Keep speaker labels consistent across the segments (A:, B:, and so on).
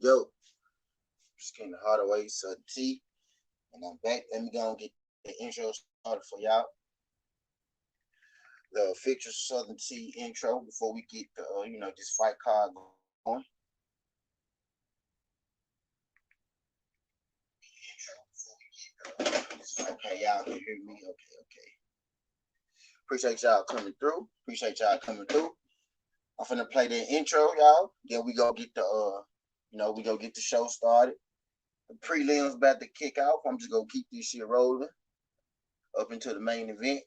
A: Yo, just getting the hard away, so T, and I'm back. Let me go and get the intro started for y'all. The official Southern T intro before we get the this fight card going. Okay, y'all can hear me. Okay. Appreciate y'all coming through. I'm finna play the intro, y'all. Then we go get the we go get the show started. The prelims about to kick off. I'm just gonna keep this shit rolling up into the main event.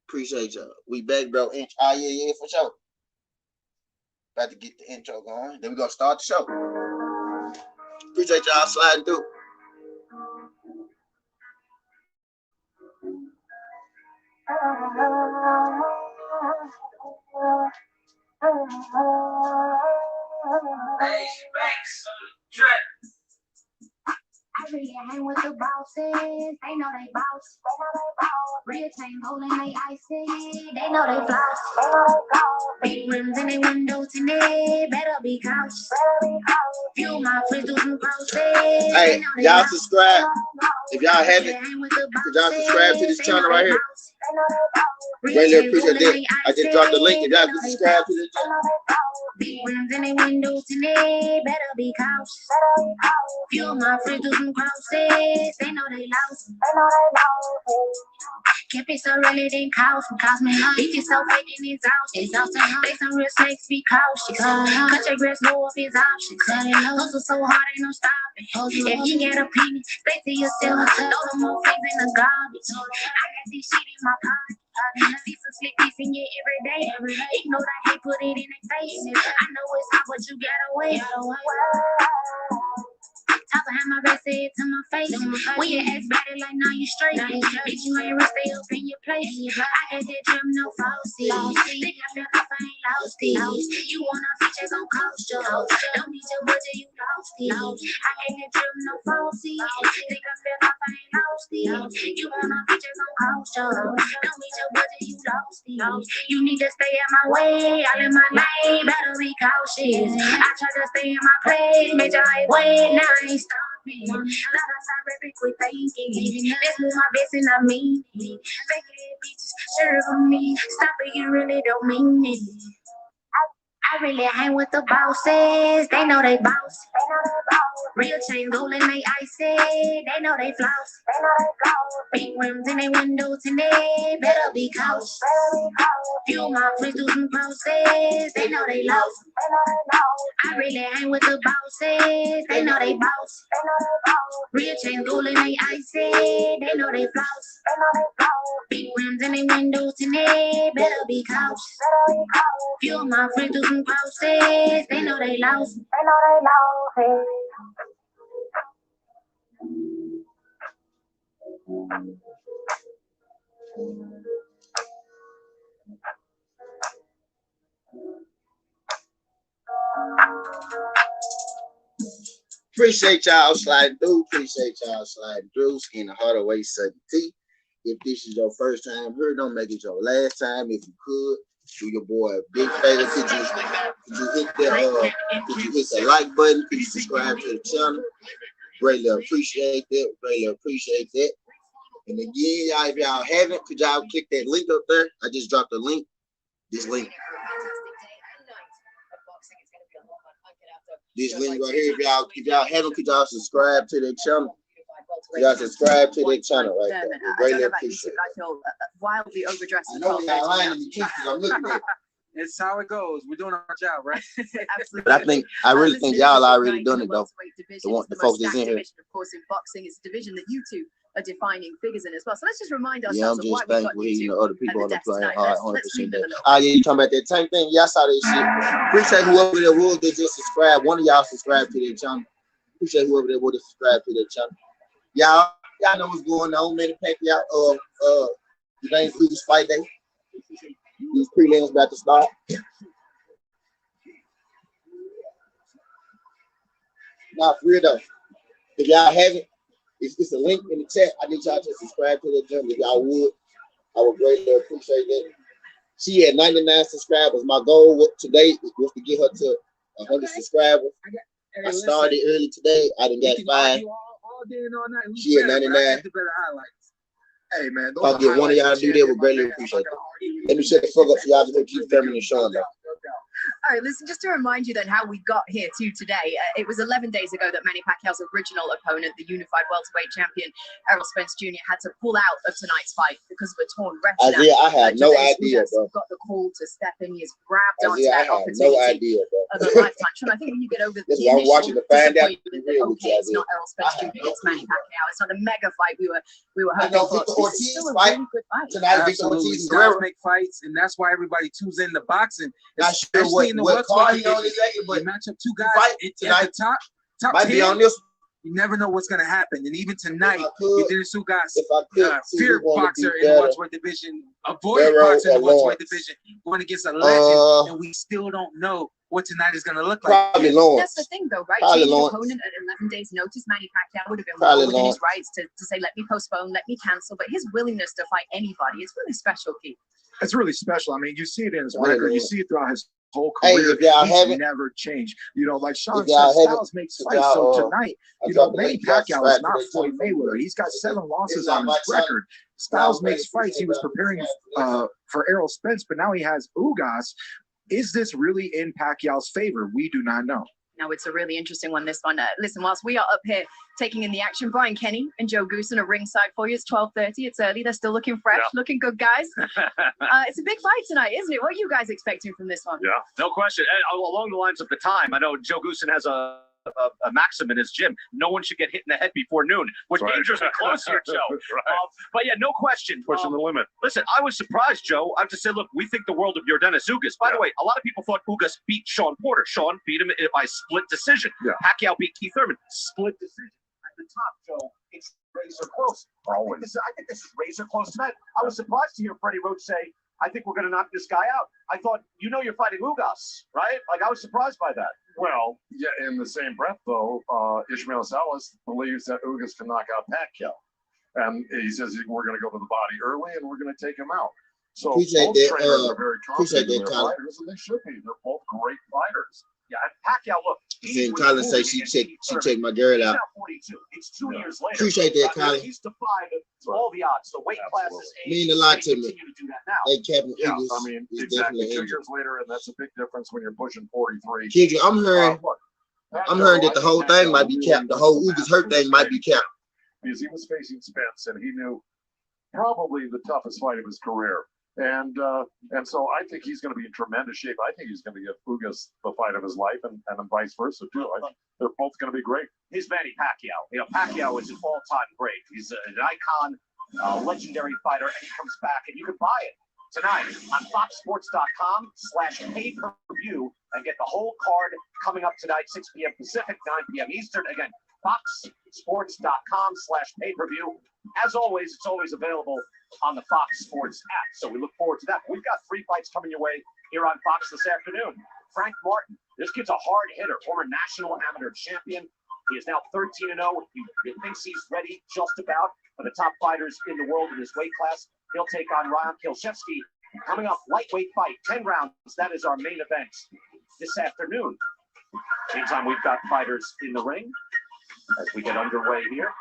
A: Appreciate y'all. We back, bro. Yeah, for sure. About to get the intro going. Then we gonna start the show. Appreciate y'all sliding through.
B: I really hang with the bosses. They know they boss. Real chain holding they icy. They know they floss. Big rims in they windows and they better be cautious. Few my friends do some crosses.
A: Hey, y'all subscribe. If y'all haven't, could y'all subscribe to this channel right here? Really appreciate that. I just dropped the link. If y'all can subscribe to this channel.
B: Big rims in they windows and they better be cautious. Few of my friends do some crosses. They know they lost. Kept it so really didn't cost me. Bitches so fake in his house. They some real snakes, be cautious. Cut your grass low off his options. Hustle so hard, ain't no stopping. If you get a penny, stay to yourself. Throw them more things in the garbage. I got this shit in my pocket. See some slick piece in you every day. Ignore that hate, put it in their face. I know it's hot, but you gotta wait. Top of my best said to my face. When your ex better like now you straight. Bitch, you ain't real, stay up in your place. I had that drum, no falsy. Think I feel like I ain't lost it. You want a feature, gon' cost you. Don't need your budget, you lost it. I had that drum, no falsy. Think I feel like I ain't lost it. You want a feature, gon' cost you. Don't need your budget, you lost it. You need to stay out my way. All in my lane, better be cautious. I try to stay in my place, make your life wait. Now I ain't stopping. Let us start rapping, quit thinking. Let's move my best and I mean it. Fake it, bitches, sure for me. Stop it, you really don't mean it. I really hang with the bosses. They know they boss. Real chain golden, they icy. They know they floss. Big rims in they windows and they better be cautious. Few my friends do some crosses. They know they lost. I really hang with the bosses. They know they boss. Real chain golden, they icy. They know they floss. Big rims in they windows and they better be cautious. Few of my friends do some crosses. They know they lost.
A: Appreciate y'all sliding through. Skin the heart away, Southern T. If this is your first time here, don't make it your last time. If you could, do your boy a big favor. Could you hit the like button? Could you subscribe to the channel? Greatly appreciate that. And again, y'all, if y'all haven't, could y'all click that link up there? I just dropped the link. This link right here. If y'all haven't, could y'all subscribe to the channel? Y'all subscribe to the channel right there. Greatly appreciate it.
C: I feel wildly overdressed.
A: I know y'all lying to me because I'm looking at it.
D: It's how it goes. We're doing our job, right?
C: Absolutely.
A: But I really think y'all already done it though. The folks that's in here.
C: Of course, in boxing, it's a division that you two are defining figures in as well. So let's just remind
A: Yeah, I'm
C: ourselves
A: just
C: of why we got
A: thankful
C: you two
A: other people
C: at
A: on
C: the
A: the
C: desk
A: playing
C: tonight.
A: hard,
C: Let's read
A: 100%.
C: them a little.
A: Oh yeah, you talking about that tank thing? Yeah, I saw that shit. Appreciate whoever there was that just subscribed. One of y'all subscribed to their channel. Appreciate whoever there was that subscribed to their channel. Y'all know what's going on. Manny Pacquiao, Yordenis Ugas fight day. These prelims about to start. Nah, for real though. If y'all haven't, it's a link in the chat. I need y'all to subscribe to the channel. If y'all would, I would greatly appreciate that. She had 99 subscribers. My goal today was to get her to 100 subscribers. I started early today. I done got 5.
D: All day and all night.
A: She had 99.
D: I got the better highlights. Hey man,
A: if I get one of y'all to do that, would greatly appreciate it. Let me shut the fuck up so y'all can keep filming and showing up.
C: All right, listen, just to remind you then how we got here to today. It was 11 days ago that Manny Pacquiao's original opponent, the unified welterweight champion, Errol Spence Jr., had to pull out of tonight's fight because of a torn retina.
A: Isaiah, I have no idea, bro.
C: Got the call to step in. He has grabbed onto
A: Isaiah,
C: that
A: I have
C: opportunity
A: no idea, bro.
C: of a lifetime. Sean, I think when you get over the
A: I'm
C: initial
A: watching to find out.
C: disappointment that, okay, it's not Errol Spence Jr., it's Manny Pacquiao. It's not the mega fight we were hoping for. This is still a really good fight.
A: Tonight, Victor Ortiz
D: Styles make fights, and that's why everybody tunes in to boxing.
A: Not sure what card he on exactly, but
D: you match up two guys
A: tonight,
D: at the top
A: might
D: 10,
A: be on this.
D: You never know what's gonna happen, and even tonight, Yordenis Ugas,
A: fear
D: boxer in the welterweight division, avoided boxer in the welterweight division, going against a legend, and we still don't know what tonight is gonna look like.
A: Probably Lawrence.
C: That's the thing, though, right?
A: Probably
C: Changing
A: Lawrence.
C: opponent at 11 days' notice, Manny Pacquiao would have been well within his rights to say, let me postpone, let me cancel. But his willingness to fight anybody is really special, Keith.
E: It's really special. I mean, you see it in his record. You see it throughout his whole
A: Hey,
E: career.
A: if y'all
E: He's
A: haven't,
E: never changed. You know, like Sean
A: if y'all
E: said, Styles makes
A: if
E: fights.
A: y'all,
E: So tonight, you know, Manny Pacquiao is not Floyd Mayweather. He's got 7 losses on his record. Styles makes fights. He was preparing for Errol Spence, but now he has Ugas. Is this really in Pacquiao's favor? We do not know.
C: No, it's a really interesting one, this one. Listen, whilst we are up here taking in the action, Brian Kenny and Joe Goosen are ringside for you. It's 12:30. It's early. They're still looking fresh, looking good, guys. It's a big fight tonight, isn't it? What are you guys expecting from this one?
F: Yeah, no question. And along the lines of the time, I know Joe Goosen has a maxim in his gym. No one should get hit in the head before noon. We're dangerously close here, Joe. But yeah, no question.
G: Pushing the limit.
F: Listen, I was surprised, Joe. I have to say, look, we think the world of Yordenis Ugas. By the way, a lot of people thought Ugas beat Sean Porter. Sean beat him by split decision.
G: Yeah.
F: Pacquiao beat Keith Thurman. Split decision. At the top, Joe, it's razor close. I think this is razor close tonight. I was surprised to hear Freddie Roach say, I think we're going to knock this guy out. I thought, you're fighting Ugas, right? Like, I was surprised by that.
G: Well, yeah, in the same breath, though, Ishmael Salas believes that Ugas can knock out Pacquiao. And he says we're going to go to the body early and we're going to take him out. So both trainers are very confident in their fighters, and they should be. They're both great fighters.
F: Yeah, and Pacquiao, look.
A: Then Colin say she checked my girl out.
F: He's now 42. It's 2 years later.
A: Appreciate that, Colin.
F: He's defied all the odds. The weight classes,
A: mean a lot to me.
F: To do that now.
A: Hey, Captain Eagles,
G: I mean,
A: is
G: exactly.
A: definitely
G: 2 years later, and that's a big difference when you're pushing 43.
A: Kendrick, I'm hearing that the whole thing might be capped. The whole Ugas hurt thing might be capped.
G: Because he was facing Spence, and he knew probably the toughest fight of his career. And so I think he's going to be in tremendous shape. I think he's going to give Ugas the fight of his life, and vice versa too. I think they're both going to be great.
F: Here's Manny Pacquiao. Pacquiao is an all-time great. He's an icon, legendary fighter, and he comes back, and you can buy it tonight on foxsports.com/pay-per-view and get the whole card coming up tonight, 6 p.m. Pacific, 9 p.m. Eastern. Again, foxsports.com/pay-per-view. As always, it's always available on the Fox Sports app. So we look forward to that. We've got 3 fights coming your way here on Fox this afternoon. Frank Martin. This kid's a hard hitter, former national amateur champion. He is now 13-0. He thinks he's ready just about for the top fighters in the world in his weight class. He'll take on Ryan Kilshevsky. Coming up, lightweight fight, 10 rounds. That is our main event this afternoon. Meantime, we've got fighters in the ring as we get underway here.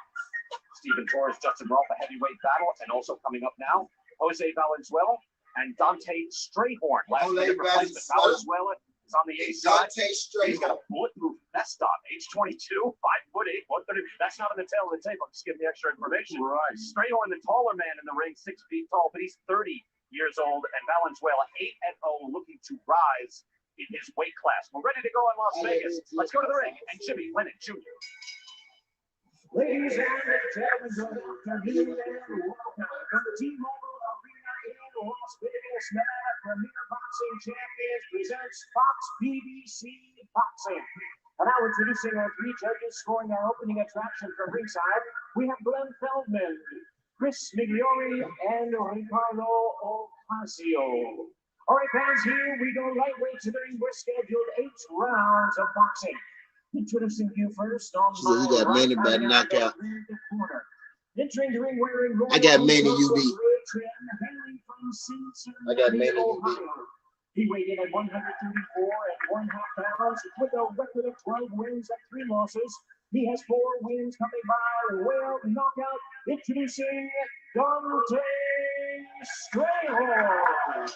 F: Stephen Torres, Justin Rolfe, a heavyweight battle, and also coming up now, Jose Valenzuela and Dante Strayhorn. Last minute replacement. Valenzuela is on the A side. He's got a bulletproof vest on, age 22, 5'8", 130. That's not on the tail of the tape. I'm just giving the extra information.
G: Right.
F: Strayhorn, the taller man in the ring, 6 feet tall, but he's 30 years old, and Valenzuela 8-0, looking to rise in his weight class. We're ready to go in Las Vegas. Let's go to the ring and Jimmy Lennon Jr.
H: Ladies and gentlemen, good afternoon and welcome from the T-Mobile Arena in Las Vegas. Nevada, Premier Boxing Champions presents Fox PBC Boxing. And now introducing our 3 judges scoring our opening attraction from ringside, we have Glenn Feldman, Chris Migliori, and Ricardo Ocasio. All right, fans, here we go. Lightweight to the ring. We're scheduled 8 rounds of boxing. Introducing you first on
A: He got Manny by knockout.
H: Entering the ring wearing
A: I got Manny UB. I got Manny UB.
H: He weighed in at 134.5 pounds with a record of 12 wins and 3 losses. He has 4 wins coming by well knockout. Introducing Dante Strayhorn.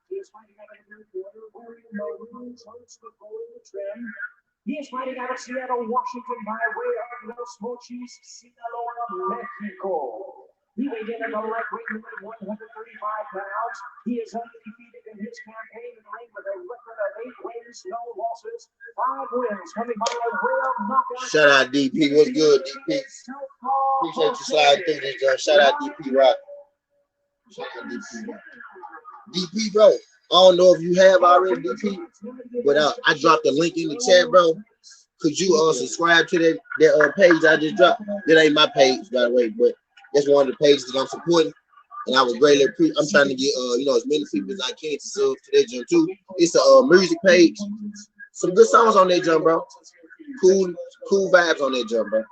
H: He is fighting out of the third quarter, wearing maroon shorts with gold trim. He is fighting out of Seattle, Washington, by way of Los Mochis, Sinaloa, Mexico. He weighed in at a lightweight limit of 135 pounds. He is undefeated in his campaign in the ring with a record of 8 wins, no losses, 5 wins coming by well knockout.
A: Shout out DP, what's good, DP? Appreciate you sliding through this, John. Shout out DP Rock. Shout out DP Rock. DP, bro. I don't know if you have already, DP, but I dropped the link in the chat, bro. Could you subscribe to that page I just dropped? That ain't my page, by the way, but that's one of the pages that I'm supporting, and I would greatly appreciate. I'm trying to get as many people as I can to sub to that jump too. It's a music page, some good songs on that jump, bro. Cool vibes on that jump, bro.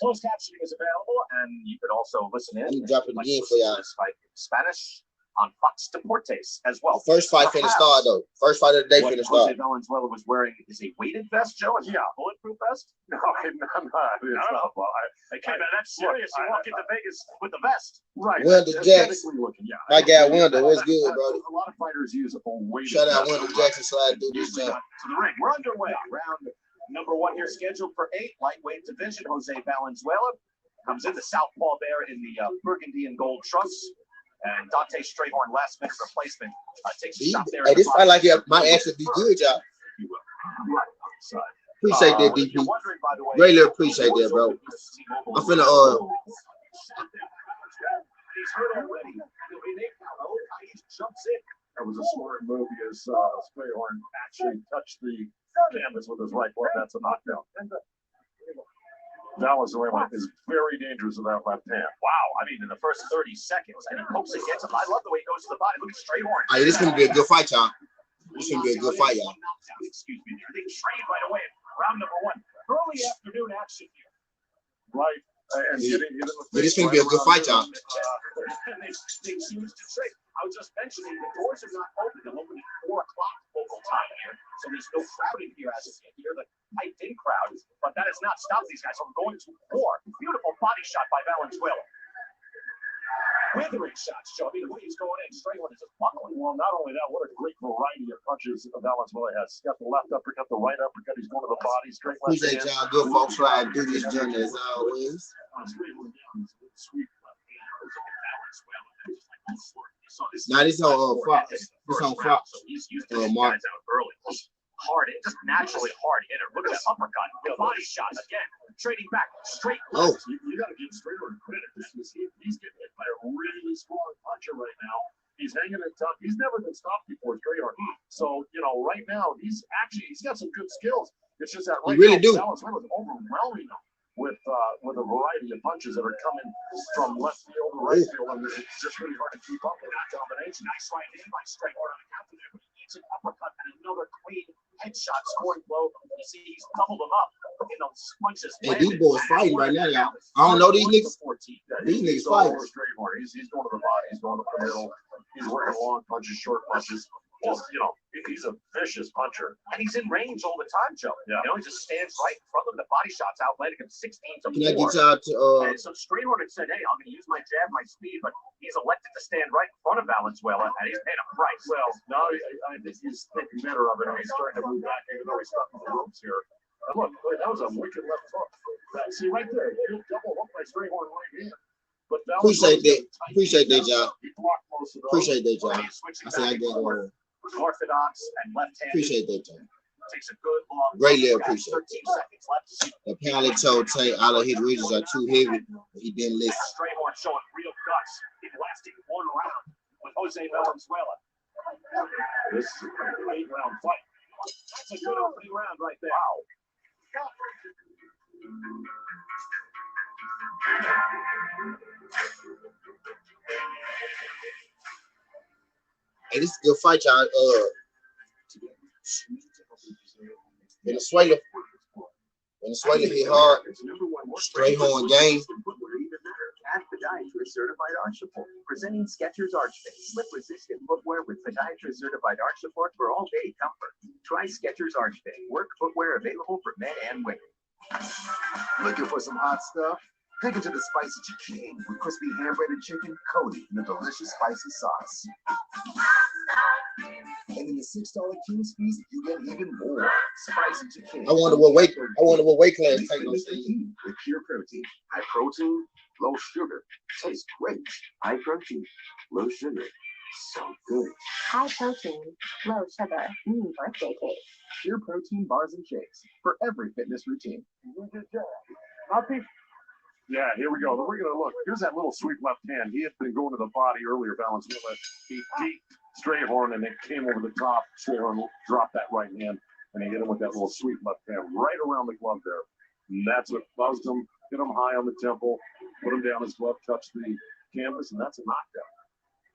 F: Closed captioning is available, and you could also listen in.
A: Let me drop it again for y'all.
F: Spanish on Fox Deportes as well.
A: First fight finna start though. First fight of the day finna start.
F: Jose Valenzuela was wearing is a weighted vest, Joe. Is it a bulletproof vest? No, I'm not. Well, that's serious. You walk into Vegas with the vest, right?
A: Wendell Jackson. My guy Wendell, what's good, bro?
F: A lot of fighters use a weighted.
A: Shout out Wendell Jackson slide through this jump.
F: To the ring. We're underway. Round number 1 here, scheduled for 8 lightweight division. Jose Valenzuela comes in the southpaw there in the burgundy and gold trunks. And Dante Strayhorn, last minute replacement, takes a shot there.
A: Hey, this fight like it might actually be good, y'all. Appreciate that, DP. Greatly appreciate that, bro. I'm finna
F: He's hurt already. He jumps in.
G: That was a smart move because Strayhorn actually touched the canvas with his right glove. That's a knockdown. Valenzuela is very dangerous with that left hand.
F: Wow, I mean, in the first 30 seconds, and he hopes it gets him. I love the way he goes to the body. Look at Strayhorn.
A: Hey, this is gonna be a good fight, y'all. This is gonna be a good fight, y'all.
F: Excuse me, they trade right away. Round number 1. Early afternoon action here.
G: Right. And
A: this is gonna be a good fight, y'all.
F: They choose to trade. I was just mentioning the doors are not open. They'll open at 4 o'clock local time here. So there's no crowding here as of yet. You're the piped-in crowd, but that has not stopped these guys from going to war. Beautiful body shot by Valenzuela. Withering shots, Joe. I mean, the way he's going in, Strayhorn is just buckling.
G: Well, not only that, what a great variety of punches Valenzuela has. He's got the left uppercut, the right uppercut. He's going to the body, straight left hand.
A: Appreciate y'all good folks riding through this journey as always. Now this on Fox. This on Fox. Mark.
F: Hard, just naturally hard hitter. Look at that uppercut, the body shot again, trading back straight.
A: Oh,
G: you got to give Strayhorn credit. He's getting hit by a really strong puncher right now. He's hanging it tough. He's never been stopped before, Strayhorn. So right now he's got some good skills. It's just that right
A: really
G: now, Valenzuela is overwhelming him with a variety of punches that are coming from left field to right field, and it's just really hard to keep up with that combination.
F: Nice right hand by Strayhorn on the counter there, but he needs an uppercut and another clean headshot scoring blow. You see, he's doubled him up in those punches.
A: Hey, these boys fighting right now, y'all. I don't know these niggas. These niggas fighting.
G: He's going to the body. He's going up the middle. He's working long punches, short punches. Just, he's a vicious puncher.
F: And he's in range all the time, Joe.
G: Yeah.
F: He just stands right in front of him. The body shots outlanded him 16 to 4.
A: Can I get y'all to
F: And so Strayhorn had said, hey, I'm going to use my jab, my speed, but he's elected to stand right in front of Valenzuela, and he's paying a price.
G: Well, now I think he's thinking better of it. He's starting to move back, even though he's stuck in the ropes here. And look, that was a wicked left hook. See, right there, double hook by Strayhorn right hand. But
A: appreciate that. Appreciate that, y'all. Appreciate that, y'all. I say I get one.
F: Orthodox and left-handed.
A: Appreciate that, y'all.
F: Takes a good long.
A: Greatly appreciate
F: 13 seconds left.
A: Apparently told Tank all of his ridges are too heavy. He didn't listen.
F: Strayhorn showing real guts in lasting 1 round with Jose Valenzuela.
G: This is an 8-round fight.
F: That's a good opening round right there. Wow.
A: Hey, this is a good fight, y'all. Venezuela hit hard. Straight horn game.
F: At Podiatrist Certified Arch Support, presenting Skechers Arch Base, slip-resistant footwear with Podiatrist Certified Arch Support for all-day comfort. Try Skechers Arch Base, work footwear available for men and women.
E: Looking for some hot stuff? Dig into the spicy chicken with crispy hand-breaded chicken coated in a delicious spicy sauce. And in the $6 King's Feast, you get even more spicy chicken.
A: I wonder what weight class take on
E: with pure protein, high protein, low sugar. Tastes great. High protein, low sugar. So good.
B: High protein, low sugar. Birthday cake.
E: Pure protein bars and shakes for every fitness routine.
G: Yeah, here we go. We're going to look. Here's that little sweep left hand. He had been going to the body earlier, Valenzuela. He deep straight horn, and it came over the top. Straight horn dropped that right hand, and he hit him with that little sweep left hand right around the glove there. And that's what buzzed him, hit him high on the temple, put him down. His glove touched the canvas, and that's a knockdown.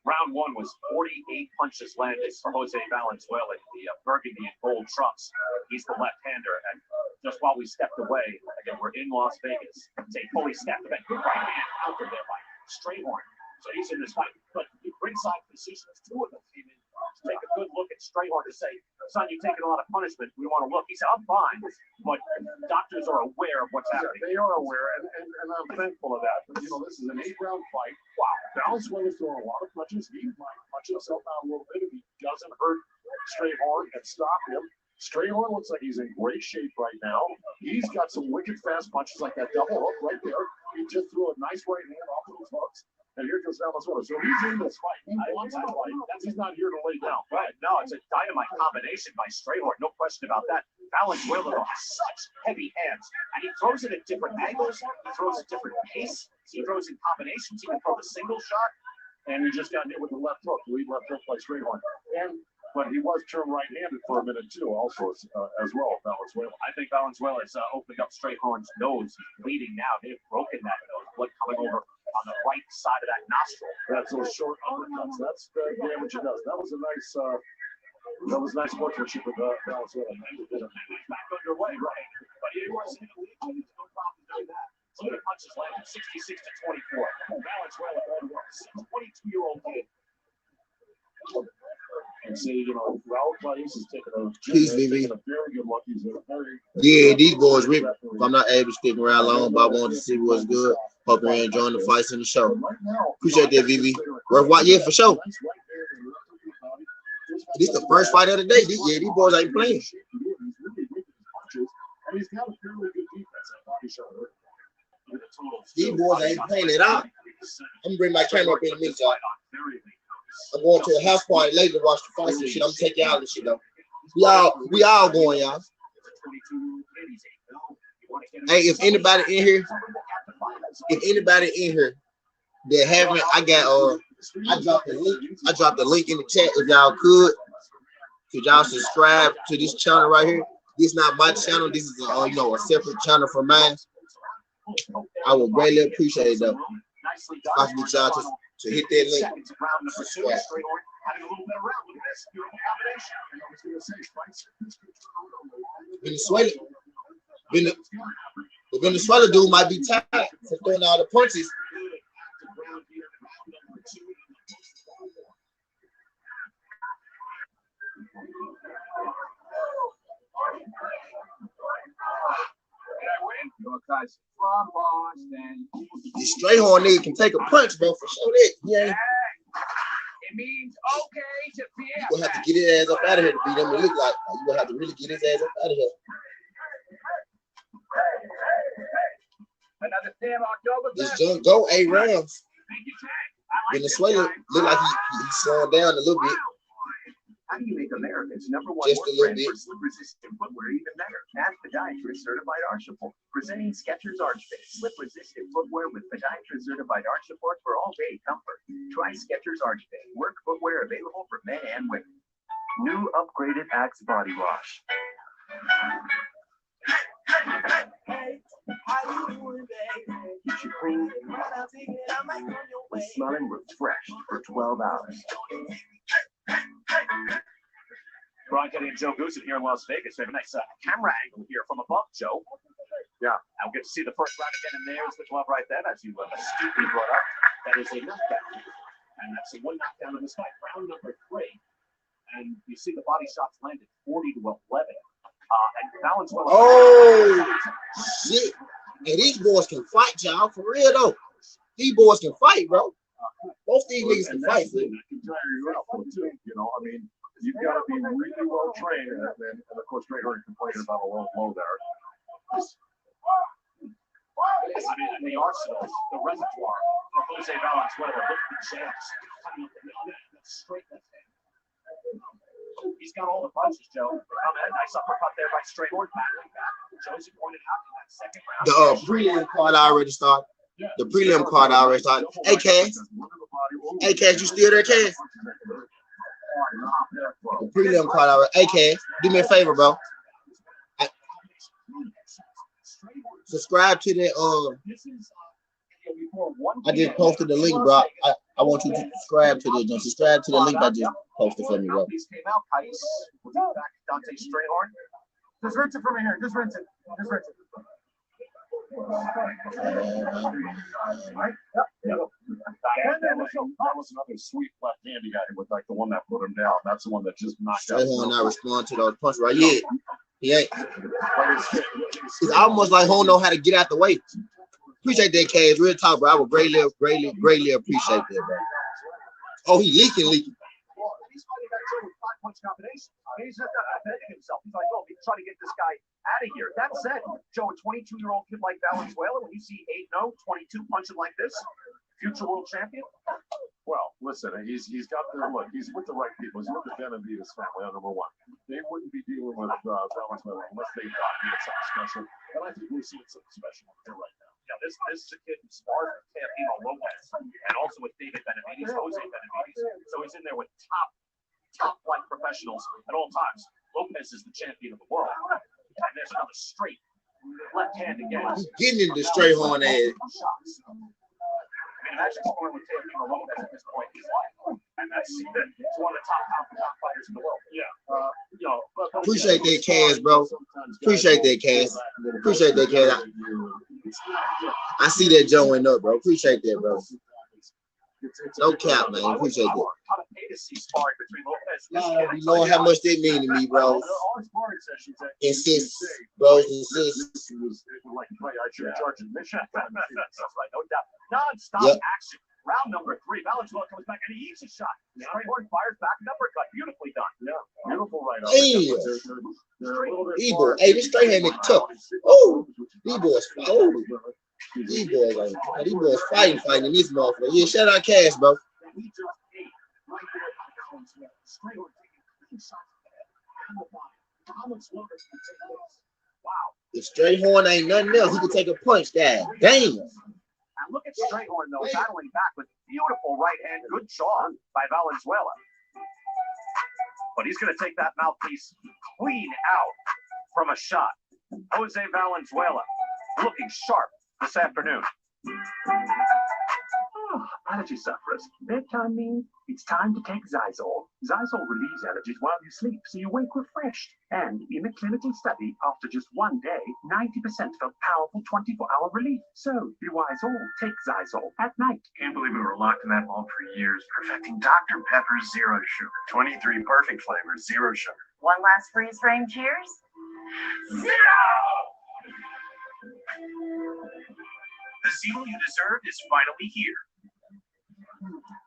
F: Round one was 48 punches landed for Jose Valenzuela, the burgundy and gold trunks. He's the left-hander, and just while we stepped away, again, we're in Las Vegas. They fully stepped back. Good right hand out there by Strayhorn. So he's in this fight. But ringside positions, two of them came in to take a good look at Strayhorn to say, son, you're taking a lot of punishment. We want to look. He said, I'm fine. But doctors are aware of what's happening.
G: They are aware, and I'm thankful of that. But, this is an 8-round fight. Wow. Valenzuela's throwing a lot of punches. He might punch himself out a little bit if he doesn't hurt Strayhorn and stop him. Strayhorn looks like he's in great shape right now. He's got some wicked fast punches like that double hook right there. He just threw a nice right hand off of those hooks. And here comes Valenzuela. So he's in this fight. He wants to fight. He's not here to lay down.
F: Right. No, it's a dynamite combination by Strayhorn. No question about that. Valenzuela has such heavy hands. And he throws it at different angles. He throws at different pace. He throws in combinations. He can throw the single shot.
G: And he just got hit with the left hook. Lead left hook by Strayhorn. But he was turned right-handed for a minute, too, also, as well, Valenzuela.
F: I think Valenzuela is opening up Strayhorn's nose. He's bleeding now. They've broken that nose. Blood coming over on the right side of that nostril.
G: That's those short uppercuts. That's the damage it does. That was nice sportsmanship with Valenzuela.
F: Back underway, right? But he was in the lead. No problem doing that. So the punches landed 66-24. Valenzuela going to work. 22-year-old kid.
G: And say, Raul Claes is taking a very good look. He's a very
A: yeah, these boys, if I'm not able to stick around long, but I wanted to see what's good. Hope you're enjoying the fights in the show. Appreciate that, VV. Yeah, for sure. This is the first fight of the day. These boys ain't playing.
G: And he's got a fairly good defense at body shot.
A: These boys ain't playing it out. I'm gonna bring my camera up in a minute, y'all. I'm going to a house party later to watch the fights and shit. I'm gonna take y'all and shit though. We all going, y'all. Hey, if anybody in here that haven't, I dropped the link in the chat. If y'all could y'all subscribe to this channel right here. This is not my channel. This is a separate channel from mine. I would greatly appreciate it though. I can get y'all to hit that link. The Venezuela dude might be tired for throwing all the punches. This Strayhorn nigga can take a punch, bro, for sure. Yeah.
F: It means okay to be.
A: You gonna have to get his ass up out of here to beat him. It look like you gonna have to really get his ass up out of here. This junk go 8 rounds. Venezuela look like he's slowing down a little bit.
F: How do you make America's #1
A: just a little bit
F: for slip-resistant footwear even better? At Podiatrist Certified Arch Support, presenting Skechers Arch Base, slip-resistant footwear with Podiatrist Certified Arch Support for all-day comfort. Try Skechers Arch Base, work footwear available for men and women. New upgraded Axe body wash. Keeps you clean, smelling refreshed for 12 hours. Brian Kenny and Joe Goosen here in Las Vegas. We have a nice camera angle here from above, Joe. Yeah, I'll get to see the first round again, and there's the glove right there, as you astutely brought up. That is a knockdown, and that's a one knockdown in this fight. Round number 3, and you see the body shots landed 40-11. And Valenzuela.
A: Oh shit! And these boys can fight, y'all. For real though, these boys can fight, bro. Both these niggas can fight.
G: That can tire you out too. You know, I mean, you've got to be really well trained, and of course, Ray Hurd complaining about a low blow there.
F: I mean, the arsenal, the reservoir for Jose Valenzuela, look at the chance. That's straight left hand. He's got all the punches, Joe. Nice uppercut there by Strayhorn. Josie pointed out in that second round.
A: The prelim card already started. The prelim card already started. Hey, Cass. Hey, Cass, you still there, Cass? The prelim card already. Hey, Cass, do me a favor, bro. Subscribe to that. I just posted the link, bro. I want you to subscribe to this. Subscribe to the link I just posted for me, bro.
F: Just rinse it from here. Just rinse it. Just rinse it.
G: That was another sweet left-handed guy with like the one that put him down. That's the one that just knocked out.
A: Strayhorn not respond to those punches right yet. He ain't. It's almost like Hon know how to get out the way. Appreciate that, Cash. Real talk, bro. I would greatly appreciate that, bro. Oh, he leaking.
F: He's fighting that Joe with 5-punch combination. He's not defending himself. He's like, oh, he's trying to get this guy out of here. That said, Joe, a 22-year-old kid like Valenzuela, when you see 8-0, 22 punching like this, future world champion.
G: Well, listen, he's got the look. He's with the right people. He's with the Benavides family, number one. They wouldn't be dealing with Valenzuela unless they thought he had something special. And I think we're seeing something special here right now.
F: Yeah, this is a kid who sparred with Teofimo Lopez and also with David Benavides, Jose Benavides. So he's in there with top flight professionals at all times. Lopez is the champion of the world. And there's another straight left hand again.
A: He's getting into Strayhorn ass.
F: I mean, imagine scoring with Teofimo Lopez at this point in his life. And that's one of the top fighters in the world. Yeah.
A: Appreciate that, Cass, bro. Appreciate that, Cass. Appreciate that, Cass. I see that Joe went up, bro. Appreciate that, bro. No cap, man. Appreciate that. You know how much that mean to me, bro. Insist, bro. Insist.
F: Non-stop action. Round number 3. Valenzuela comes back and he eats a shot. Strayhorn fires back an uppercut. Beautifully done.
G: Yeah, beautiful right up.
A: Hey, this Strayhorn is tough. Oh, these boys. Oh, these boys fighting in this motherfucker. Yeah, shout out Cash, bro. If Strayhorn ain't nothing else, he can take a punch. Damn.
F: And look at Strayhorn, though, battling back with beautiful right hand. Good jaw by Valenzuela. But he's going to take that mouthpiece clean out from a shot. Jose Valenzuela looking sharp this afternoon.
I: Allergy sufferers. Bedtime means it's time to take Zysol. Zysol relieves allergies while you sleep, so you wake refreshed. And in a clinical study, after just one day, 90% felt powerful 24-hour relief. So be wise all. Take Zysol at night.
J: Can't believe we were locked in that vault for years, perfecting Dr. Pepper's Zero Sugar. 23 perfect flavors, zero sugar.
K: One last freeze frame cheers.
J: Zero! The zero you deserve is finally here.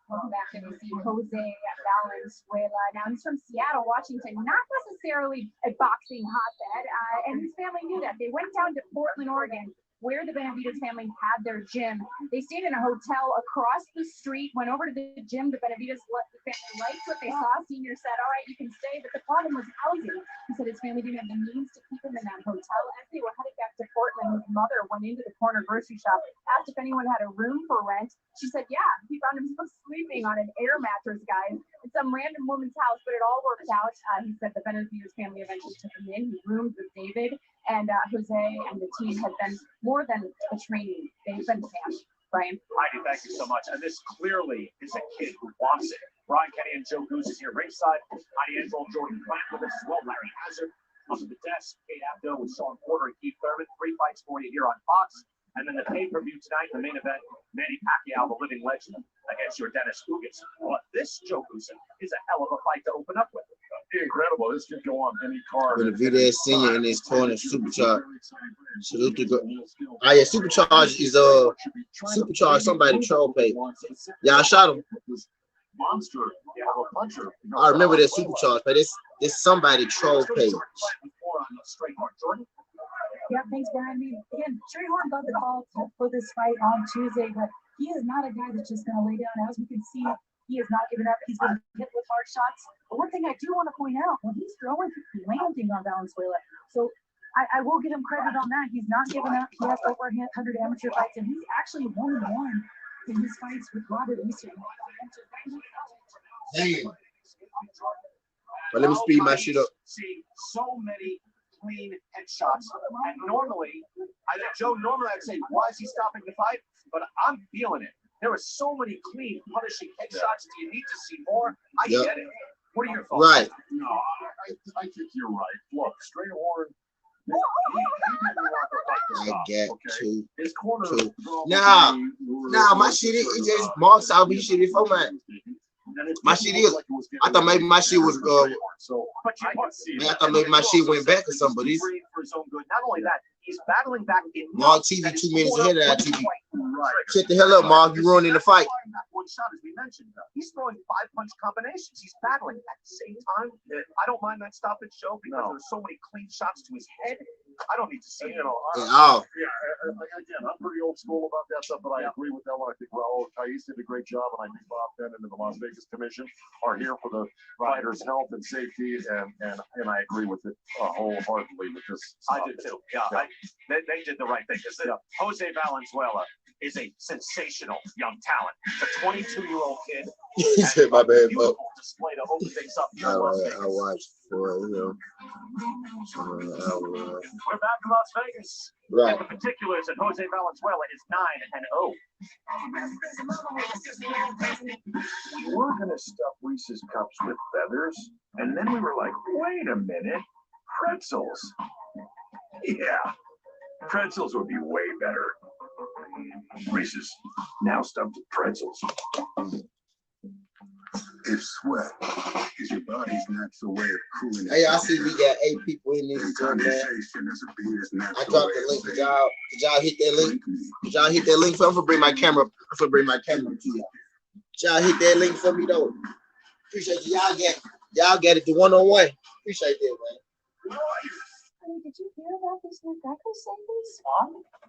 L: Welcome back, and we see Jose Valenzuela. Now, he's from Seattle, Washington, not necessarily a boxing hotbed, and his family knew that. They went down to Portland, Oregon, where the Benavides family had their gym. They stayed in a hotel across the street, went over to the gym. The Benavides family liked what they saw. Senior said, all right, you can stay, but the problem was housing. He said his family didn't have the means to keep him in that hotel. As they were headed back to Portland, his mother went into the corner grocery shop, asked if anyone had a room for rent. She said, yeah, he found himself sleeping on an air mattress, guys, in some random woman's house, but it all worked out. He said the Benavides family eventually took him in. He roomed with David, and Jose and the team had been more than a training. They've been family. Brian.
F: Heidi, thank you so much. And this clearly is a kid who wants it. Brian Kenny and Joe Goose is here ringside. Heidi Angel, Jordan Plant with us as well. Larry Hazard up at the desk. Kate Abdo with Sean Porter and Keith Thurman. 3 fights for you here on Fox. And then the pay-per-view tonight, the main event, Manny Pacquiao, the living legend, against Yordenis Ugas. Well, this, Joe Goose, is a hell of a fight to open up with.
G: Incredible. This could go on any card.
A: With the Vidal Senior in his corner, Supercharged. Salute to go. Ah, yeah, Supercharged is Supercharged somebody troll page. Yeah, I shot him.
G: Monster, a puncher.
A: I remember that Supercharged, but it's somebody troll page.
L: Yeah, thanks, Brian. Again, Trey Horn got the call for this fight on Tuesday, but he is not a guy that's just going to lay down. As we can see, he has not given up. He's been hit with hard shots. But one thing I do want to point out, when he's throwing, he's landing on Valenzuela. So I will give him credit on that. He's not giving up. He has over 100 amateur fights, and he's actually 1-1 in his fights with Robert Easter.
A: Damn. But let me speed my shit up.
F: See so many clean headshots, and normally, I'd say, why is he stopping the fight? But I'm feeling it. There are so many clean, punishing headshots. Do you need to see more? I get it. What are your thoughts?
A: Right.
G: No, I think you're right. Look, Strayhorn.
A: I get two.
G: His corner.
A: Nah, my shit is just Mark saw me shit before mine. My shit is. I thought maybe my shit was I thought maybe my shit went back or something, but it's
F: not only that, he's battling back in
A: Mark TV 2 minutes ahead of that TV. Shut the hell up, Mark. You ruining the fight.
F: One shot, as we mentioned. He's throwing 5-punch combinations. He's battling at the same time. I don't mind that stoppage show because there's so many clean shots to his head. I don't need to see it.
G: Again, I'm pretty old school about that stuff, but I agree with that one. I think Raul Caiz did a great job, and I think Bob Penn and the Las Vegas Commission are here for the fighters' health and safety, and I agree with it wholeheartedly with this.
F: I did too. Yeah, they did the right thing. Jose Valenzuela is a sensational young talent. The 22-year-old kid.
A: He said, "My bad,
F: beautiful display to open things up.
A: I watched for
F: We're back in Las Vegas.
A: Right.
F: And the particulars that Jose Valenzuela is 9-0.
E: We're gonna stuff Reese's cups with feathers, and then we were like, wait a minute, pretzels. Yeah, pretzels would be way better. Reese's, now stuffed with pretzels.
G: If sweat is your body's natural way of cooling.
A: Hey, I see we got 8 people in this joint, man. I dropped the link. Did y'all hit that link? Did y'all hit that link for me? I'm gonna bring my camera. To y'all. Did y'all hit that link for me though? Appreciate you. Y'all get it to 1-on-1. Appreciate that, man.
L: Hey, did you hear about these new Geico savings?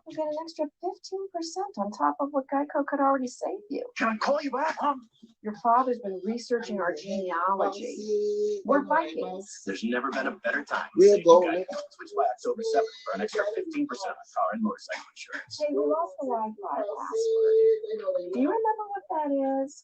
L: You got an extra 15% on top of what Geico could already save you.
E: Can I call you back, Mom?
L: Your father's been researching our genealogy. We're Vikings.
F: There's never been a better time.
A: We'll go.
F: Switch by October 7th for an extra 15% on car and motorcycle insurance.
L: Hey, we lost the Wi-Fi password. Do you remember what that is?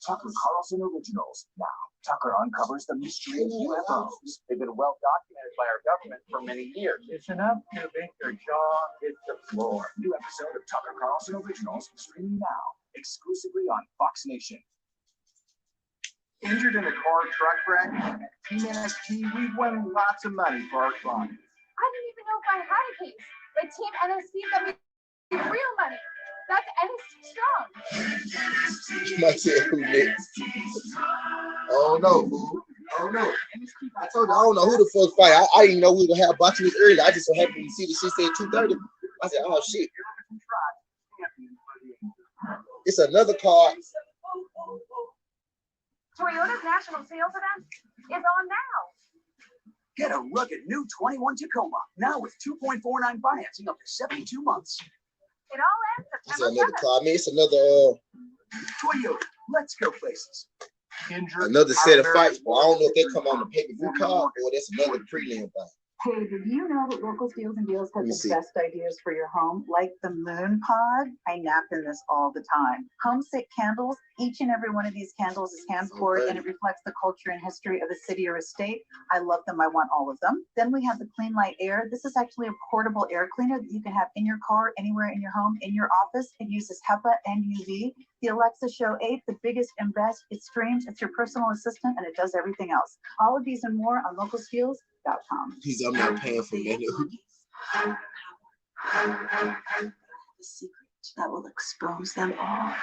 E: Tucker Carlson Originals. Now, Tucker uncovers the mystery of UFOs. They've been well documented by our government for many years. It's enough to make your jaw hit the floor. New episode of Tucker Carlson Originals streaming now, exclusively on Fox Nation. Injured in a car truck wreck? Team NXT, we've won lots of money for our fun.
L: I didn't even know if I had a case. But Team NXT got me real money. That's NXT strong.
A: You might say who next. Oh no, fool. Oh no. I told you I don't know who the fuck fight. I didn't know we were gonna have boxing this early. I just so happened to see the shit said 2:30. I said, oh shit. It's another card.
K: Toyota's national sales event is on now.
M: Get a rugged new 21 Tacoma, now with 2.49 financing up to 72 months.
K: It all ends
A: It's
K: September
A: another
K: 7th.
A: card. I mean, it's another
M: Toyota, let's go places.
A: another set of fights. But I don't know if they come on the pay-per-view card or that's another prelim fight.
N: Hey, did you know that Local Steals and Deals has the best ideas for your home? Like the Moon Pod? I nap in this all the time. Homesick candles. Each and every one of these candles is hand poured and it reflects the culture and history of the city or estate. I love them. I want all of them. Then we have the Clean Light Air. This is actually a portable air cleaner that you can have in your car, anywhere in your home, in your office. It uses HEPA and UV. The Alexa Show 8, the biggest and best. It streams. It's your personal assistant and it does everything else. All of these and more on localsteals.com.
A: I'm not paying for that.
N: The secret that will expose them all.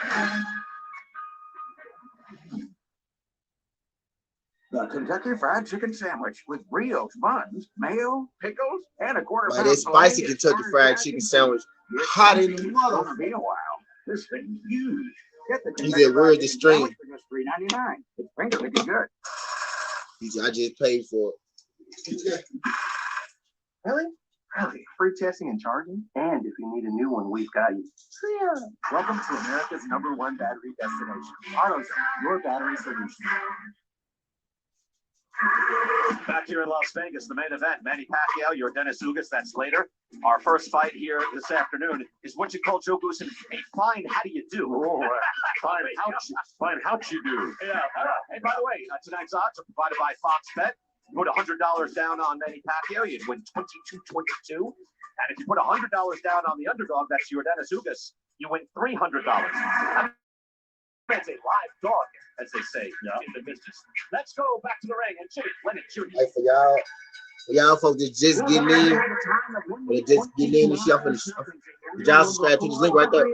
M: The Kentucky Fried Chicken Sandwich with brioche buns, mayo, pickles, and a quarter
A: Man,
M: pound
A: that spicy
M: filet.
A: Kentucky Fried Chicken Sandwich, hot in the mother.
M: It's gonna be a while. This thing's huge. Get the
A: He
M: Kentucky
A: said, "Where's
M: Fried
A: the
M: Chicken
O: stream?"
M: Sandwich for just $3.99. It's finger licking good.
A: He said, "I just paid for it."
J: Really? Really? Free testing and charging? And if you need a new one, we've got you. Yeah. Welcome to America's #1 battery destination. AutoZone, your battery solution.
F: Back here in Las Vegas, the main event, Manny Pacquiao, Yordenis Ugas, that's later. Our first fight here this afternoon is what you call, Joe Goosen, a fine how do you do?
G: Oh, fine how'd you do?
F: Yeah. Hey, by the way, tonight's odds are provided by Fox Bet. You put $100 down on Manny Pacquiao, you'd win $22.22. And if you put $100 down on the underdog, that's Yordenis Ugas, you win $300. It's a live dog, as they say in the business. Let's go back to the ring and Jimmy Lennon Jr.
A: Hey, for y'all folks that just getting in, or just getting in and shit, y'all subscribe to this link right there.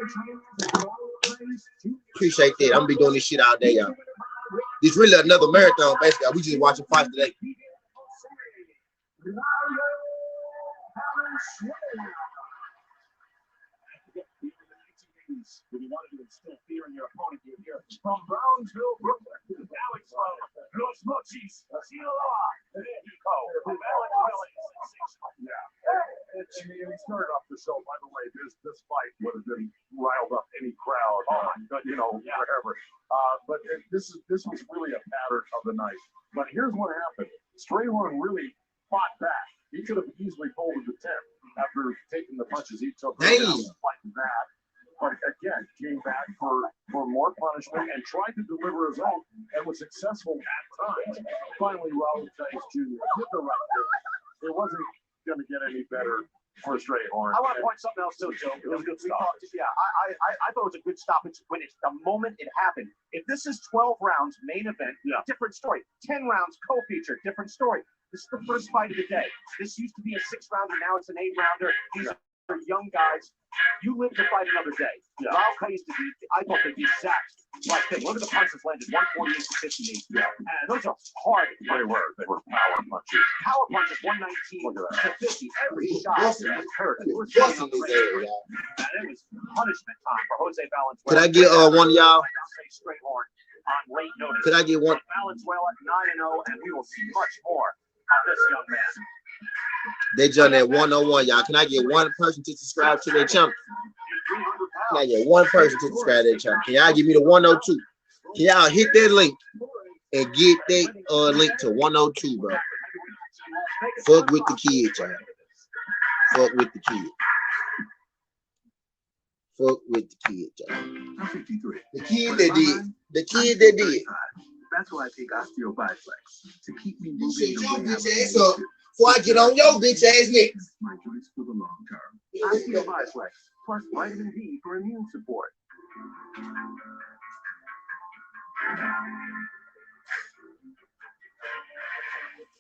A: Appreciate that. I'm gonna be doing this shit all day, y'all. This really another marathon, basically. We just watching fights today.
H: When you wanted to instill fear in your opponent, you hear from Brownsville, Brooklyn, Alex from Los Mochis, Sinaloa, Mexico,
G: Yeah. He started off the show, by the way, this fight would have been riled up any crowd, wherever. But this was really a pattern of the night. But here's what happened. Strayhorn really fought back. He could have easily folded the 10 after taking the punches he took. Fighting that. But again, came back for more punishment and tried to deliver his own and was successful at times. Finally, Raul Diaz Jr. did the right thing. It wasn't going to get any better for Strayhorn.
F: I want to point something else too, Joe. It was a good stoppage. Yeah, I thought it was a good stoppage when the moment it happened. If this is 12 rounds, main event, different story. 10 rounds, co-feature, different story. This is the first fight of the day. This used to be a 6-rounder, now it's an 8-rounder. These are young guys. You live to fight another day. Raul Diaz, I thought they'd be sacked. Like this. Look at the punches landed, 148 to 58. Yeah. And those are hard.
G: They were power punches.
F: Power punches, 119 to 50. Every shot was hurt. It was punishment time for Jose Valenzuela.
A: Could I get one of y'all?
F: Strayhorn on late notice.
A: Could I get one?
F: Valenzuela 9-0, and we will see much more of this young man.
A: They done that 101, y'all. Can I get one person to subscribe to their channel? Can I get one person to subscribe to their channel? Can y'all give me the 102? Can y'all hit that link and get that link to 102, bro? Fuck with the kid, y'all. Fuck with the kid. Fuck with the kid, y'all.
J: I'm 53.
A: The kid that did. The kid that did.
J: That's why I take Osteobiflex to keep me moving.
A: You your bitch ass up before I get on your bitch ass neck.
J: My joints for the long term. Osteobiflex plus vitamin D for immune support.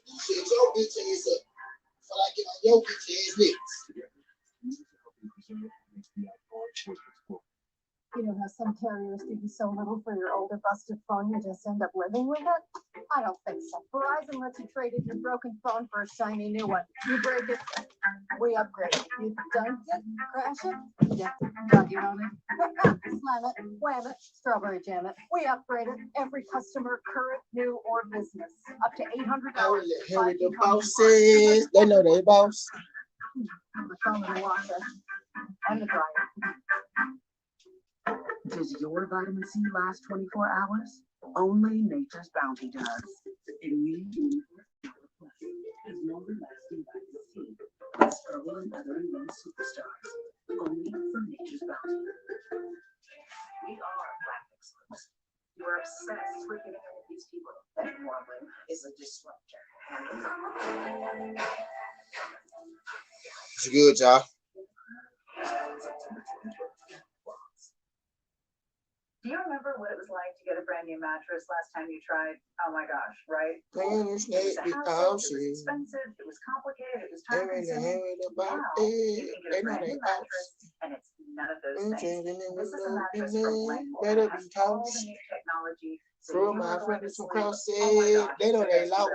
A: You shit your bitch ass up before I get on your bitch ass neck.
L: You know how some carriers give you so little for your older busted phone, you just end up living with it? I don't think so. Verizon lets you trade in your broken phone for a shiny new one. You break it, we upgrade it. You dunk it, crash it, dent it, got you on it. Slam it, wham it, strawberry jam it. We upgrade it. Every customer, current, new, or business. Up to $800.
A: Harry the bosses. They know they boss.
L: The phone and the washer and the dryer.
N: Does your vitamin C last 24 hours? Only Nature's Bounty does. There's no lasting vitamin
M: and other immense superstars, only from nature's bounty. We are black experts. You are obsessed with getting rid of these people. That woman is a disruptor.
A: It's good, y'all.
N: Do you remember what it was like to get a brand new mattress last time you tried? Oh my gosh, right? It was a hassle, it was expensive, it was complicated, it was time-consuming. Now you can get a brand new mattress, and it's none of those things. This is a mattress from Blackmore. It has all the new technology. So my friends from Cross said they know they loud.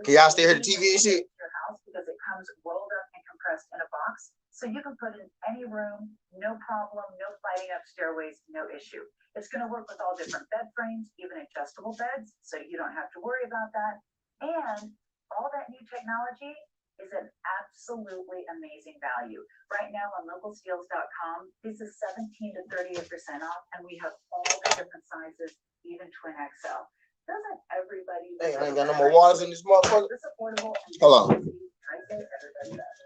A: Can y'all still hear the TV and shit?
N: Your house because it comes rolled up and compressed in a box. So you can put it in any room, no problem, no fighting up stairways, no issue. It's going to work with all different bed frames, even adjustable beds, so you don't have to worry about that. And all that new technology is an absolutely amazing value. Right now on localsteels.com, this is 17 to 38% off, and we have all the different sizes, even twin XL. Doesn't everybody?
A: Hey, I ain't got no more waters in this motherfucker.
N: This affordable.
A: Hold on.
N: I say everybody does.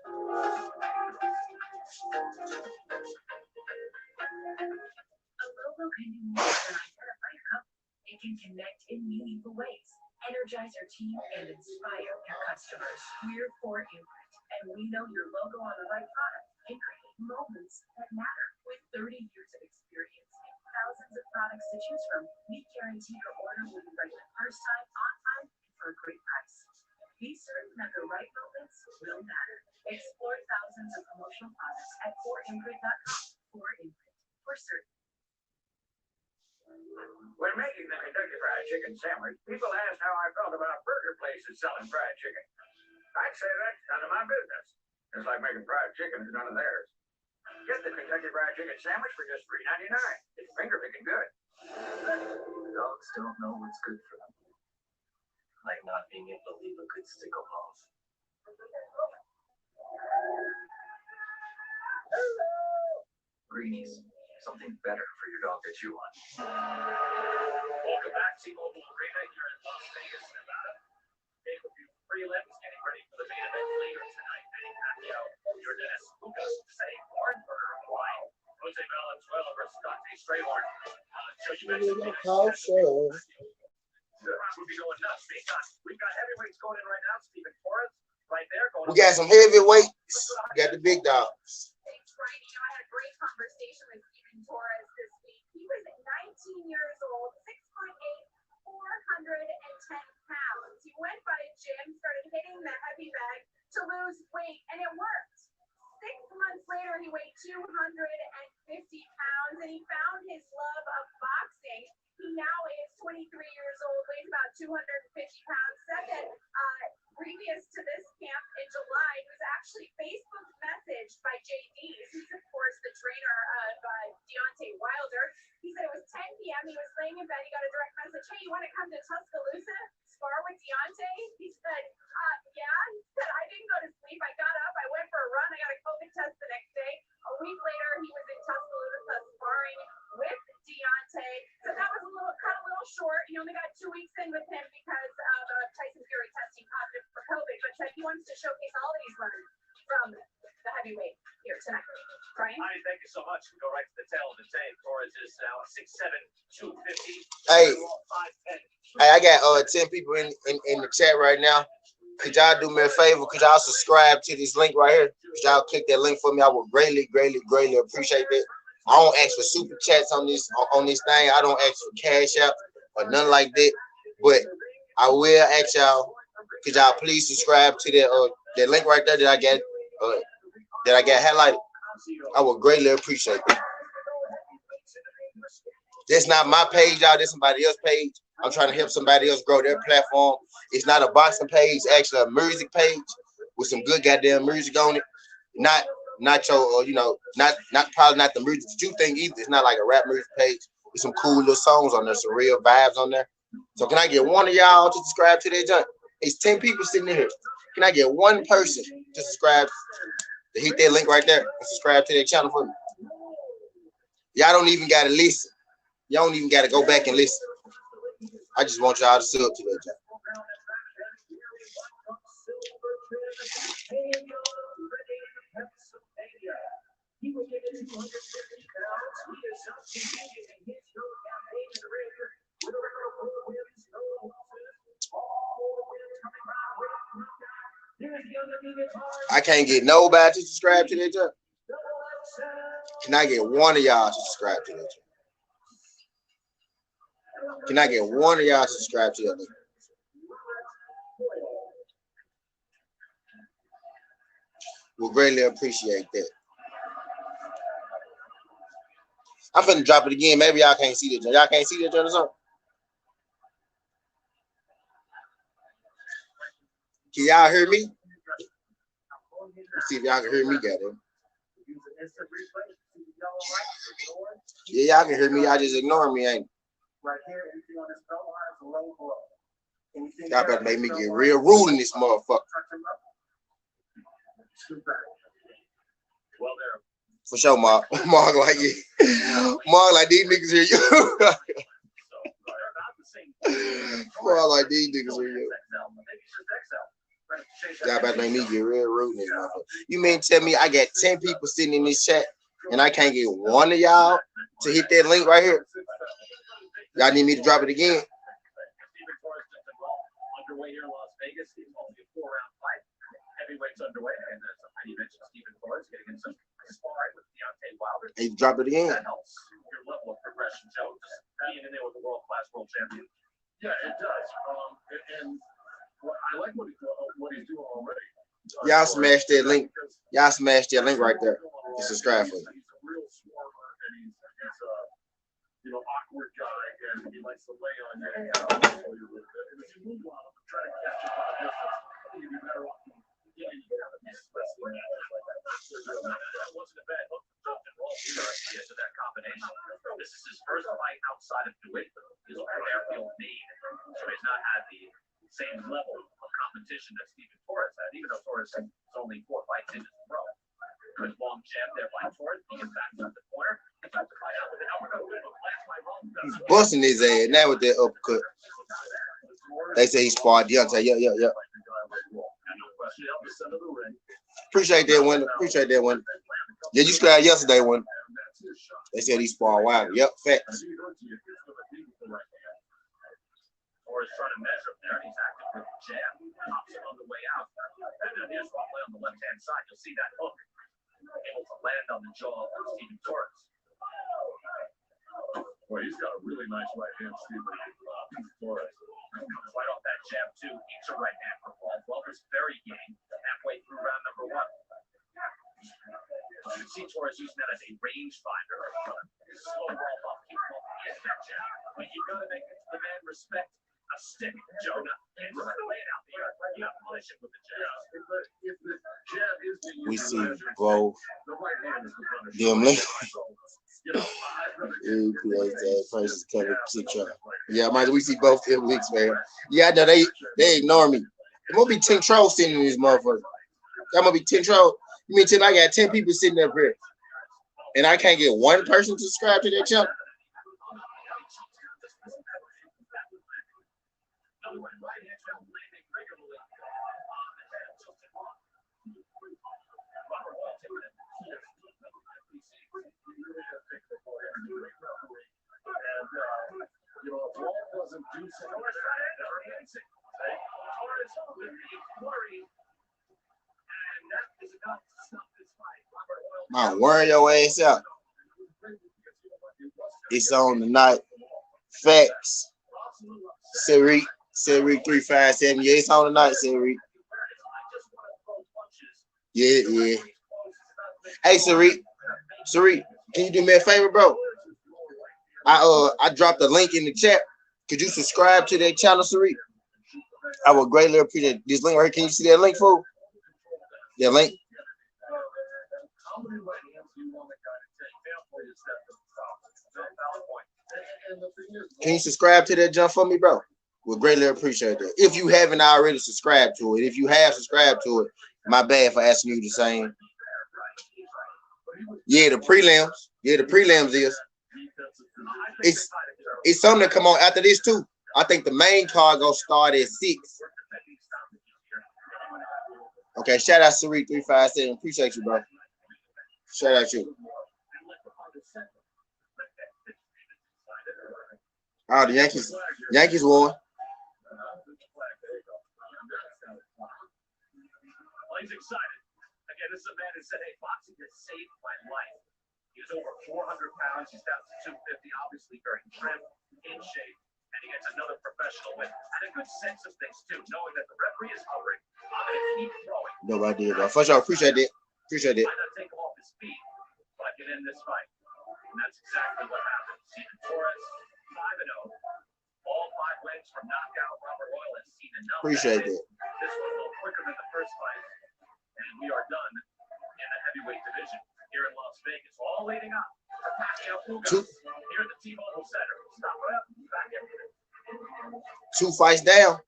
M: A logo can do more than identify a company. It can connect in meaningful ways, energize your team, and inspire your customers. We're 4imprint, and we know your logo on the right product can create moments that matter. With 30 years of experience and thousands of products to choose from, we guarantee your order will be right the first time, on time, and for a great price. Be certain that the right moments will matter. Explore thousands of promotional products at 4imprint.com. 4imprint, for certain.
P: When making the Kentucky Fried Chicken sandwich, people ask how I felt about burger places selling fried chicken. I'd say that's none of my business. Just like making fried chicken is none of theirs. Get the Kentucky Fried Chicken sandwich for just $3.99. It's finger picking good.
J: Dogs don't know what's good for them. Like not being able to leave a good stick of love. Greenies. Something better for your dog to chew on.
F: Welcome back to T-Mobile Arena here in Las Vegas, Nevada. Pay-per-view prelims getting ready for the main event later tonight. Manny Pacquiao, Yordenis Ugas, say Warrenburg, Hawaii. Jose Valenzuela versus Dante Strayhorn. So you mentioned the crowd would be going nuts. We've got heavyweights going in right now. Stephen Torres right there.
A: We got some heavyweights. We got the big dogs.
L: Thanks, Brian. You know, I had a great conversation with Stephen Torres this week. He was 19 years old, 6'8", 410 pounds. He went by a gym, started hitting the heavy bag to lose weight, and it worked. 6 months later, he weighed 250 pounds, and he found his love of boxing. He now is 23 years old, weighs about 250 pounds. Second, previous to this camp in July, he was actually Facebook messaged by JD. He's, of course, the trainer of Deontay Wilder. He said it was 10 p.m. He was laying in bed. He got a direct message. Hey, you want to come to Tuscaloosa, spar with Deontay? He said, yeah. He said, I didn't go to sleep. I got up. I went for a run. I got a COVID test the next day. A week later, he was in Tuscaloosa sparring with Deontay. So that was cut a little short. He only got 2 weeks in with him because of Tyson Fury testing positive for COVID. But said he wants to showcase all that he's learned from the heavyweight here tonight. Brian?
F: Honey, thank you so much. We go right to the tail of the tape. Torres is now 6'7", 250.
A: Hey, I got 10 people in the chat right now. Could y'all do me a favor? Could y'all subscribe to this link right here? Could y'all click that link for me? I would greatly appreciate that. I don't ask for super chats on this thing. I don't ask for cash out or nothing like that. But I will ask y'all, could y'all please subscribe to that link right there that I got highlighted? I would greatly appreciate it. That's not my page, y'all. That's somebody else's page. I'm trying to help somebody else grow their platform. It's not a boxing page, actually a music page with some good goddamn music on it. Not your, not probably not the music that you think either. It's not like a rap music page. There's some cool little songs on there, some real vibes on there. So can I get one of y'all to subscribe to that junk? It's 10 people sitting in here. Can I get one person to subscribe, to hit that link right there and subscribe to that channel for me? Y'all don't even gotta listen. Y'all don't even gotta go back and listen. I just want y'all to sub to that junk. I can't get nobody to subscribe to that channel. Can I get one of y'all to subscribe to that channel? Can I get one of y'all to subscribe to that link? We'll greatly appreciate that. I'm finna drop it again. Maybe y'all can't see that. Y'all can't see that or something. Can y'all hear me? Let's see if y'all can hear me, goddamn. Yeah, y'all can hear me. Y'all just ignore me, ain't it? Y'all better make me get real rude in this motherfucker. For sure, Mark. Mark like yeah. Mark like these niggas hear you. Mark like these niggas hear you. Y'all better make me get real rude in this motherfucker. You mean tell me I got 10 people sitting in this chat and I can't get one of y'all to hit that link right here? Y'all need me to drop it again? Underway here in Las Vegas. It's only a 4-round fight. Heavyweights underway, and you mentioned Stephen Torres getting in some sparring with Deontay Wilder. Hey, drop it again. That helps your level of progression, Joe. Just being in there with a world-class world champion.
G: Yeah, it does. And I like what he's doing already.
A: Y'all smash that link. Y'all smash that link right there. And subscribe for me.
G: He's a real swarmer, and he's awkward guy, and he likes to lay on you. And I'll you a little bit. And if you move on him and try to catch him out of distance, I think you'd be better off. Yeah, you get out of this wrestling like that. That wasn't a bad hook. Get to that combination. This is his first fight outside of New England. He's a airfield made, so he's not had the same level of competition that Stephen Torres had, even though Torres has only 4 fights in a row. Good long jab there by Torres. He gets back to the corner.
A: He's busting his ass now with that uppercut. They say he sparred Deontay. Yeah. Appreciate that one. Appreciate that one. Yeah, you scored yesterday one. They said he sparred Wilder. Yep, facts.
F: Torres trying to measure up there, and he's active with the jab. Pops it on the way out. And then here's one play on the left-hand side. You'll see that hook. Able to land on the jaw of Stephen Torres.
G: Well, he's got a really nice right hand, Stephen Torres.
F: Comes right off that jab, too. Eats a right hand for Paul. Welter's very game halfway through round number 1. You can see Torres using that as a rangefinder. Slow ball up, keep him up against that jab. But you've got to make the man respect a stick, Jonah. And just lay it out there. You got to punish him with the jab.
G: If the jab is being
A: We
G: used
A: see
G: as a
A: both
G: the right hand is the punisher.
A: them links.
G: You know,
A: Yeah, man, we see both them links, man. Yeah, no, they ignore me. There must be 10 trolls sitting in this motherfucker. That must be 10 trolls. You mean tell me I got 10 people sitting up here and I can't get one person to subscribe to that channel?
G: You know, if Walt doesn't do something,
A: Man, wearing your ass out. It's on tonight. Facts. Siri 357. Yeah, it's on tonight, Siri. Yeah. Hey, Siri, can you do me a favor, bro? I dropped a link in the chat. Could you subscribe to that channel, Siri? I would greatly appreciate this link right here. Can you see that link, fool? That link. Can you subscribe to that jump for me, bro? Would greatly appreciate that. If you haven't already subscribed to it, if you have subscribed to it, my bad for asking you the same. Yeah, the prelims. Yeah, the prelims is. It's something that come on after this too. I think the main card gonna start at 6. Okay, shout out Siri 357. Appreciate you, bro. Shout out you. Oh, the Yankees won.
F: He's excited. Again, this is a man who said, hey, boxing has saved my life. He was over 400 pounds. He's down to 250, obviously very trim, in shape. And he gets another professional win. And a good sense of things, too, knowing that the referee is hovering. I'm going to keep throwing.
A: No idea, but for sure, appreciate it. Appreciate it.
F: Might not take him off his feet, but I can end this fight. And that's exactly what happened. Steven Torres, 5-0. All 5 wins from knockout. Robert Royal has seen enough.
A: Appreciate it.
F: This was a little quicker than the first fight. And we are done in the heavyweight division here in Las Vegas. All leading up to Pacquiao Ugas here at the T-Mobile Center. Stop it up. Back everything.
A: 2 fights down.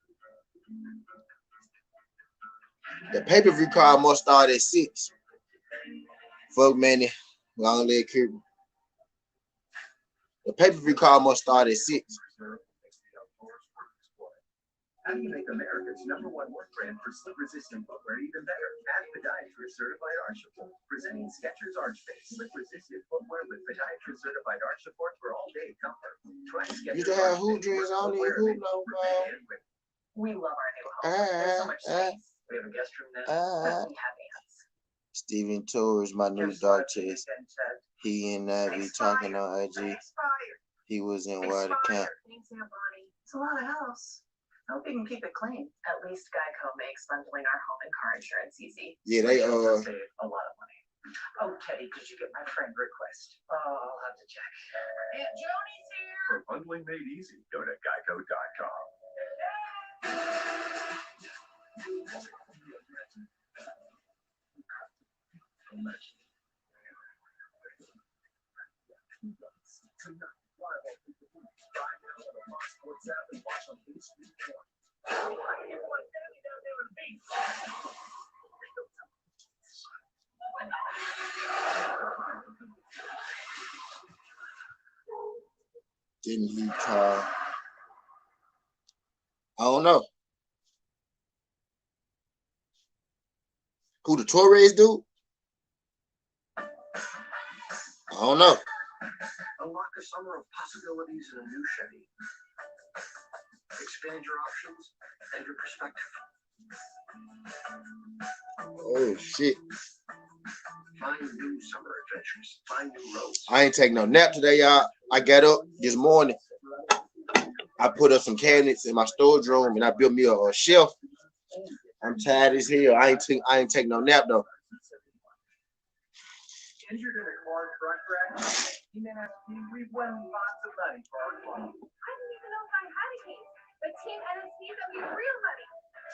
A: The pay-per-view card must start at 6. Fuck Manny, long leg Kirby. The pay-per-view card must start at 6.
Q: How do you make America's #1 work brand for slip-resistant footwear even better? Add podiatrist certified arch support. Presenting Skechers Arch Base slip-resistant footwear with podiatrist certified arch support for all-day comfort. Try
A: You
Q: Skechers
A: can have
Q: Arch
A: hoop
Q: Base
A: dreams on these hoop no bro.
L: We love our new home. There's so much space.
Q: We have a guest room now.
L: We have ants.
A: Steven Torres, my new dog chase. He and I be talking on IG. He was in Water Camp.
L: Thanks, Aunt Bonnie. It's a lot of house. I hope you can keep it clean. At least Geico makes bundling our home and car insurance easy.
A: Yeah, they
Q: save a lot of money. Oh, Teddy, could you get my friend request? Oh, I'll have to check.
L: Aunt Joni's here.
Q: For bundling made easy, go to geico.com.
A: Didn't he call? I don't know. Who the Torres dude? I don't know.
Q: Unlock a summer of possibilities in a new Chevy. Expand your options and your perspective.
A: Oh shit.
Q: Find new summer adventures. Find new roads.
A: I ain't take no nap today, y'all. I got up this morning. I put up some cabinets in my storage room and I built me a shelf. I'm tired as hell. I ain't take no nap though.
Q: Injured in a car truck wreck. You may not see we won lots of money for our club.
K: I didn't even know if I had a case. But Team NSC got me real money.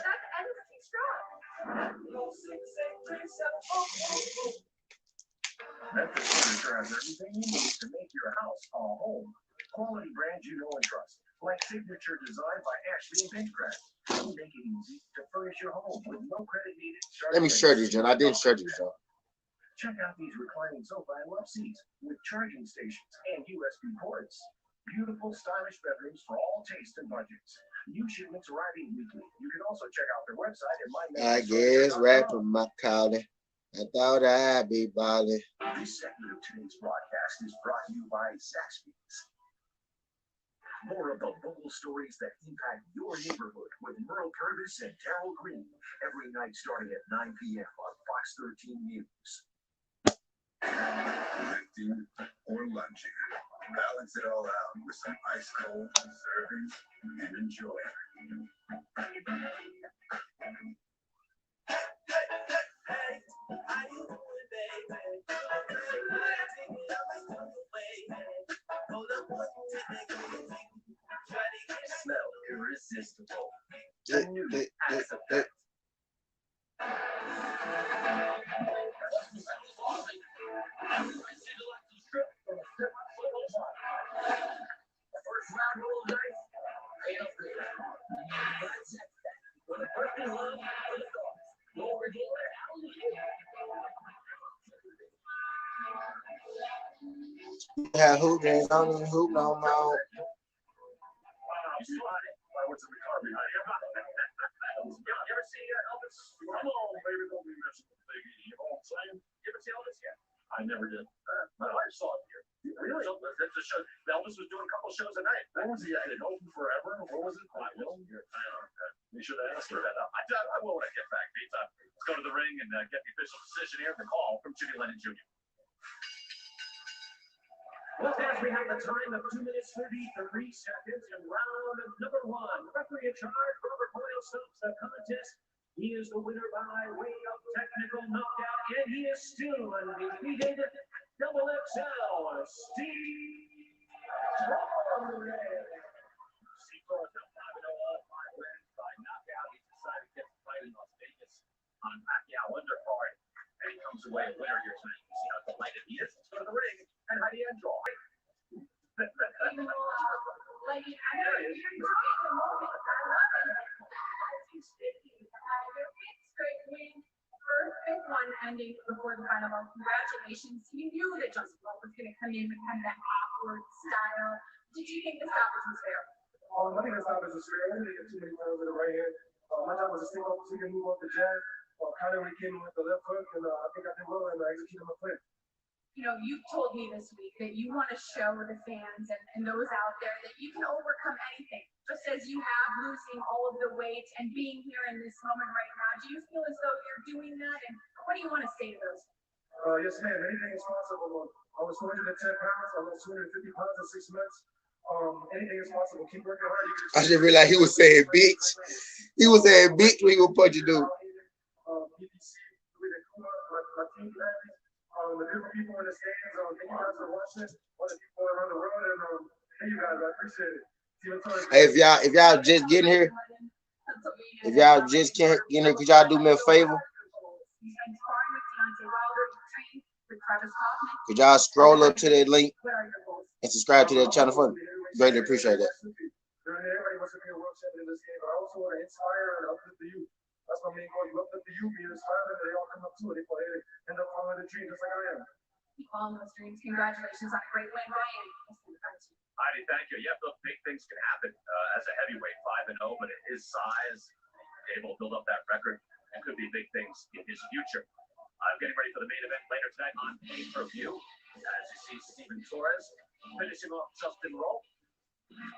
K: That's NSC strong.
Q: Memphis Furniture has everything you need to make your house a home. Quality brands you know and trust, like Signature Design by Ashley and Paintcraft. We make it easy to furnish your home with no credit needed.
A: Let me share this, John. I didn't share this, though.
Q: Check out these reclining sofa and love seats with charging stations and USB ports. Beautiful, stylish bedrooms for all tastes and budgets. New shipments arriving weekly. You can also check out their website at
A: I guess rapping my calling. I thought I'd be balling.
Q: This segment of today's broadcast is brought to you by Zaxby's. More of the local stories that impact your neighborhood with Merle Purvis and Darryl Green every night starting at 9 p.m. on Fox 13 News.
R: Lifting or lunging. Balance it all out with some ice cold servings and enjoy.
Q: Smell irresistible. The new Axe Effect.
A: Yeah, hoop dreams. I don't even hoop no more.
F: What's in the car behind you? You ever see Elvis? Come on, baby, don't be missing the thing. You know what I'm saying? You ever see Elvis yet? I never did. My wife saw it here. Really? That's a show. Elvis was doing a couple shows a night. What was he? I didn't open forever. What was it? I will. You should have asked her that. I will when I get back. Meantime, let's go to the ring and get the official decision here. The call from Jimmy Lennon Jr.
H: Well, as we have the time of 2 minutes 33 seconds in round number 1. Referee in charge, Robert Boyle, stops the contest. He is the winner by way of technical knockout, and he is still undefeated. Double XL, Steve Torres.
F: Steve Torres up 5-0, all 5 wins by knockout. He decided to get the fight in Las Vegas on Pacquiao undercard, and he comes away a winner here tonight. You see how delighted he is. Let's go to the ring. And how do you enjoy?
L: Perfect one ending before the final bell. Congratulations. You knew that Joseph was going to come in with kind of that awkward style. Did you think the stoppage was fair?
H: I think the stoppage was fair. I didn't get too many times in the right hand. My job was to stick up so he can move off the jab. Kind of came with the left hook, and I think I did well and I executed my plan.
L: You know, you've told me this week that you want to show the fans and those out there that you can overcome anything, just as you have, losing all of the weight and being here in this moment right now. Do you feel as though you're doing that? And what do you want to say to those?
H: Yes, ma'am. Anything is possible. I was 410 pounds. I lost 250 pounds in 6 months. Anything is possible. Keep working hard.
A: I didn't realize he was saying bitch. He was saying bitch when he was punching dude.
H: BBC, my team family, the beautiful people in the stands, thank you guys for watching. All the people around the world, and thank you guys. I appreciate it.
A: Hey, if y'all just getting here, if y'all just can't get here, could y'all do me a favor? Could y'all scroll up to that link and subscribe to that channel for me? Greatly appreciate that.
H: Everybody wants to be a world champion in this game, but I also want to inspire and uplift the youth. That's my main goal. You uplift the youth, you inspire them, and they all come up to it. They end up following the dream just like I am.
L: Keep following those dreams. Congratulations on a great win, Ryan.
F: Heidi, thank you. Yep, those big things can happen as a heavyweight, 5-0, but at his size, able to build up that record, and could be big things in his future. I'm getting ready for the main event later tonight on pay-per-view. As you see, Steven Torres finishing off Justin Rowe.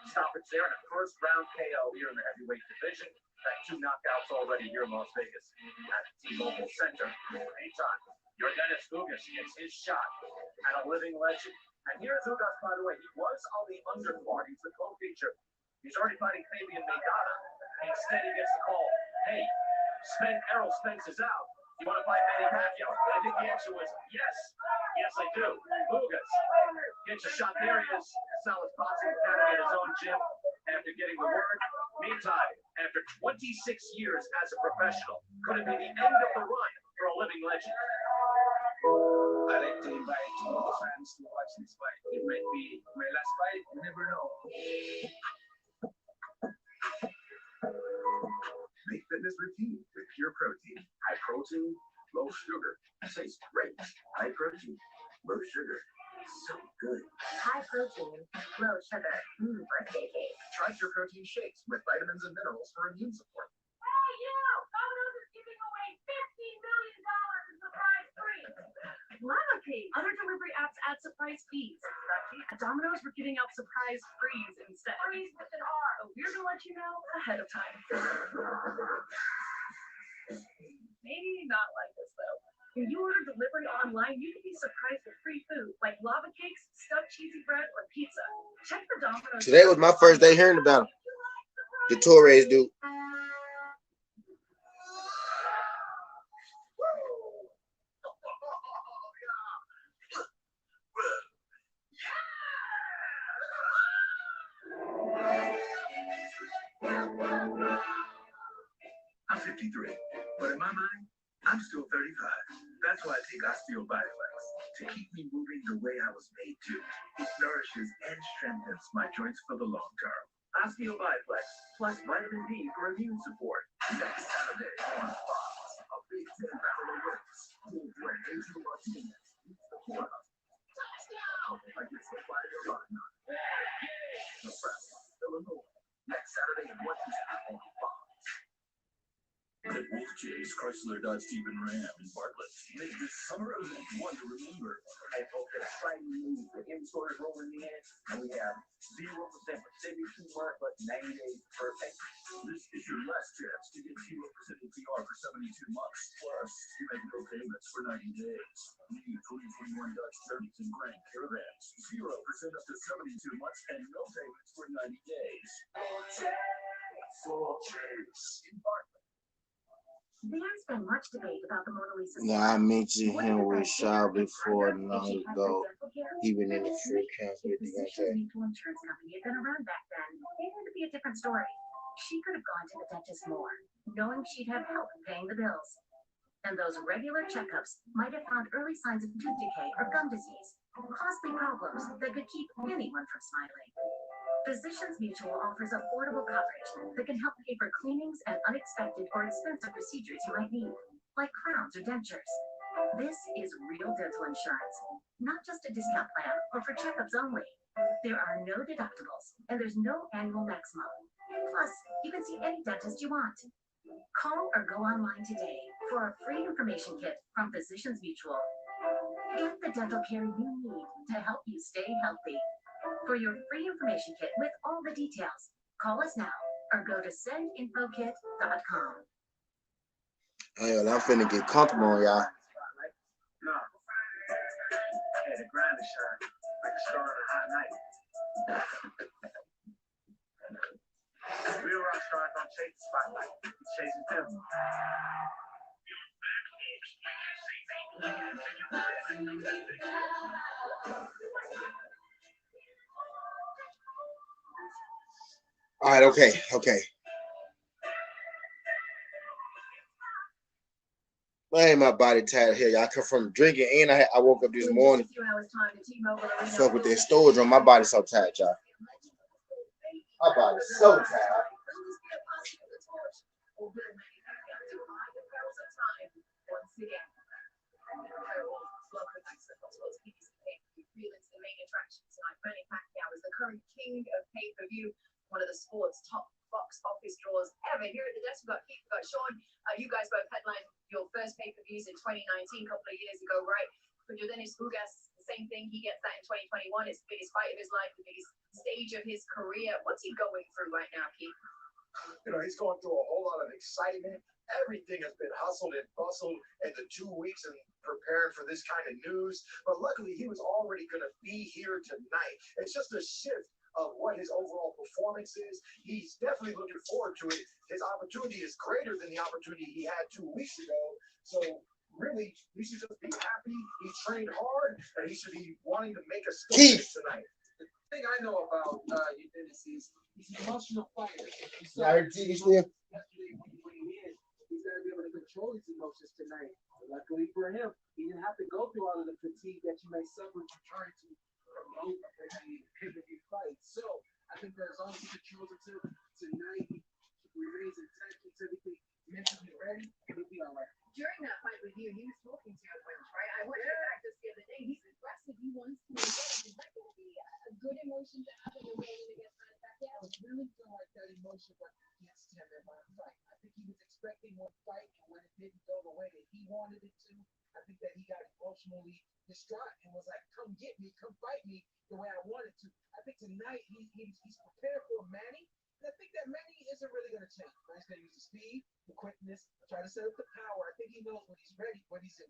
F: Stoppage there in a first-round KO here in the heavyweight division. Had 2 knockouts already here in Las Vegas at T-Mobile Center. Meantime, Yordenis Ugas gets his shot at a living legend. And here's Ugas, by the way. He was on the undercard. He's the co-feature. He's already fighting Fabian Maidana. Instead, he gets the call. Hey, Errol Spence is out. You want to fight Manny Pacquiao? I think the answer was yes. Yes, I do. Ugas gets a shot. There he is. Solid boxing academy at his own gym after getting the word. Meantime, after 26 years as a professional, could it be the end of the run for a living legend?
S: I'd like to invite all the fans to watch this fight. It might be my last fight. You never know.
Q: Make fitness routine with pure protein. High protein, low sugar. Tastes great. High protein, low sugar. So good.
K: High protein, low sugar. Birthday cake.
Q: Try Pure Protein shakes with vitamins and minerals for immune support.
K: Hey, you! Domino's is giving away $50 million in surprise freeze.
C: Lava Cake. Other delivery apps add surprise fees. At Domino's, we're giving out surprise freeze instead.
K: Freeze with an R.
C: So we're gonna let you know ahead of time. Maybe not like this though. When you order delivery online, you can be surprised with free food like lava cakes, stuffed cheesy bread, or pizza. Check for Domino's.
A: Today was my first day hearing about him. The Torres dude.
Q: I'm 53, but in my mind, I'm still 35. That's why I take Osteo Bioflex to keep me moving the way I was made to. It nourishes and strengthens my joints for the long term. Osteo Bioflex plus vitamin D for immune support. Next Saturday on Fox, a Big Ten battle awaits. When Adrian Martinez beats the corner. Touchdown against the Fire Line. Nebraska, Illinois. Next Saturday at 1 Eastern on Fox. Chase, Chrysler, Dodge, Jeep, and Ram in Bartlett. Make this summer event one to remember.
J: Hey, folks, it's exciting news. The in-store is rolling in, and we have 0% for 72 months, but 90 days per pay.
Q: This is your last chance to get 0% APR for 72 months. Plus, you make no payments for 90 days. New 2021 Dodge Journeys and Grand Caravans. 0% up to 72 months and no payments for 90 days. Full Chase in Bartlett.
B: There's been much debate about the Mona Lisa.
A: Now, I mentioned him with Shaw before long ago. He been in the free camp with the
B: Mutual insurance company had been around back then. It had to be a different story. She could have gone to the dentist more, knowing she'd have help paying the bills. And those regular checkups might have found early signs of tooth decay or gum disease, costly problems that could keep anyone from smiling. Physicians Mutual offers affordable coverage that can help pay for cleanings and unexpected or expensive procedures you might need, like crowns or dentures. This is real dental insurance, not just a discount plan or for checkups only. There are no deductibles, and there's no annual maximum. Plus, you can see any dentist you want. Call or go online today for a free information kit from Physicians Mutual. Get the dental care you need to help you stay healthy. For your free information kit with all the details, call us now or go to sendinfokit.com.
A: Hey, I'm finna get comfortable on y'all.
J: No. Hey, the grind is shine like a star on a hot night. Real rock stars don't chase the spotlight. He's chasing them.
A: All right, okay. Man, my body tired here. Y'all come from drinking, and I woke up this morning. Fuck with that storage room. My body's so tired, y'all. My body's so tired.
C: Manny Pacquiao is the current king of pay-per-view, one of the sport's top box office draws ever. Here at the desk, we've got Keith, we've got Sean. You guys both headlined your first pay-per-views in 2019, a couple of years ago, right? For Yordenis Ugas, the same thing. He gets that in 2021. It's the biggest fight of his life, the biggest stage of his career. What's he going through right now, Keith?
G: You know, he's going through a whole lot of excitement. Everything has been hustled and bustled in the 2 weeks and preparing for this kind of news. But luckily, he was already going to be here tonight. It's just a shift of what his overall performance is. He's definitely looking forward to it. His opportunity is greater than the opportunity he had 2 weeks ago. So really, he should just be happy. He trained hard, and he should be wanting to make a statement tonight.
D: The thing I know about Yordenis is he's an emotional fighter.
A: Yesterday when
D: he went in, he's going to be able to control his emotions tonight. Luckily for him, he didn't have to go through all of the fatigue that you may suffer from trying to promote a pay-per-view fight. So I think that as long as he controls it tonight, he remains intact, keeps everything mentally ready, he'll be all right.
C: During that fight with you, he was talking to your coach, right? I watched it back just the other day. He's aggressive. He wants to win. Is that going to be a good emotion to have in your game against Manny Pacquiao?
D: I really don't like that emotion went against him in my fight. I think he was expecting one fight, and when it didn't go the way that he wanted it to, I think that he got emotionally distraught and was like, come get me, come fight me the way I wanted to. I think tonight he's prepared for Manny. And I think that Manny isn't really going to change. Manny's going to use the speed, the quickness, try to set up the power. I think he knows when he's ready, what he's in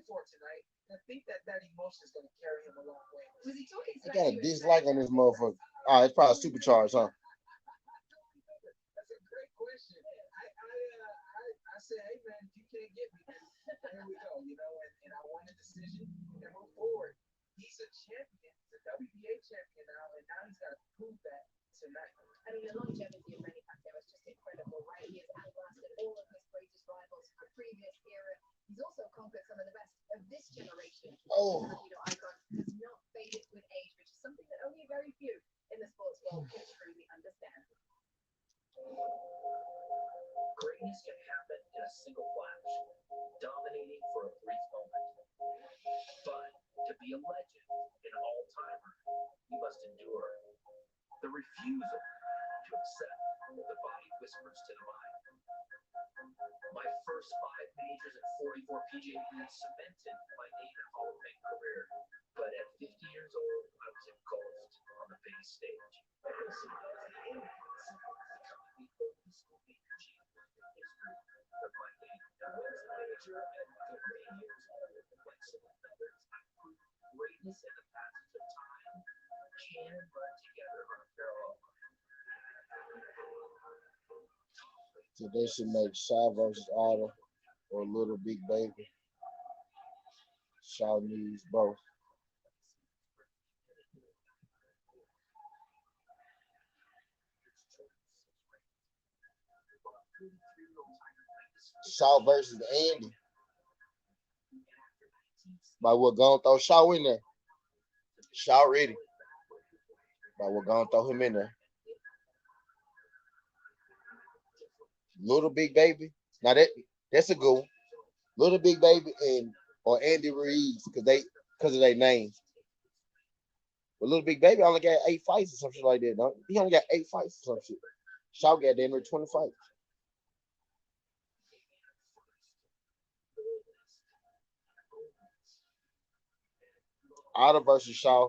D: for tonight. And I think that emotion is going to carry him a long way.
C: Was he talking
A: I got a dislike on this motherfucker. Oh, it's probably supercharged, huh?
D: That's a great question. I said, hey man, if you can't get me, then here we go, and I won a decision and move forward. He's a champion, he's a WBA champion now, and now he's got to prove that tonight.
C: I mean, the longevity of Manny Pacquiao is just incredible, right? He has outlasted all of his greatest rivals from the previous era. He's also conquered some of the best of this generation.
A: Oh.
C: Icon has not faded with age, which is something that only very few in the sports world can truly understand.
Q: Greatness can happen in a single flash, dominating for a brief moment. But to be a legend, an all-timer, you must endure. The refusal to accept what the body whispers to the mind. My first
S: before PJ even cemented my Navy Hall of Fame career. But at 50 years old, I was engulfed on the big stage. Greatness and the passage of time can run together on a parallel line.
A: So they should make Shaw versus Otter or Little Big Baby. Shaw needs both. Shaw versus Andy. But we're gonna throw Shaw in there. Shaw ready. But we're gonna throw him in there. Little Big Baby. Now that's a good one. Little Big Baby and or Andy Ruiz because of their names. But Little Big Baby only got 8 fights or some shit like that. No? He only got 8 fights or some shit. Shaw got damn near 20 fights. Otter versus Shaw.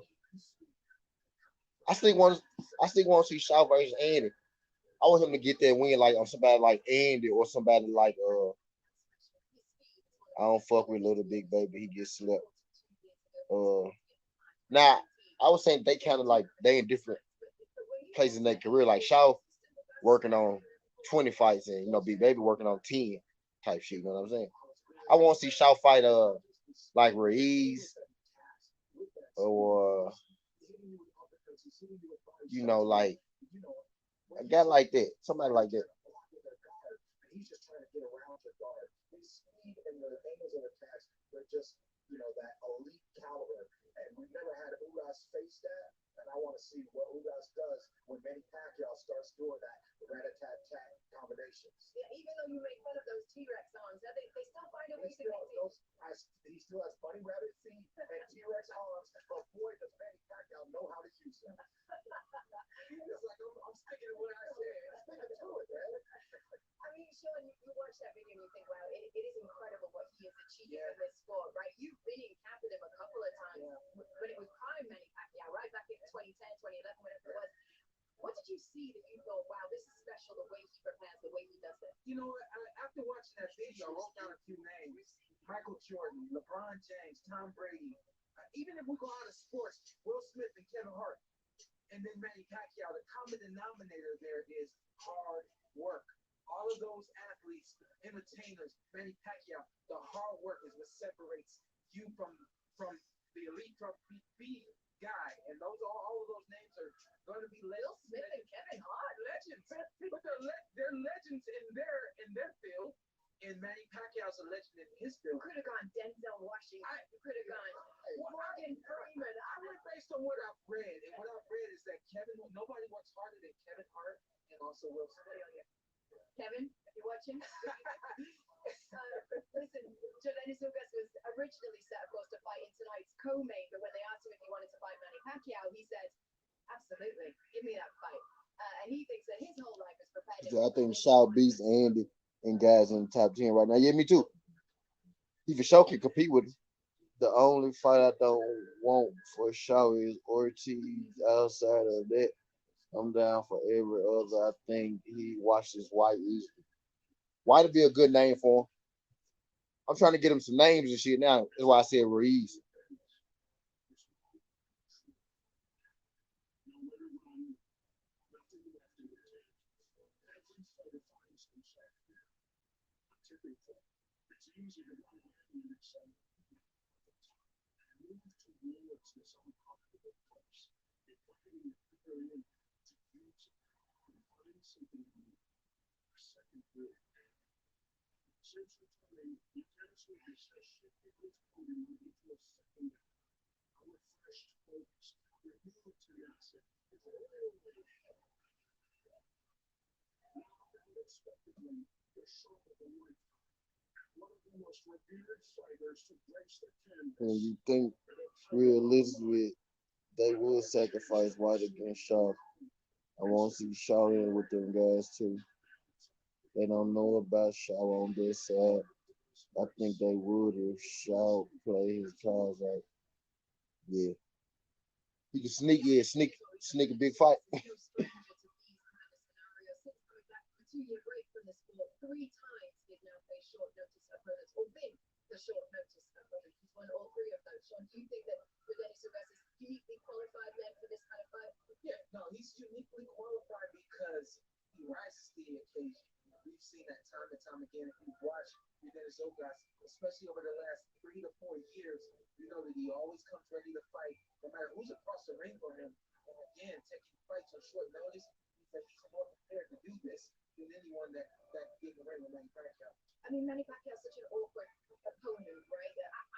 A: I still want to see Shaw versus Andy. I want him to get that win like on somebody like Andy or somebody like I don't fuck with Little Big Baby. He gets slept. Now I was saying they kind of like they in different places in their career. Like Shaw working on 20 fights and Big Baby working on 10 type shit. You know what I'm saying? I want to see Shaw fight like Ruiz or like a guy like that, somebody like that.
E: He's just trying to get around the guard. His speed and the angles of attacks, they're just, that elite caliber. And we've never had Ugas face that. And I want to see what Ugas does when Manny Pacquiao starts doing that rat-a-tat-tat combinations.
K: Yeah, even though you make fun of those T-Rex songs, they still find a way to make
E: He still has bunny rabbit feet and T-Rex arms, but boy, does Manny Pacquiao know how to use them. It's like I'm sticking to what I said. I'm sticking to it, man.
K: I mean, Sean, you watch that video and you think, wow, it is incredible what he has achieved in this sport, right? You've been in camp with him a couple of times when it was prime Manny Pacquiao, right back in 2010, 2011, whenever it was. What did you see that you thought, wow, this is special, the way he prepares, the way he does it?
D: After watching that video, I wrote down a few names. Michael Jordan, LeBron James, Tom Brady. Even if we go out of sports, Will Smith and Kevin Hart. And then Manny Pacquiao, the common denominator there is hard work. All of those athletes, entertainers, Manny Pacquiao, the hard work is what separates you from the elite, from B guy. And all of those names are going to be legends.
K: Will Smith and Kevin Hart,
D: legends. But they're legends in their field. And Manny Pacquiao's a legend in his field.
K: Could have gone Denzel Washington. Could have gone Morgan Freeman.
D: I went based on what I've read. And what I've read is that nobody works harder than Kevin Hart and also Will Smith.
K: Kevin, if you're watching, listen, Yordenis Ugas was originally set, of course, to fight in tonight's co-main, but when they asked him if he wanted to fight Manny Pacquiao, he said, absolutely, give me that fight. And he thinks that his whole life is prepared.
A: I think Shaw beats Andy and guys in the top 10 right now. Yeah, me too. He for sure can compete with him. The only fight I don't want for Shaw is Ortiz. Outside of that, I'm down for every other. I think he watches White easily. White would be a good name for him. I'm trying to get him some names and shit now. That's why I said Ruiz. And you think realistically they will sacrifice White against Shaw? I want to see Shaw in with them guys too. They don't know about Shaw on this side. I think they would or shall play his cards right. Yeah. He can sneak, sneak a big fight.
K: 2-year break from the sport 3 times. He's now faced short notice opponents or been the short notice opponent. He's won all 3 of those. Sean, do you think that Yordenis Ugas is uniquely qualified then for this kind of fight?
D: Yeah, no, he's uniquely qualified because he rises to the occasion. We've seen that time and time again. If you've watched Yordenis Ugas, especially over the last 3 to 4 years, you know that he always comes ready to fight, no matter who's across the ring for him. And again, taking fights on short notice means that he's more prepared to do this than anyone that get in the ring with Manny Pacquiao.
K: I mean, Manny Pacquiao is such an awkward opponent, right?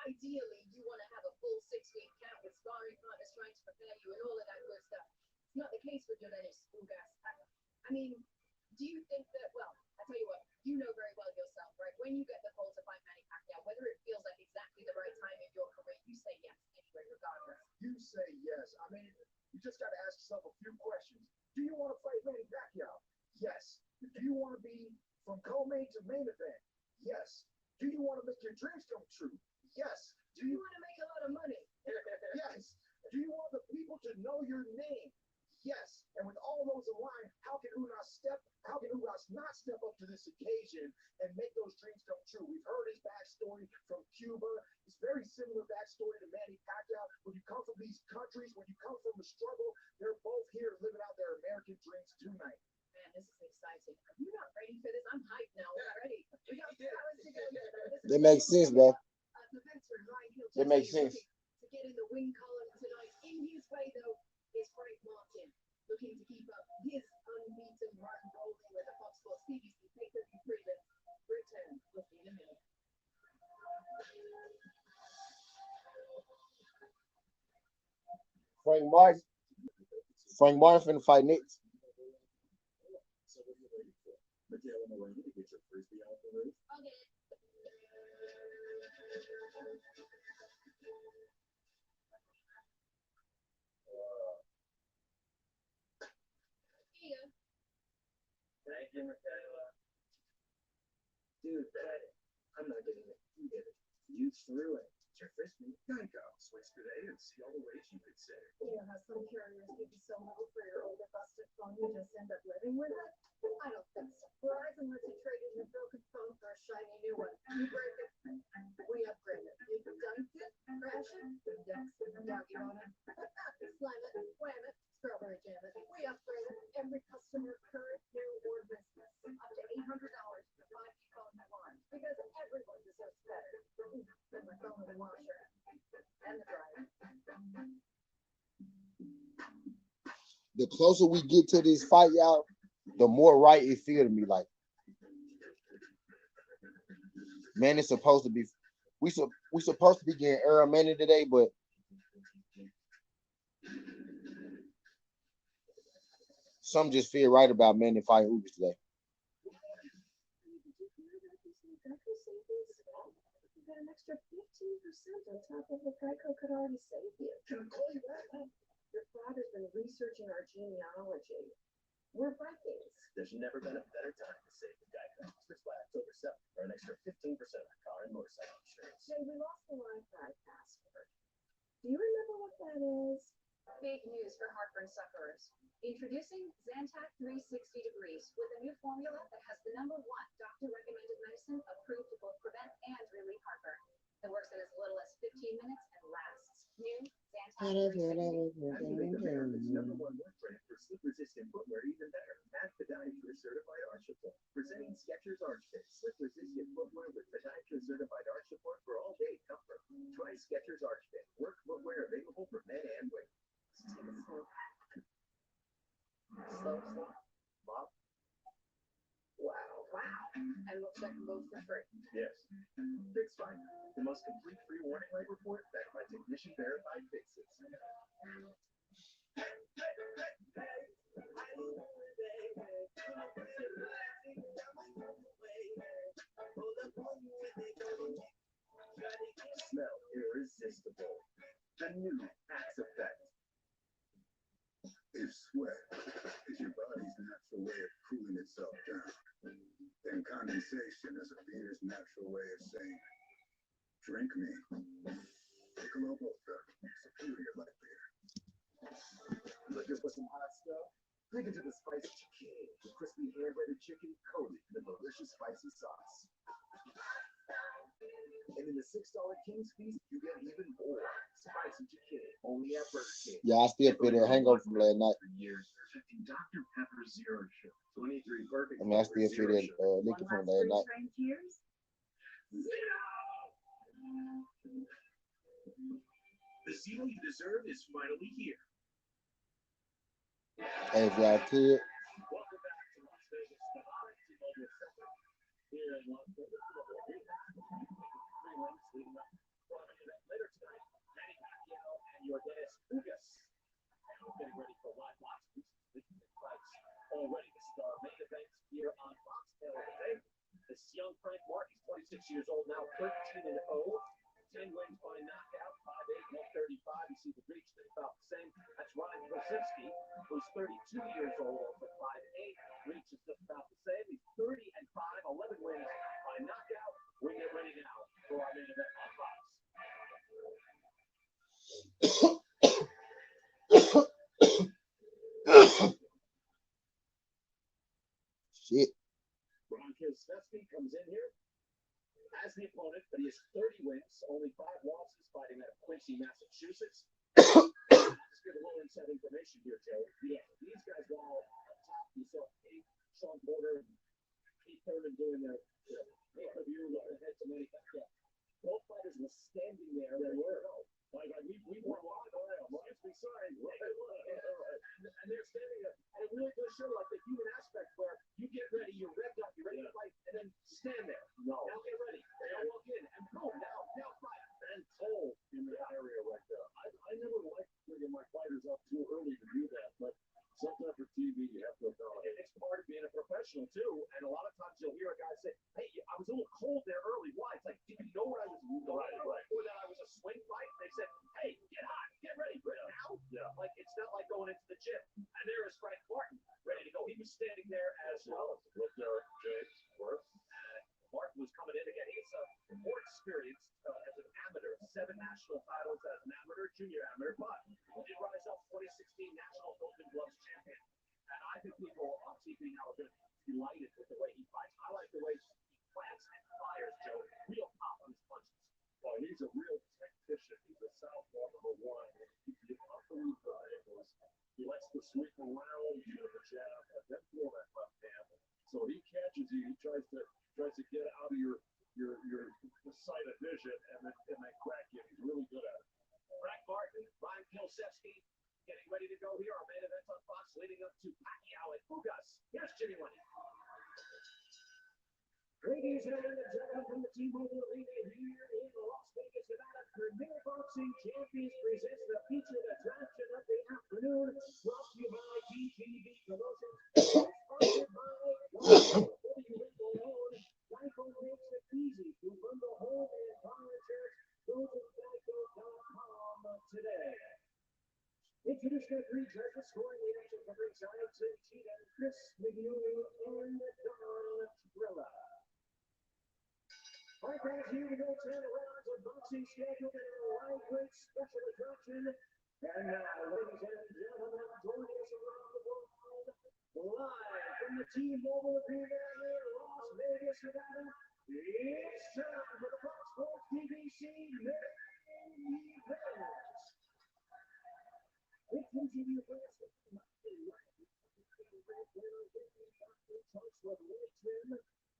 K: Ideally, you want to have a full 6-week camp with sparring partners trying to prepare you and all of that good stuff. It's not the case with Yordenis Ugas. I mean, do you think that, well, I tell you what, you know very well yourself, right? When you get the call to fight Manny Pacquiao, whether it feels like exactly the right time in your career, you say yes anyway, regardless.
D: You say yes. I mean, you just got to ask yourself a few questions. Do you want to fight Manny Pacquiao? Yes. Do you want to be from co-main to main event? Yes. Do you want to make your dreams come true? Yes.
K: Do you want to make a lot of money?
D: Yes. Do you want the people to know your name? Yes. And with all those aligned, how can Ugas not step up to this occasion and make those dreams come true? We've heard his backstory from Cuba. It's very similar backstory to Manny Pacquiao. When you come from these countries, when you come from the struggle, they're both here living out their American dreams tonight.
K: Man, this is exciting. Are you not ready for this? I'm hyped now already. We got 2 hours to go.
A: That makes sense, bro.
K: The veteran Ryan Hill
A: That makes sense.
K: to get in the win column tonight. In his way, though, is Frank Martin, looking to keep up his unbeaten run rolling with the Fox Sports PBC pay-per-view prelims. Return will be in a minute.
A: Frank Martin finna fight next.
Q: So what are you waiting for? Miguel and Elaine to get your frisbee out the roof?
K: Okay.
S: Thank you, Michaela.
J: Dude, I'm not getting it. You get it. You threw it. It's your frisbee.
Q: Geico. Switch today and see all the ways you could save.
K: You know how some carriers give you so little for your older busted phone, you just end up living with it? I don't think so. Verizon lets you trade in your broken phone for a shiny new one. You break it, we upgrade it. You dunk it, crash it, index it, doggy on it. Slam it, wham it, strawberry jam it. We upgrade it. Every customer, current, new, or business. Up to $800 for 5G phone you want. Because everyone deserves better than the phone and washer. And the dryer.
A: The closer we get to this fight, y'all, the more right it feel to me. Like, man, it's supposed to be. We supposed to be getting Earl Manny today, but some just feel right about Manny fighting Ugas today.
K: You got an extra 15% on top of what Geico could already save you.
D: Can I call you back?
K: Your father's been researching our genealogy. We're Vikings.
Q: There's never been a better time to save with Geico. Switch by October 7th for an extra 15% on car and motorcycle insurance.
K: Jay, we lost the Wi-Fi password. Do you remember what that is? Big news for heartburn sufferers. Introducing Zantac 360 degrees with a new formula that has the #1 doctor-recommended medicine approved to both prevent and relieve heartburn. It works in as little as 15 minutes and lasts. New Zantac 360.
Q: America's #1 work brand for slip-resistant footwear even better. At Podiatry Certified Arch Support. Presenting Skechers Arch Fit. Slip-resistant footwear with Podiatry Certified Arch Support for all-day comfort. Try Skechers Arch Fit. Work footwear available for men and women.
K: Slow.
Q: Bob?
K: Wow. And we'll check them both for free.
Q: Yes. Fix Finder, the most complete free warning light report backed by technician verified fixes. Smell irresistible. The new Axe Effect.
R: If sweat is your body's natural way of cooling itself down, then Condensation is a beer's natural way of saying, drink me. Michelob Ultra, superior light beer.
H: Looking for some hot stuff? Dig into the spicy chicken with crispy hand-breaded chicken coated in a delicious spicy sauce. And in the $6 King's Feast, you get even more spicy chicken only at Burger King.
A: Yeah, I still feel that hangover from last night.
H: Dr. Pepper Zero Sugar. 23 perfect.
A: I mean, I still feel that liquor from last night.
H: The zero you deserve is finally here.
A: Hey, if y'all could.
H: Welcome back to Las Vegas, Nevada, T-Mobile Center. Here in Las Vegas, 3 wins leading up for our main event later tonight. Manny Pacquiao and Yordenis Ugas. Getting ready for live boxing. Big fights already. This is our main event here on Fox today. This young Frank Martin, he's 26 years old now, 13-0. 10 wins by knockout, 5'8", 135. You see the reach, they're about the same. That's Ryan Kosinski, who's 32 years old, also 5'8". Reach is just about the same. He's 30-5, 11 wins by knockout. We get ready now for our main event on Fox.
A: Shit.
H: Ryan Kosinski comes in here as the opponent, but he has 30 wins, only 5 losses, fighting out of Quincy, Massachusetts. Just give a little inside information here, Joe. Yeah, these guys were all up top. You saw Sean Porter, Keith Thurman doing their pay-per-view looking ahead to Manny Pacquiao. Both fighters were standing there. They were. Like we won one oil. Excuse me, sorry. And they're standing there. And it really does show like the human aspect where you get ready, you're revved up, you're ready to fight, and then stand there. No. Now get ready. Now walk in, and boom, now fight. And told in that area right there. I never liked bringing my fighters up too early to do that, but sometimes for TV you have to acknowledge. It's part of being a professional too, and a lot of times you'll hear a guy say, "Hey, I was a little cold there early. Why?" It's like, did you know what I was doing? Right. Or that I was a swing fight. They said, "Hey, get hot, get ready for it now." Yeah. Like it's not like going into the gym. And there is Frank Martin, ready to go. He was standing there as well. With James Worth. Martin was coming in again. He's more experienced as an amateur. 7 national titles as an amateur, junior amateur, but he did rise up 2016 National Golden Gloves champion. And I think people on TV now are going to be delighted with the way he fights. I like the way he plants and fires, Joe. Real pop on his punches. Well, he's a real technician. He's a southpaw #1. He can get unbelievable angles. He likes to sweep around with a jab and then throw that left hand. So he catches you. He tries to get out of your sight of vision and then crack you. He's really good at it. Frank Martin, Ryan Kosinski, getting ready to go here. Our main event on Fox leading up to Pacquiao and Ugas. Here's Jimmy Lennon. Ladies and gentlemen from the T-Mobile Arena here in Las Vegas, Nevada, Premier Boxing Champions presents the featured attraction of the afternoon, brought to you by TGV Promotions, sponsored by Geico makes it easy to bundle home and car insurance. Go to Geico.com today. Introducing our 3 judges scoring the action from ringside, Tim Cheatham, Chris McNeely, and Don Trilla. All right, guys, here we go. 10 rounds of boxing scheduled in a lightweight special attraction. And now, ladies and gentlemen, joining us around the world, live from the T-Mobile Arena here in Las Vegas, Nevada, it's time for the Fox Sports PBC main event. It continues with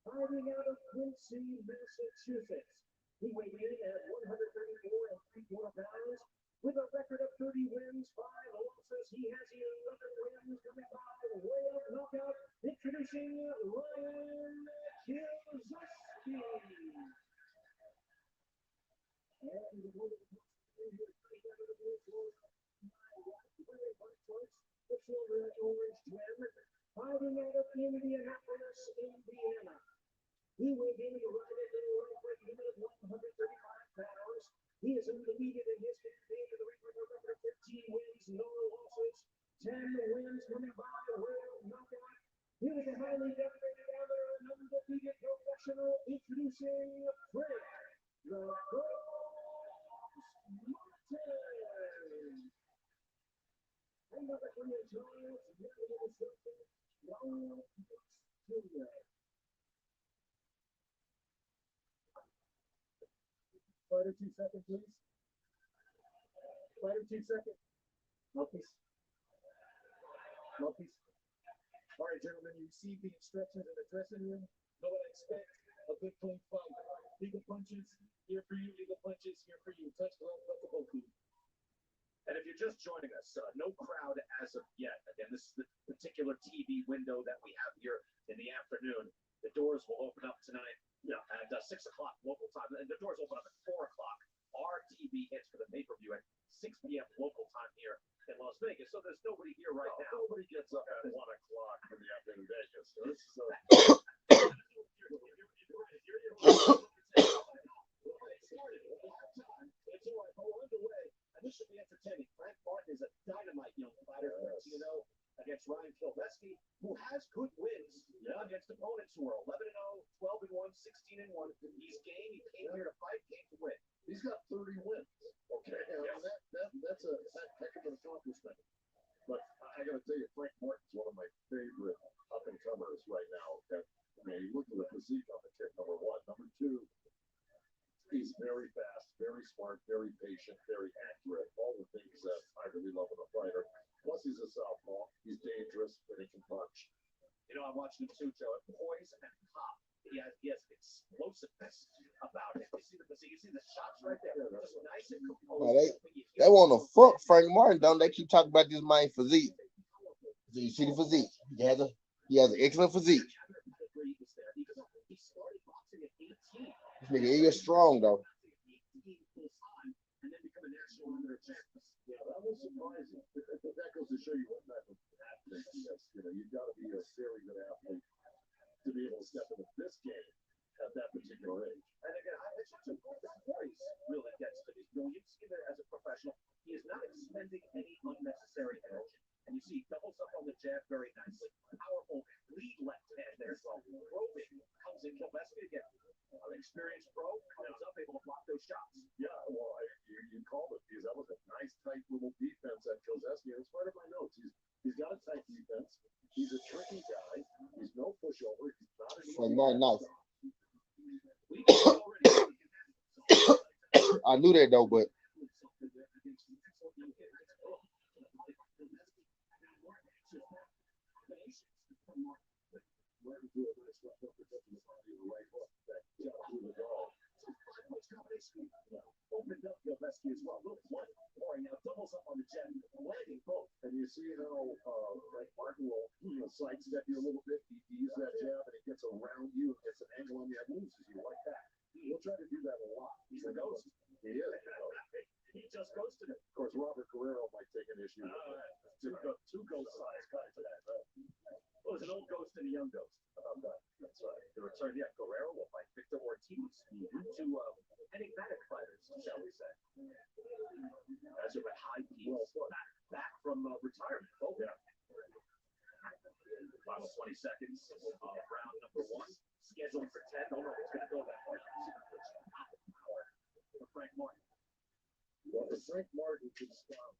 H: fighting out of Quincy, Massachusetts. He weighed in at 134 pounds with a record of 30 wins, 5 losses. He has 11 wins coming by way of knockout. Introducing Ryan Kosinski. And the winner the silver and orange twin, fighting out of Indianapolis, Indiana. He weighed in right at the lightweight limit of 135 pounds. He is undefeated in his campaign to the ring with a record of 15 wins, no losses, 10 wins coming by way of knockout. He was a highly decorated amateur and undefeated pro introducing Frank, the Ghost Martin. And number 3 in charge, Yordenis Ugas. Fighter 2 seconds, please. Fighter 2 seconds. Mouthpiece. Mouthpiece. All right, gentlemen, you received the instructions in the dressing room. Know what I expect? A good, clean fight. Legal punches, here for you. Legal punches, here for you. Touch glove, touch the whole team.
F: And if you're just joining us, no crowd as of yet. Again, this is the particular TV window that we have here in the afternoon. The doors will open up tonight at 6 o'clock local time. And the doors open up at 4 o'clock. Our TV hits for the pay-per-view at 6 p.m. local time here in Las Vegas. So there's nobody here right now.
G: Nobody gets up at 1 o'clock in the afternoon in Vegas. So this is
F: It's all right, we're underway, and this should be entertaining. Frank Martin is a dynamite young fighter, against Ryan Kilbesky, who has good wins against opponents who are 11-0, 12-1, 16-1. He's game. He came here to fight, came to win.
G: He's got 30 wins. Okay, that's a heck of an accomplishment. But I got to tell you, Frank Martin's one of my favorite up-and-comers right now. Okay? I mean, you look at the physique on the kid, number one. Number two, he's very fast, very smart, very patient, very accurate. All the things that I really love in a fighter. Plus, he's a southpaw. He's dangerous, and he can punch.
F: I'm watching him too, Joe. Poise and pop. He has explosiveness about him. You see the physique? You see the shots right there? Just nice and composed.
A: They want to fuck Frank Martin, don't they? Keep talking about this man physique. So you see the physique. He has an excellent physique. This nigga is strong though.
G: Yeah, that was surprising. That goes to show you what type of athlete he is. You've got to be a very good athlete to be able to step into this game at that particular age.
F: And again, I mentioned the poise really gets to me. You've seen it as a professional. He is not expending any unnecessary energy. And you see, he doubles up on the jab very nicely. Powerful lead left hand there as well. Roving comes in. Kilbesky again. An experienced pro comes up able to block those shots.
G: Yeah, well, you called it because that was a nice, tight little defense at Kilbesky. It's part of my notes. He's got a tight defense. He's a tricky guy. He's no pushover. He's not an easy guy.
A: I knew that though, but
F: Opened up Kilbesky as well. Little one pouring out, doubles up on the jab, landing both.
G: And you see how Frank Martin will sidestep you a little bit. He uses that jab and he gets around you and gets an angle on you and loses you like that. He'll try to do that a lot.
F: He's a ghost.
G: He is.
F: He just ghosted it.
G: Of course, Robert Guerrero might take an issue with that.
F: Two ghost sides cut to that. Well, there's an old ghost and a young ghost.
G: That's right.
F: The return, Guerrero will fight Victor Ortiz. Two enigmatic fighters, shall we say. As are at high peaks, back from retirement. Oh, yeah. Final 20 seconds of round number 1. Scheduled for 10. Don't know if it's going to go that far. Power for Frank Martin.
G: Well, if Frank Martin can stop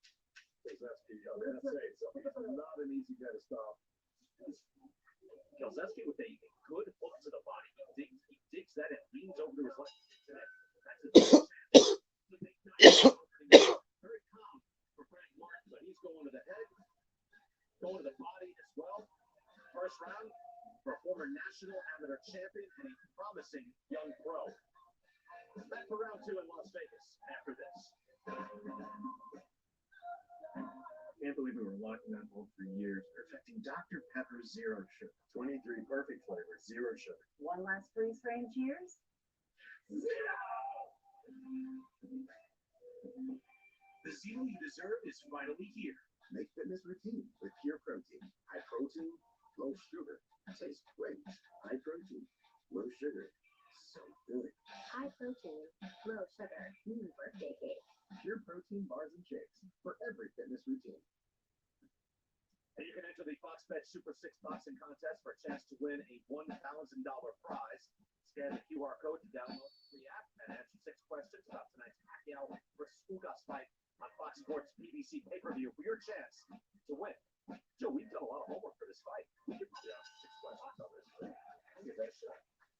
G: Kilbesky, I'm going to say something. He's not an easy guy to stop.
F: Kilbesky with a good hook to the body. He digs that and leans over to his left. Very calm for Frank Martin, but he's going to the head, going to the body as well. First round for a former national amateur champion and a promising young pro. Back for round 2 in Las Vegas after this.
J: Can't believe we were locking on hold for years, perfecting Dr. Pepper Zero Sugar. 23 perfect flavors, zero sugar.
N: One last freeze frame cheers.
Q: The zero you deserve is finally here.
G: Make fitness routine with Pure Protein. High protein, low sugar. Tastes great. High protein, low sugar. So good.
K: High protein, low sugar, birthday cake.
G: Pure Protein bars and shakes for every fitness routine.
F: And you can enter the Fox Bet Super 6 boxing contest for a chance to win a $1,000 prize. Scan the QR code to download the free app and answer 6 questions about tonight's Pacquiao versus Ugas fight on Fox Sports PBC pay-per-view for your chance to win. Joe, we've done a lot of homework for this fight. We could 6 questions on this. Give that shot.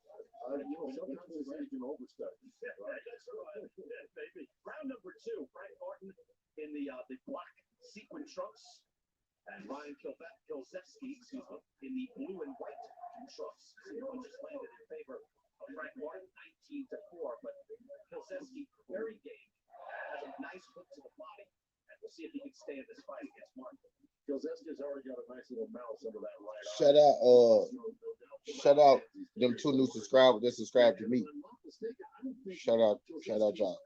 G: Sometimes they say you can overstudy.
F: Maybe. Round number 2, Frank Martin in the black sequin trunks, and Ryan Kilzewski, in the blue and white trunks. Punches landed in favor of Frank Martin, 19-4, but Kilzewski very game, has a nice hook to the body, and we'll see if he can stay in this fight against Martin.
G: Kilzewski's already got a nice little mouse under that right eye.
A: Shout out them 2 new subscribers that subscribed to me. Shout out y'all.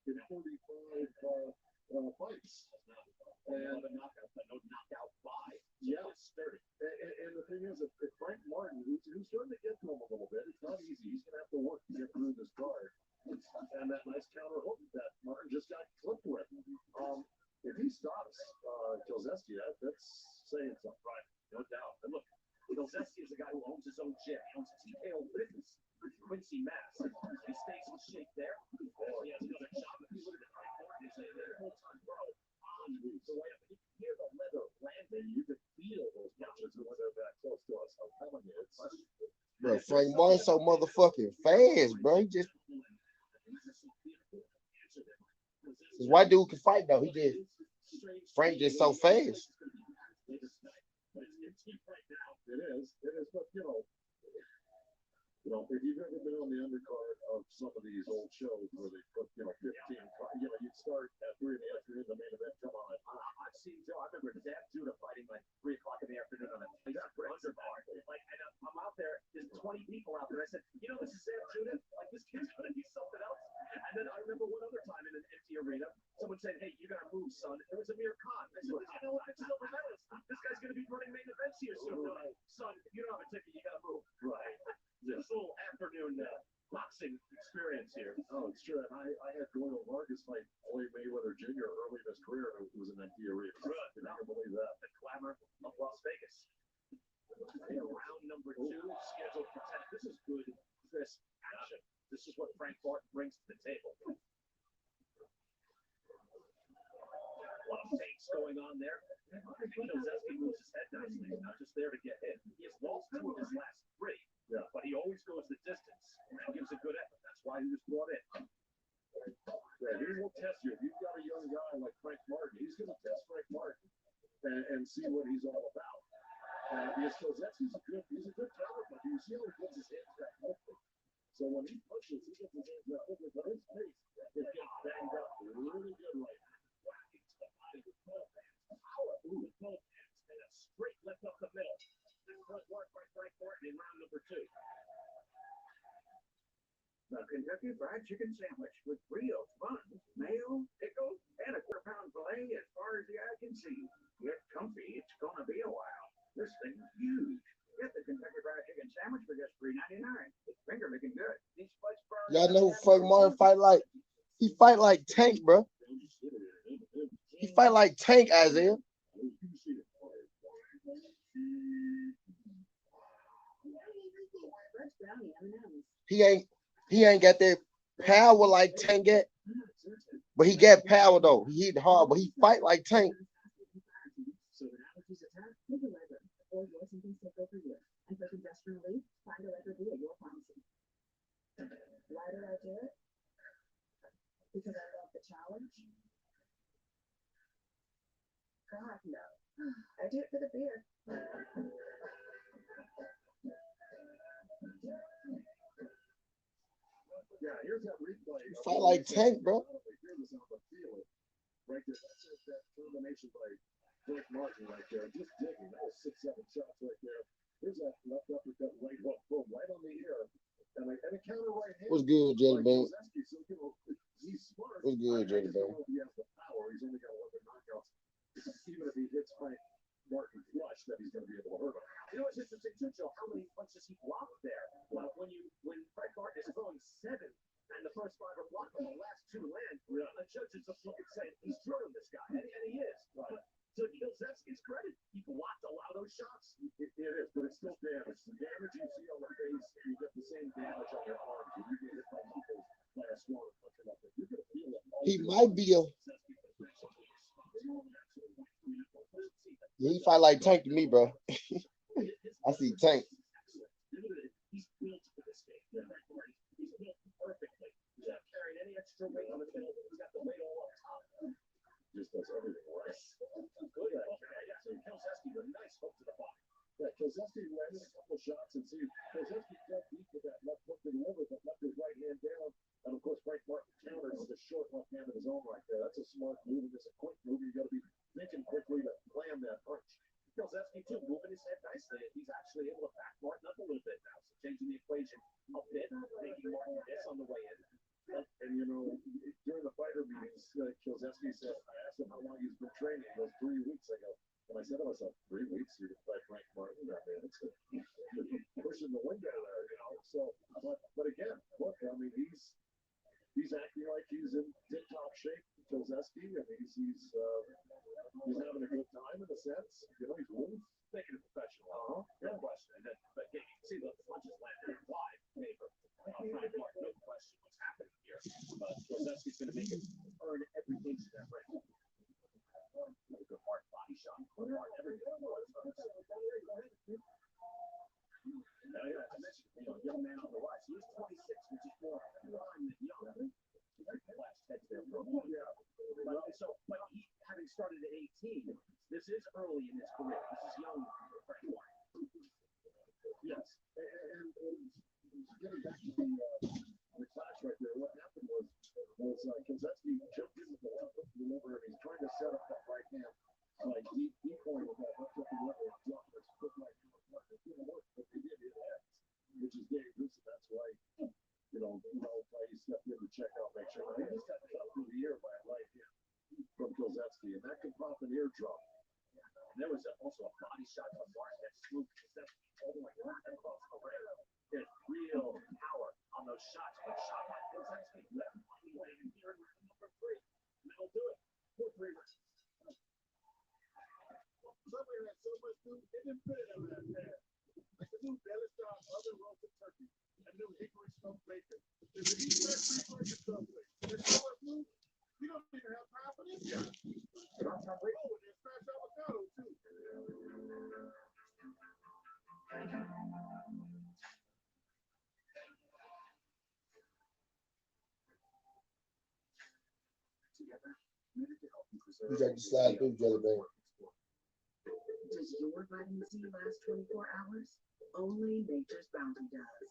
G: In 45 fights. And
F: no knockout by.
G: Yeah, sturdy. And the thing is, if Frank Martin, who's starting to get to him a little bit, it's not easy. He's going to have to work to get through this guard. And that nice counter hook that Martin just got clipped with. If he stops Kilzewski, that's saying something.
F: Right, no doubt. And look, Kilzewski is a guy who owns his own gym. He owns a TKO business. Quincy, Mass. He stays in shape there. He has another job. If you look at Frank Martin, he's a full-time pro on the way up. You can hear the leather landing. You can feel those punches when they're that close to us. I'm telling you, it's...
A: Bro, Frank Martin so motherfucking fast, bro. He just... This white dude can fight, though. Frank just so fast.
G: It is, but if you've ever been on the undercard of some of these old shows where they put, 15, you'd start at 3 in the afternoon, the main event come on.
F: I've seen Joe. I remember Zach Judah fighting like 3 o'clock in the afternoon on a undercard. Like, and I'm out there. There's 20 people out there. I said, this is Zach Judah. Like, this kid's gonna be something else. And then I remember one other time in an empty arena, someone said, "Hey, you gotta move, son." It was Amir Khan. I said, "What? It's silver medalist. This guy's gonna be running main events here soon." Right. Son, if you don't have a ticket, you gotta move. Right. This little afternoon boxing experience here.
G: Oh, it's true. And I had Doyle Vargas fight Floyd Mayweather Jr. early in his career, and it was an empty arena.
F: Good.
G: You can believe that.
F: The glamour of Las Vegas. Round number 2, scheduled for 10. This is good, crisp action. This is what Frank Martin brings to the table. A lot of fakes going on there. Kilzewski moves his head nicely. He's not just there to get hit. He has lost 2 of his last 3, but he always goes the distance and gives a good effort. That's why he was brought in.
G: Yeah, he will test you. If you've got a young guy like Frank Martin, he's going to test Frank Martin and see what he's all about. Because Kilzewski's he's a good counterpuncher. You see how he puts his hands back quickly. So when he pushes, he gets his hands back quickly, but his pace is getting banged up really good right now.
F: Whacking to the body with both hands. Power with both hands. And a straight left up the middle. Excellent work by Frank Martin in round number 2.
P: The Kentucky Fried Chicken Sandwich with brioche buns, mayo, pickle, and a quarter-pound filet as far as the eye can see. Get comfy. It's gonna be a while. This thing's huge. Get the Kentucky Fried Chicken Sandwich for just $3.99. It's finger licking good. These fights burn.
A: Y'all know Frank Martin fight like Tank, bro. He fight like Tank, Isaiah. He ain't got that power like Tank got, but he got power though. He hit hard, but he fight like Tank.
T: And for congestion relief, find a record at your pharmacy. Why did I do it? Because I love the challenge? God, no. I do it for the beer.
G: Yeah, here's that replay.
A: Fight like Tank, bro.
G: Right there. That's that termination by Frank Martin right there. Just digging. That was 6-7 shots right there. Here's that left uppercut, right hook, boom, right on the ear. And a counter right hand.
A: What's good, Jelly Bean?
G: He's smart.
A: What's good, Jelly Bean?
G: He has the power. He's only got 11 knockouts. Even if he hits Frank Martin flush, that he's going to be able to hurt him.
F: You know what's interesting too, Joe? How many punches he blocked there? Well, when Frank Martin is throwing 7 and the first 5 are blocked and the last 2 land, the judges just look and say he's drilling this guy, and he is. But To Kilzewski's credit, he blocked a lot of those shots.
G: It is, but it's still damage. The damage you see on the face, you get the same damage on your arms. If you get hit by people by a smaller puncher like that, you're going to feel it.
A: He might be a. Yeah, he fight like Tank to me, bro. I see Tank.
F: He's built for this game. He's built perfectly. He's not carrying any extra weight on the middle. He's got the weight all up top.
G: Just does everything right.
F: Good. Yeah. So Kilzewski with a nice hook to the body.
G: Yeah, Kilzewski landed a couple shots and see Kilzewski got deep with that left hook to the liver, but left his right hand down. And of course, Frank Martin counters with a short left hand of his own right there. That's a smart move. And it's a quick move. You got to be thinking quickly to land that punch.
F: Kilzewski too, moving his head nicely. He's actually able to back Martin up a little bit now. So changing the equation a bit, making Martin miss on the way in.
G: And you know, during the fighter meetings, Kilzewski said, I asked him how long he's been training. It was 3 weeks ago. And I said to myself, 3 weeks you can fight Frank Martin. That man, it's pushing the window there, you know. So, but again, look, I mean, he's acting like he's in tip-top shape. Kilzewski, I mean, he's having a good time in a sense. You know, he's winning.
F: Making it professional. No question. And then, but yeah, you can see the punches landed wide favor. Frank Martin, no question what's happening here. But Kilzewski's going to make it earn every inch of that ring. A good hard body shot. Martin, everything. Now, yeah, I mentioned, you know, young man on the rise. He's 26, which is more prime than young. Flash heads there for a moment. Yeah. But he, having started at 18, this is early in his career. This is young Frank Martin.
G: Yes. And getting back to the clash right there, what happened was Kilzewski jumped into the left hook to the liver, and he's trying to set up that right hand, like decoy with that left hook to the liver and drop this hook right hand. It didn't work, but they did hit heads, which is dangerous, and that's why, you know, why he stepped in to check out, make sure. He just got cut through the ear by a right hand from Kilzewski, and that could pop an eardrum.
F: And there was also a body shot from Martin that swooped Kilzewski all the way across the ring. There's real power on those shots. But shot by Kilzewski left landing here in number 3. And that'll do it. 4-3 rounds.
G: Somebody had so much food, they didn't fit it on that pan. Like the new belly style oven roasted turkey and new hickory smoked bacon. If you eat that free burger someplace, there's so much food, you don't even have time for this guy. Oh, and there's fresh avocado too.
J: Together, committed to help you preserve.
A: You got to slide through, Jelly Bean.
T: Does your vitamin C last 24 hours? Only Nature's Bounty does.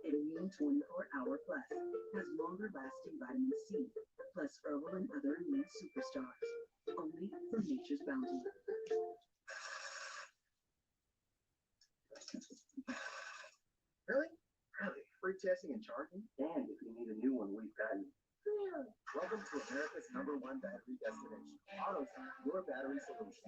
T: Immune 24-Hour Plus has longer lasting vitamin C, plus herbal and other immune superstars. Only from Nature's Bounty.
J: Really? Really? Free testing and charging? And if you need a new one, we've got you. Welcome to America's #1 battery destination. AutoZone, your battery solution.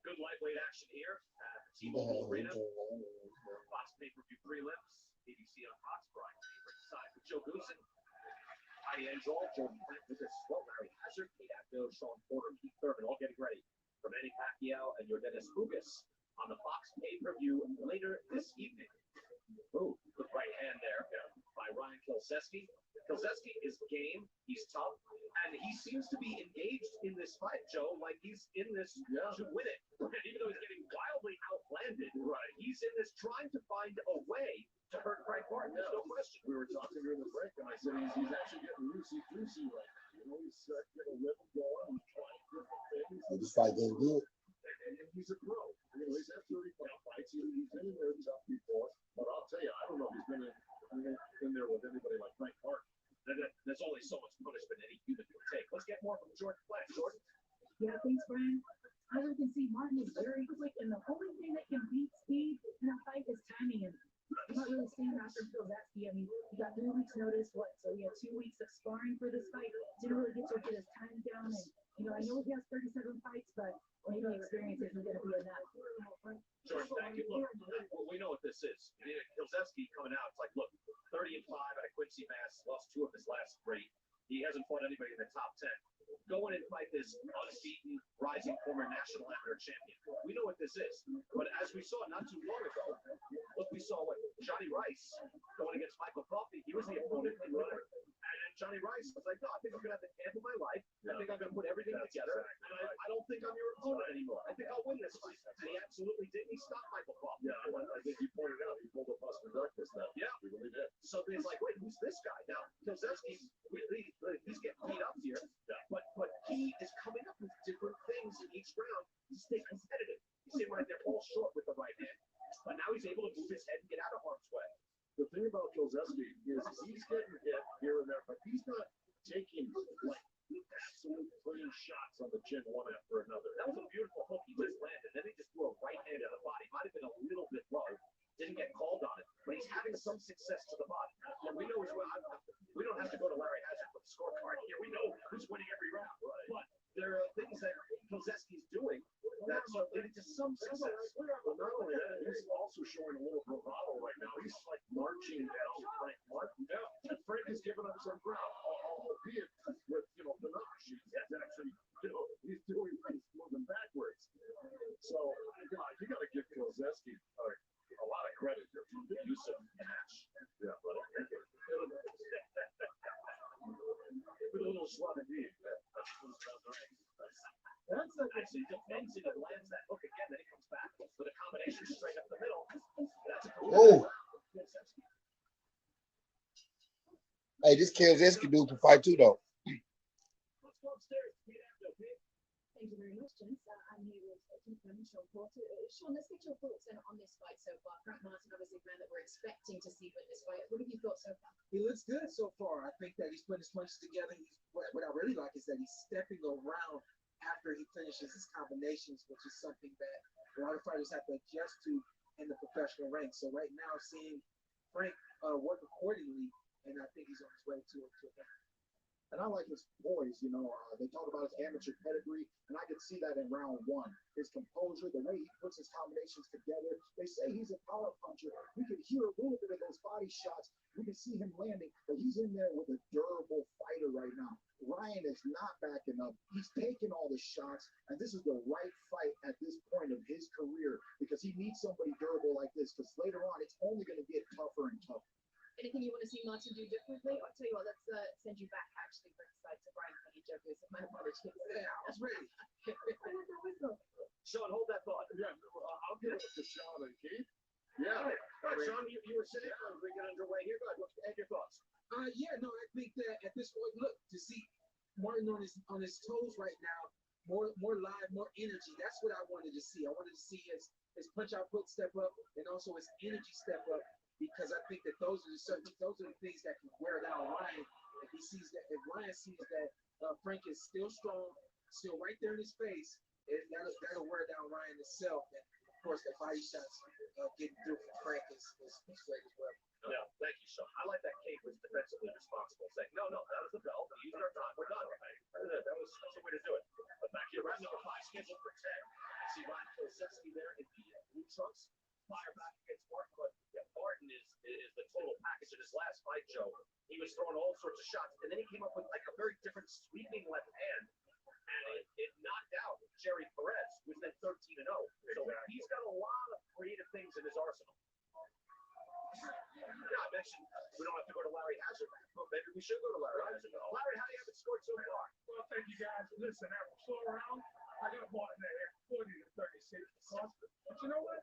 F: Good lightweight action here at T-Mobile Arena. Fox pay-per-view prelims. BBC on Fox, Brian ringside with Joe Goosen. Heidi Angel, Jordan Plant, Lucas Swell, Larry Hazard, Kate Abdo, Sean Porter, and Keith Thurman, all getting ready for Manny Pacquiao and Yordenis Ugas on the Fox pay-per-view later this evening. Ooh, good right hand there by Ryan Kilzewski. Kilzewski is game. He's tough. And he seems to be engaged in this fight, Joe, like he's in this to win it. And even though he's getting wildly outlanded, he's in this trying to find a way to hurt Frank Martin. There's no question.
G: We were talking during the break, and I said he's actually getting loosey-goosey right now. You know, he's getting a rhythm going and trying different things.
A: This fight getting good.
G: And he's a pro. You know, he's had 35 fights. He's been in there tough before. But I'll tell you, I don't know if he's been in there with anybody like Frank Martin.
F: There's only so much punishment any human can take. Let's get more from Jordan Plant. Jordan?
L: Yeah, thanks, Brian. As you can see, Martin is very quick, and the only thing that can beat speed in a fight is timing. And I'm not really seeing after Kilzewski. I mean, he got 3 weeks' notice, so he had 2 weeks of sparring for this fight. Didn't really get to get his time down. And, you know, I know he has 37 fights, but maybe experience isn't going to be enough.
F: Jordan, thank you. Look, we know what this is. Kilzewski coming out, it's like, look, 30-5 at a Quincy Mass, lost 2 of his last 3. He hasn't fought anybody in the top 10. Go in and fight this unbeaten, rising former national amateur champion. We know what this is. But as we saw not too long ago, look, we saw what Johnny Rice going against Michael Coffey. He was the opponent in winner. And Johnny Rice was like, no, I think I'm going to have to handle my life. I think I'm going to put everything together. And I don't think I'm your opponent anymore. I think I'll win this fight. And he absolutely did. He stopped Michael Coffey.
G: Yeah, I think you pointed out he pulled a Buster Douglas now.
F: Yeah.
G: We really did.
F: So he's like, wait, who's this guy? Now, Kozeski's, he's getting beat up here. But he is coming up with different things in each round to stay competitive. You see him right there, all short with the right hand. But now he's able to move his head and get out of harm's way.
G: The thing about Kozeski is he's getting hit here and there, but he's not taking like absolute clean shots on the chin one after another.
F: That was a beautiful hook he just landed. Then he just threw a right hand to the body. Might have been a little bit low. Didn't get called on it, but he's having some success to the body. And we know as well, we don't have to go to Larry Hazard for the scorecard here. We know who's winning every round. Right. But there are things that Kozeski's doing that are leading to some success.
G: Well, not only that, he's also showing a little bravado right now. He's like marching down Frank Martin. Yeah. And Frank is giving up some ground, albeit with, panache. He's actually, he's moving backwards. So, you got to give Kozeski a lot of credit here for the use of panache. Yeah, but with a little slug indeed.
F: That's actually defends it and lands that hook again. Then he comes back with a combination straight up the middle. That's a cool.
A: Hey, this Kozeski dude can fight too, though.
F: Let's go upstairs.
K: Thank you very much, gents. I'm here with Sean Porter. Sean, let's get your thoughts on this fight so far. Frank Martin, obviously, a man that we're expecting to see win this fight. What have you thought so far?
D: He looks good so far. I think that he's putting his punches together. What I really like is that he's stepping around after he finishes his combinations, which is something that a lot of fighters have to adjust to in the professional ranks. So right now, seeing Frank work accordingly, and I think he's on his way to it.
E: And I like his poise, they talk about his amateur pedigree, and I can see that in round one. His composure, the way he puts his combinations together. They say he's a power puncher. We can hear a little bit of those body shots. We can see him landing, but he's in there with a durable fighter right now. Ryan is not backing up. He's taking all the shots, and this is the right fight at this point of his career because he needs somebody durable like this because later on it's only going to get tougher and tougher.
K: Anything you want to see Martin do differently? I'll tell you what, let's send you back actually ringside to Brian Kenny Jokers. My apologies.
D: Yeah, I was ready.
F: Sean, hold that thought.
G: Yeah, I'll give it to Sean and Keith.
F: Yeah. All right, Sean, you were sitting as we get underway here. Go ahead. Add your thoughts.
D: I think that at this point, look, to see Martin on his toes right now, more live, more energy. That's what I wanted to see. I wanted to see his punch output step up and also his energy step up. Because I think that those are the things that can wear down Ryan. If Ryan sees that Frank is still strong, still right there in his face, that'll wear down Ryan itself. And of course, the body shots getting through from Frank is great as well.
F: Yeah, thank you, Sean. I like that Kate was defensively responsible, saying, no, that was the bell. We used our time. We're done. That was the way to do it. But back here, round number 5, scheduled for 10. I see Ryan Kozeski there in the blue trunks. Fire back against Martin, but Martin is the total package in his last fight, Joe. He was throwing all sorts of shots, and then he came up with like a very different sweeping left hand, and it knocked out Jerry Perez, who's then 13-0. So he's got a lot of creative things in his arsenal. Yeah, I mentioned we don't have to go to Larry Hazard, but maybe we should go to Larry Hazard. Larry, how do you have it scored so far?
H: Well, thank you guys. Listen, after 4 rounds, I got Martin there 40 to 36. But you know what?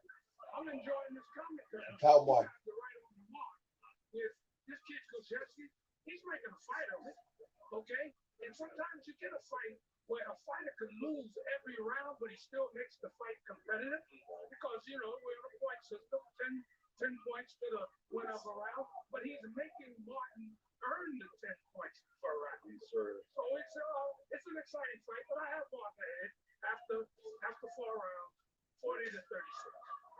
H: I'm enjoying this commentary.
A: Cowboy.
H: This kid Kozeski, he's making a fight of it, okay? And sometimes you get a fight where a fighter could lose every round, but he still makes the fight competitive because, we're in a point system, 10 points to the winner of a round, but he's making Martin earn the 10 points per round. So it's an exciting fight, but I have Martin ahead after 4 rounds, 40 to 36.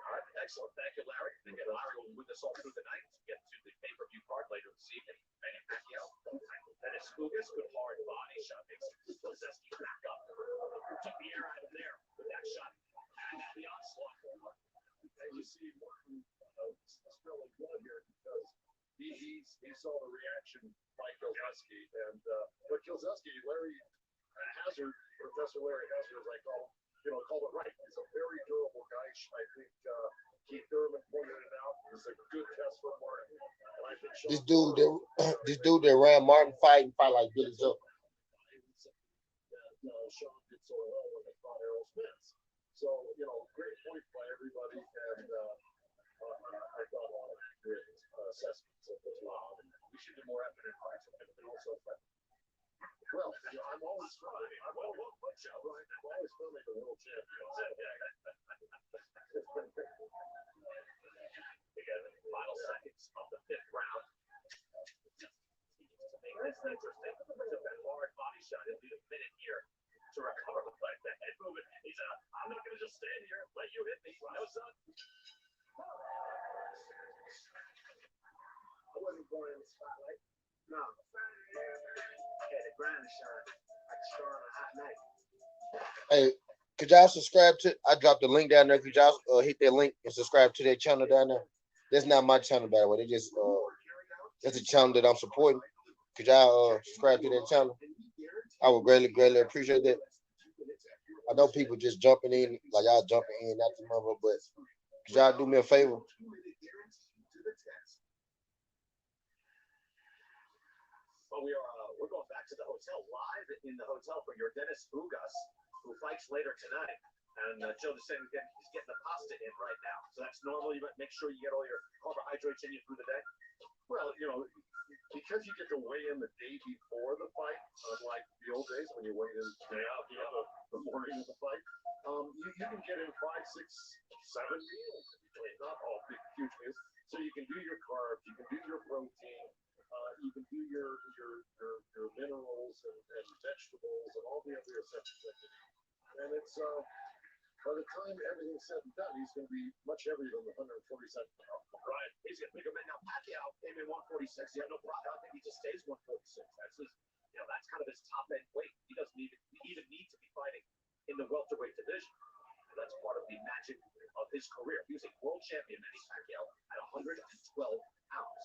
F: All right, excellent. Thank you, Larry. And again, Larry will be with us all through the night to get to the pay-per-view card later this evening. Manny Pacquiao. Yordenis Ugas, good hard body shot. Makes Kozeski back up. Took the air out of there with that shot. And now the onslaught.
G: And you see Martin is really good here because he's he saw the reaction by Kilzeski, and but Kilzeski, Larry Hazard, Professor Larry Hazard, as I called it right. He's a very durable guy. I think Keith Thurman pointed it out. It's a good test for Martin. And I think
A: this dude that ran Martin fight like Billy Joe.
G: Sean did so well when they fought Errol Spence. So, great point by everybody, and I thought a lot of great assessments of this round. We should do more effort in fights, and also well, I'm always filming. I'm always filming the world champions.
F: Again, final seconds of the 5th round. That's interesting. Took that hard body shot. It'll be a minute here to recover the fight. That head movement. He's I'm not going to just stand here, let you hit me. No, son.
D: I wasn't born in the spotlight. No. I had a grind to shine. I could star on a hot night.
A: Hey, could y'all subscribe to? I dropped the link down there. Could y'all hit that link and subscribe to their channel down there? That's not my channel, by the way. They just that's a channel that I'm supporting. Could y'all subscribe to that channel? I would greatly appreciate that. I know people just jumping in, like y'all jumping in, not the mother, but could y'all do me a favor?
F: Well, we're going back to the hotel, live in the hotel for Yordenis Ugas, who fights later tonight. And Joe is saying he's getting the pasta in right now. So that's normal. You make sure you get all your carbohydrates in you through the day.
G: Well, because you get to weigh in the day before the fight, unlike the old days when you weighed in the morning of the fight, you can get in 5, 6, 7 meals. Not all big, huge meals. So you can do your carbs, you can do your protein, you can do your minerals and vegetables and all the other essentials that you need. And it's by the time everything's said and done, he's going to be much heavier than the 147 pounds.
F: Right. He's getting bigger man. Now, Pacquiao came in 146. He had no problem. I think he just stays 146. That's his, that's kind of his top end weight. He doesn't even need to be fighting in the welterweight division. And that's part of the magic of his career. He was a world champion, Manny Pacquiao, at 112 pounds.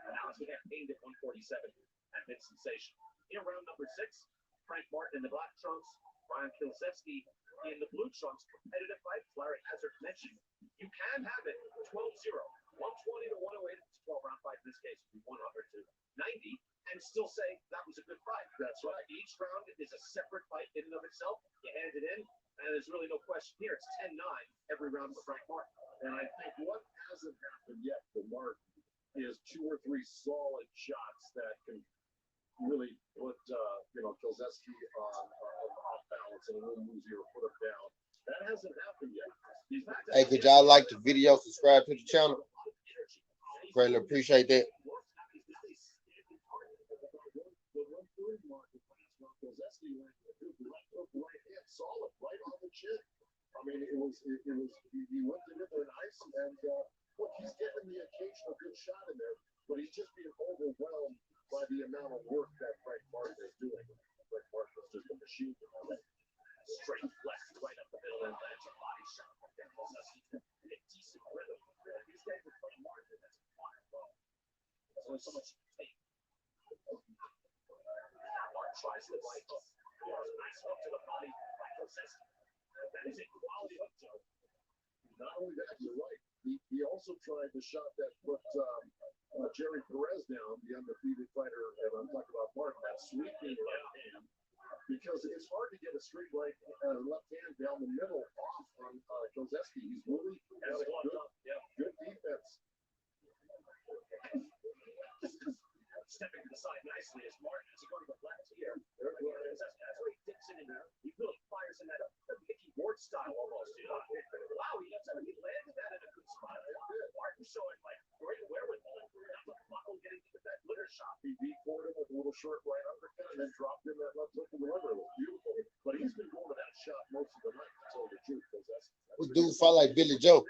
F: And now he's campaigned at 147 and been sensational. In round number 6, Frank Martin in the black trunks, Brian Kilzeski in the blue trunks. Competitive fight. Larry Hazard mentioned you can have it 12-0, 120 to 108. It's a 12-round fight in this case. 100 to 90, and still say that was a good fight.
G: That's right.
F: Each round is a separate fight in and of itself. You hand it in, and there's really no question here. It's 10-9 every round for Frank Martin.
G: And I think what hasn't happened yet for Martin is 2 or 3 solid shots that can really put Kilzeski off balance and a little easier to put him down. That hasn't happened yet.
A: Hey, could y'all like the video, subscribe to the channel? Greatly appreciate that.
G: Solid, right on the chin. I mean, he went in there nice, and look, he's getting the occasional good shot in there, but he's just being overwhelmed by the amount of work that Frank Martin is doing. Frank Martin is just a machine.
F: Straight left, right up the middle, and lands a body shot. A decent rhythm. He's getting in front of Martin. That's a fire blow. There's only so much you can take. Martin tries the right hook. Nice hook to the body by Kilzeski. That is a quality hook, Joe.
G: Not only that, you're right. He also tried the shot that put Jerry Perez down, the undefeated fighter, and I'm talking about Martin, that sweeping left hand, because it's hard to get a straight right left hand down the middle off on Kilzeski. He's really good defense.
F: Stepping to the side nicely as Martin is going to the left here. That's where he dips in there. He really fires in that Mickey Ward style almost. Wow, he landed that in a good spot. Martin showing great wherewithal. Not to buckle getting into that litter shot.
G: He decoyed him with a little short right uppercut and then dropped him that left hook in the liver. It was beautiful. But he's been going to that shot most of the night, to tell the truth.
A: This dude fight like Billy Joe.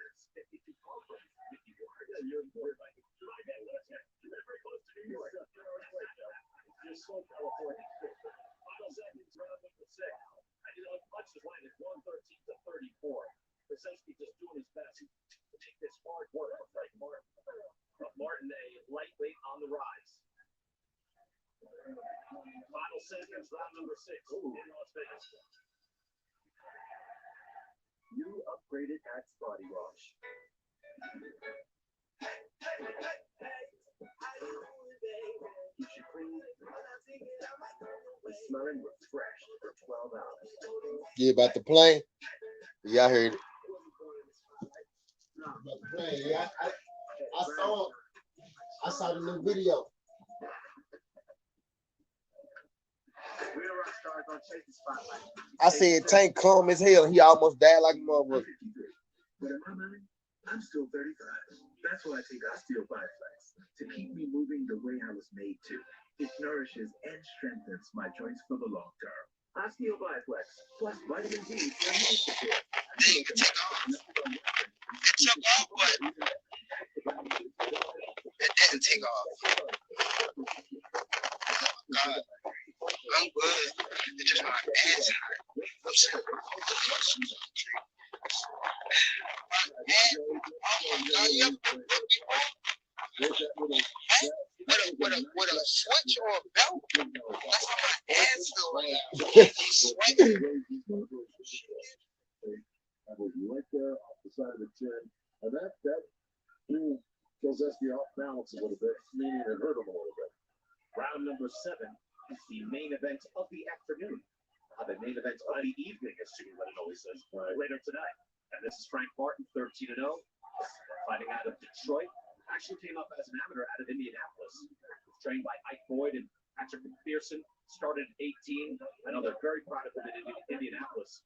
F: Final seconds, round number 6. Punches landed 113 to 34. Kilzeski just doing his best to take this hard work of Frank Martin. But Martin, a lightweight on the rise. seconds, round number 6 in Las Vegas.
J: You upgraded Axe Body Wash. Keeps you clean and smelling refreshed for 12 hours.
A: Yeah, about the plane. Yeah, I heard it. Yeah, I saw the new video. I said Tank calm as hell. He almost died like a motherfucker.
Q: But in my mind, I'm still 35. That's why I take Osteo Bioflex to keep me moving the way I was made to. It nourishes and strengthens my joints for the long term. Osteo Bioflex plus vitamin D for immune support.
A: It didn't take off. God, I'm good. It's just my ass hurt. I'm sorry. With a switch or a belt, that's how my ass feel right now. He's sweating.
G: I was right there off the side of the chin, and that threw Kozeski off balance a little bit, meaning it hurt him a little bit.
F: Round number 7 is the main event of the afternoon. The main event of the evening, as Jimmy Lennon always says, later tonight. And this is Frank Martin, 13-0, fighting out of Detroit. Actually came up as an amateur out of Indianapolis. Was trained by Ike Boyd and Patrick McPherson. Started at 18. I know they're very proud of him in Indianapolis.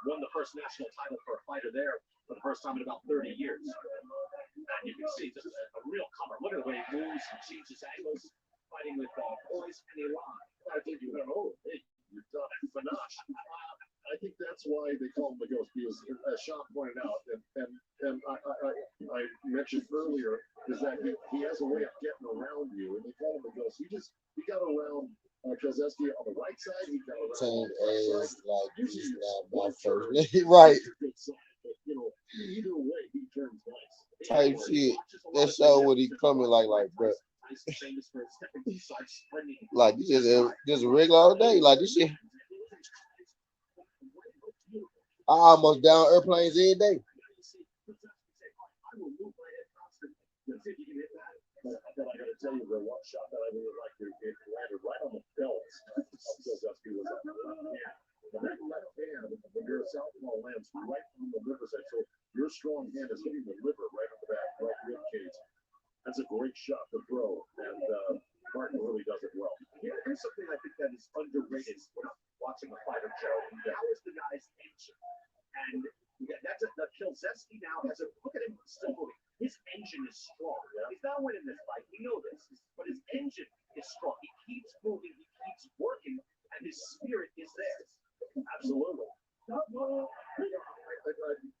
F: Won the first national title for a fighter there for the first time in about 30 years. And you can see just a real comer. Look at the way he moves and changes angles. Fighting with poise and elan.
G: I think you know, hey, you've done it. Panache. I think that's why they call him the Ghost, because as Sean pointed out, and I mentioned earlier, is that he has a way of getting around you, and they call him the Ghost. He got around Kozeski on the right side. He got around
A: Tank
G: the
A: is like he's not my first.
G: right.
A: Right.
G: But, you know, either way, he turns nice.
A: Type shit. That show what he coming like, bro. Like this is just a regular day. Like this shit. I almost down airplanes every day.
G: But I got to tell you, the one shot that I really liked, it landed right on the belt. Kozeski was up. Yeah. But that left hand, when your southpaw lands right on the liver side, so your strong hand is hitting the liver right on the back, right rib cage. That's a great shot to throw, and Martin really does it well.
F: Yeah, here's something I think that is underrated when I'm watching a fighter, Joe. How is the guy's engine? And that's the Kozeski now has a look at him still moving. His engine is strong. He's not winning this fight. We know this, but his engine is strong. He keeps moving. He keeps working, and his spirit is there.
G: Absolutely. I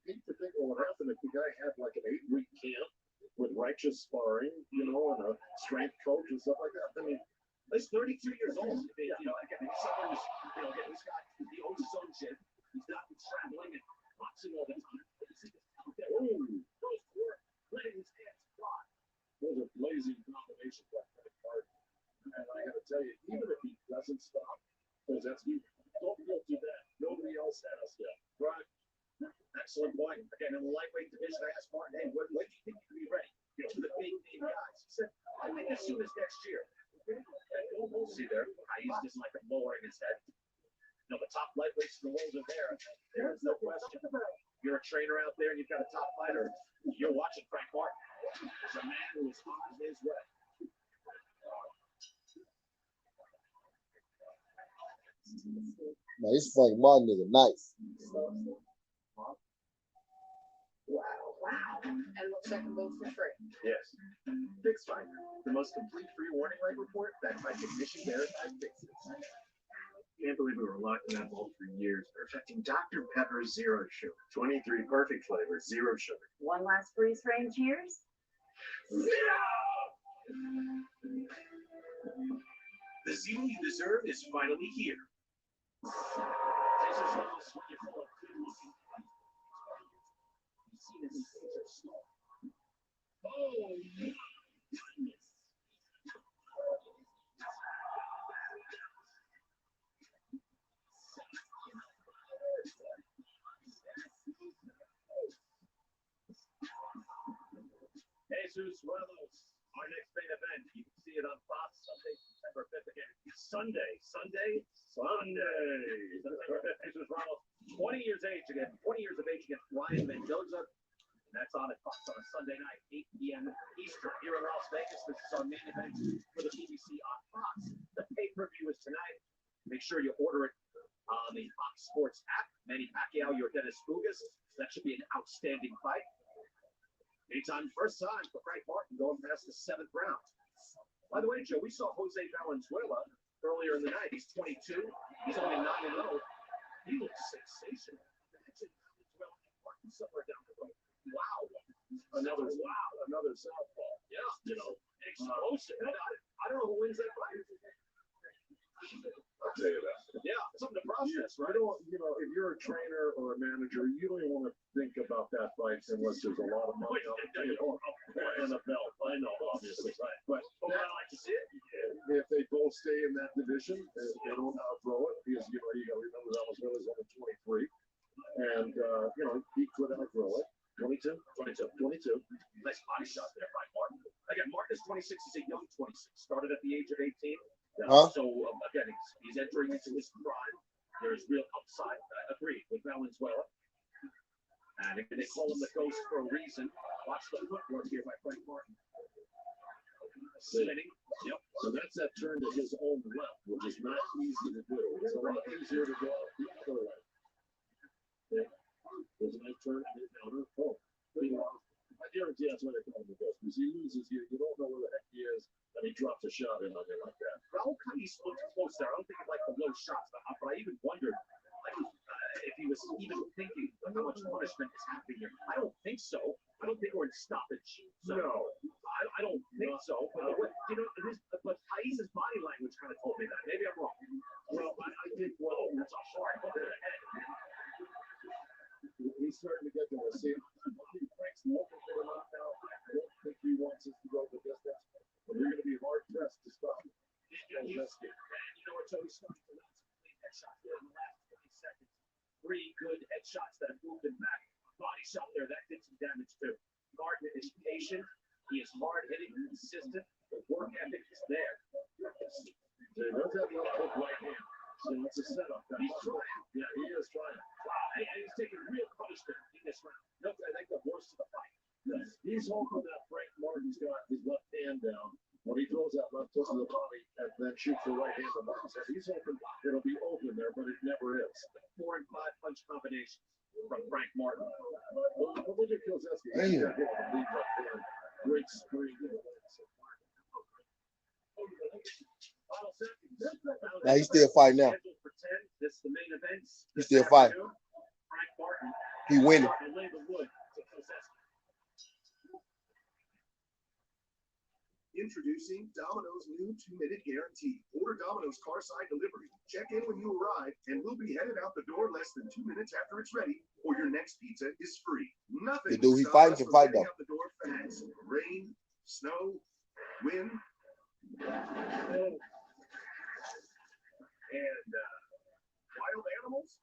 G: hate to think what would happen if the guy had like an 8-week camp with righteous sparring, you know, and a strength coach and stuff like that. I mean,
F: he's 32 years old. You know, again, he's someone who's, you know, again, this guy, he owns his own gym. He's not traveling and boxing all the time. Letting his hands fly.
G: Those are blazing combinations like that card. And I got to tell you, even if he doesn't stop, Kozeski, don't feel too bad. Nobody else has yet.
F: Right. Excellent point. Again, in the lightweight division, I asked Martin, hey, when do you think you can be ready? You know, for the big name guys. He said, I think as soon as next year. And we'll see there. He's just like lowering his head. You know, the top lightweights in the world are there. There's no question. You're a trainer out there and you've got a top fighter. You're watching Frank Martin. There's a man who is on his way.
A: Man, this Frank Martin nigga nice.
K: Wow. And looks like a both for free.
F: Yes. Fix Finder, the most complete free warning light report backed by technician verified fixes.
I: Can't believe we were locked in that vault for years, perfecting Dr. Pepper Zero Sugar. 23 perfect flavors, zero sugar.
N: One last freeze frame cheers.
F: Zero! The zero you deserve is finally here. Jesus Ramos. Our next main event. You can see it on Fox Sunday, September 5th again. Sunday. September 5th, Jesus Ramos. 20 years of age against Ryan Mendoza. And that's on at Fox on a Sunday night, 8 p.m. Eastern here in Las Vegas. This is our main event for the BBC on Fox. The pay-per-view is tonight. Make sure you order it on the Fox Sports app. Manny Pacquiao, Yordenis Ugas. That should be an outstanding fight. Anytime, first time for Frank Martin going past the 7th round. By the way, Joe, we saw Jose Valenzuela earlier in the night. He's 22. He's only 9-0. He looks sensational. Imagine Valenzuela and Martin somewhere down the road. Wow.
G: Another southpaw.
F: Yeah. You know, explosive. I don't know who wins that fight.
G: I'll tell you that.
F: Yeah, something to process, right?
G: If you're a trainer or a manager, you don't even want to think about that fight unless there's a lot of money on the table and a belt. I know, obviously. But
F: I like to see it.
G: If they both stay in that division, they don't outgrow it because, you got to remember that was only 23. And, he could outgrow it. 22.
F: Nice body shot there by Martin. Again, Martin is 26. He's a young 26. Started at the age of 18. So, again, he's entering into his prime. There's real upside. I agree with Valenzuela. And they call him the ghost for a reason. Watch the footwork here by Frank Martin. Sitting. Yep.
G: So that's that turn to his own left, which is not easy to do. It's a lot easier to go the other way. Yeah. There's a nice turn and his counter. I guarantee that's why they call him the ghost. Because he loses you don't know where the heck he is, and he drops a shot in on you like that.
F: Raul Cutty's looked close there. I don't think he liked the low shots, but I even wondered if he was even thinking of how much punishment is happening here. I don't think so. I don't think we're in stoppage. So
G: no.
F: I don't think so. But Thais' body language kind of told me that. Maybe I'm wrong.
G: Well, I think,
F: that's a hard hook to the head.
G: He's starting to get to the see. Frank's looking for the knockout. I don't think he wants us to go the distance. But we're going to be hard pressed to stop him.
F: And you know what, Joe? He's starting to land some clean headshots here in the last 20 seconds. 3 good headshots that have moved him back. Body shot there, that did some damage too. Martin is patient. He is hard hitting, consistent. The work ethic is there.
G: So he does have left hook right hand. So it's a setup.
F: He's trying.
G: Yeah, he is trying.
F: And he's taking real punishment in this round. Nope, I think the worst of the fight.
G: Yes. He's hoping that Frank Martin's got his left hand down when he throws that left hook to the body and then shoots the right hand to Martin's head. He's hoping it'll be open there, but it never is.
F: 4 and 5 punch combinations from Frank Martin.
G: Well, look at Kilzeski. He's got hit with a lead left hand. Great spring.
A: Now he's still fighting now.
F: This is the main event.
A: He's still fighting.
F: Frank Martin.
A: He winning.
Q: Introducing Domino's new 2-minute guarantee. Order Domino's carside delivery. Check in when you arrive, and we'll be headed out the door less than 2 minutes after it's ready, or your next pizza is free. Nothing.
A: The dude he fighting can fight though.
Q: Out the door fast. Rain, snow, wind, and wild animals.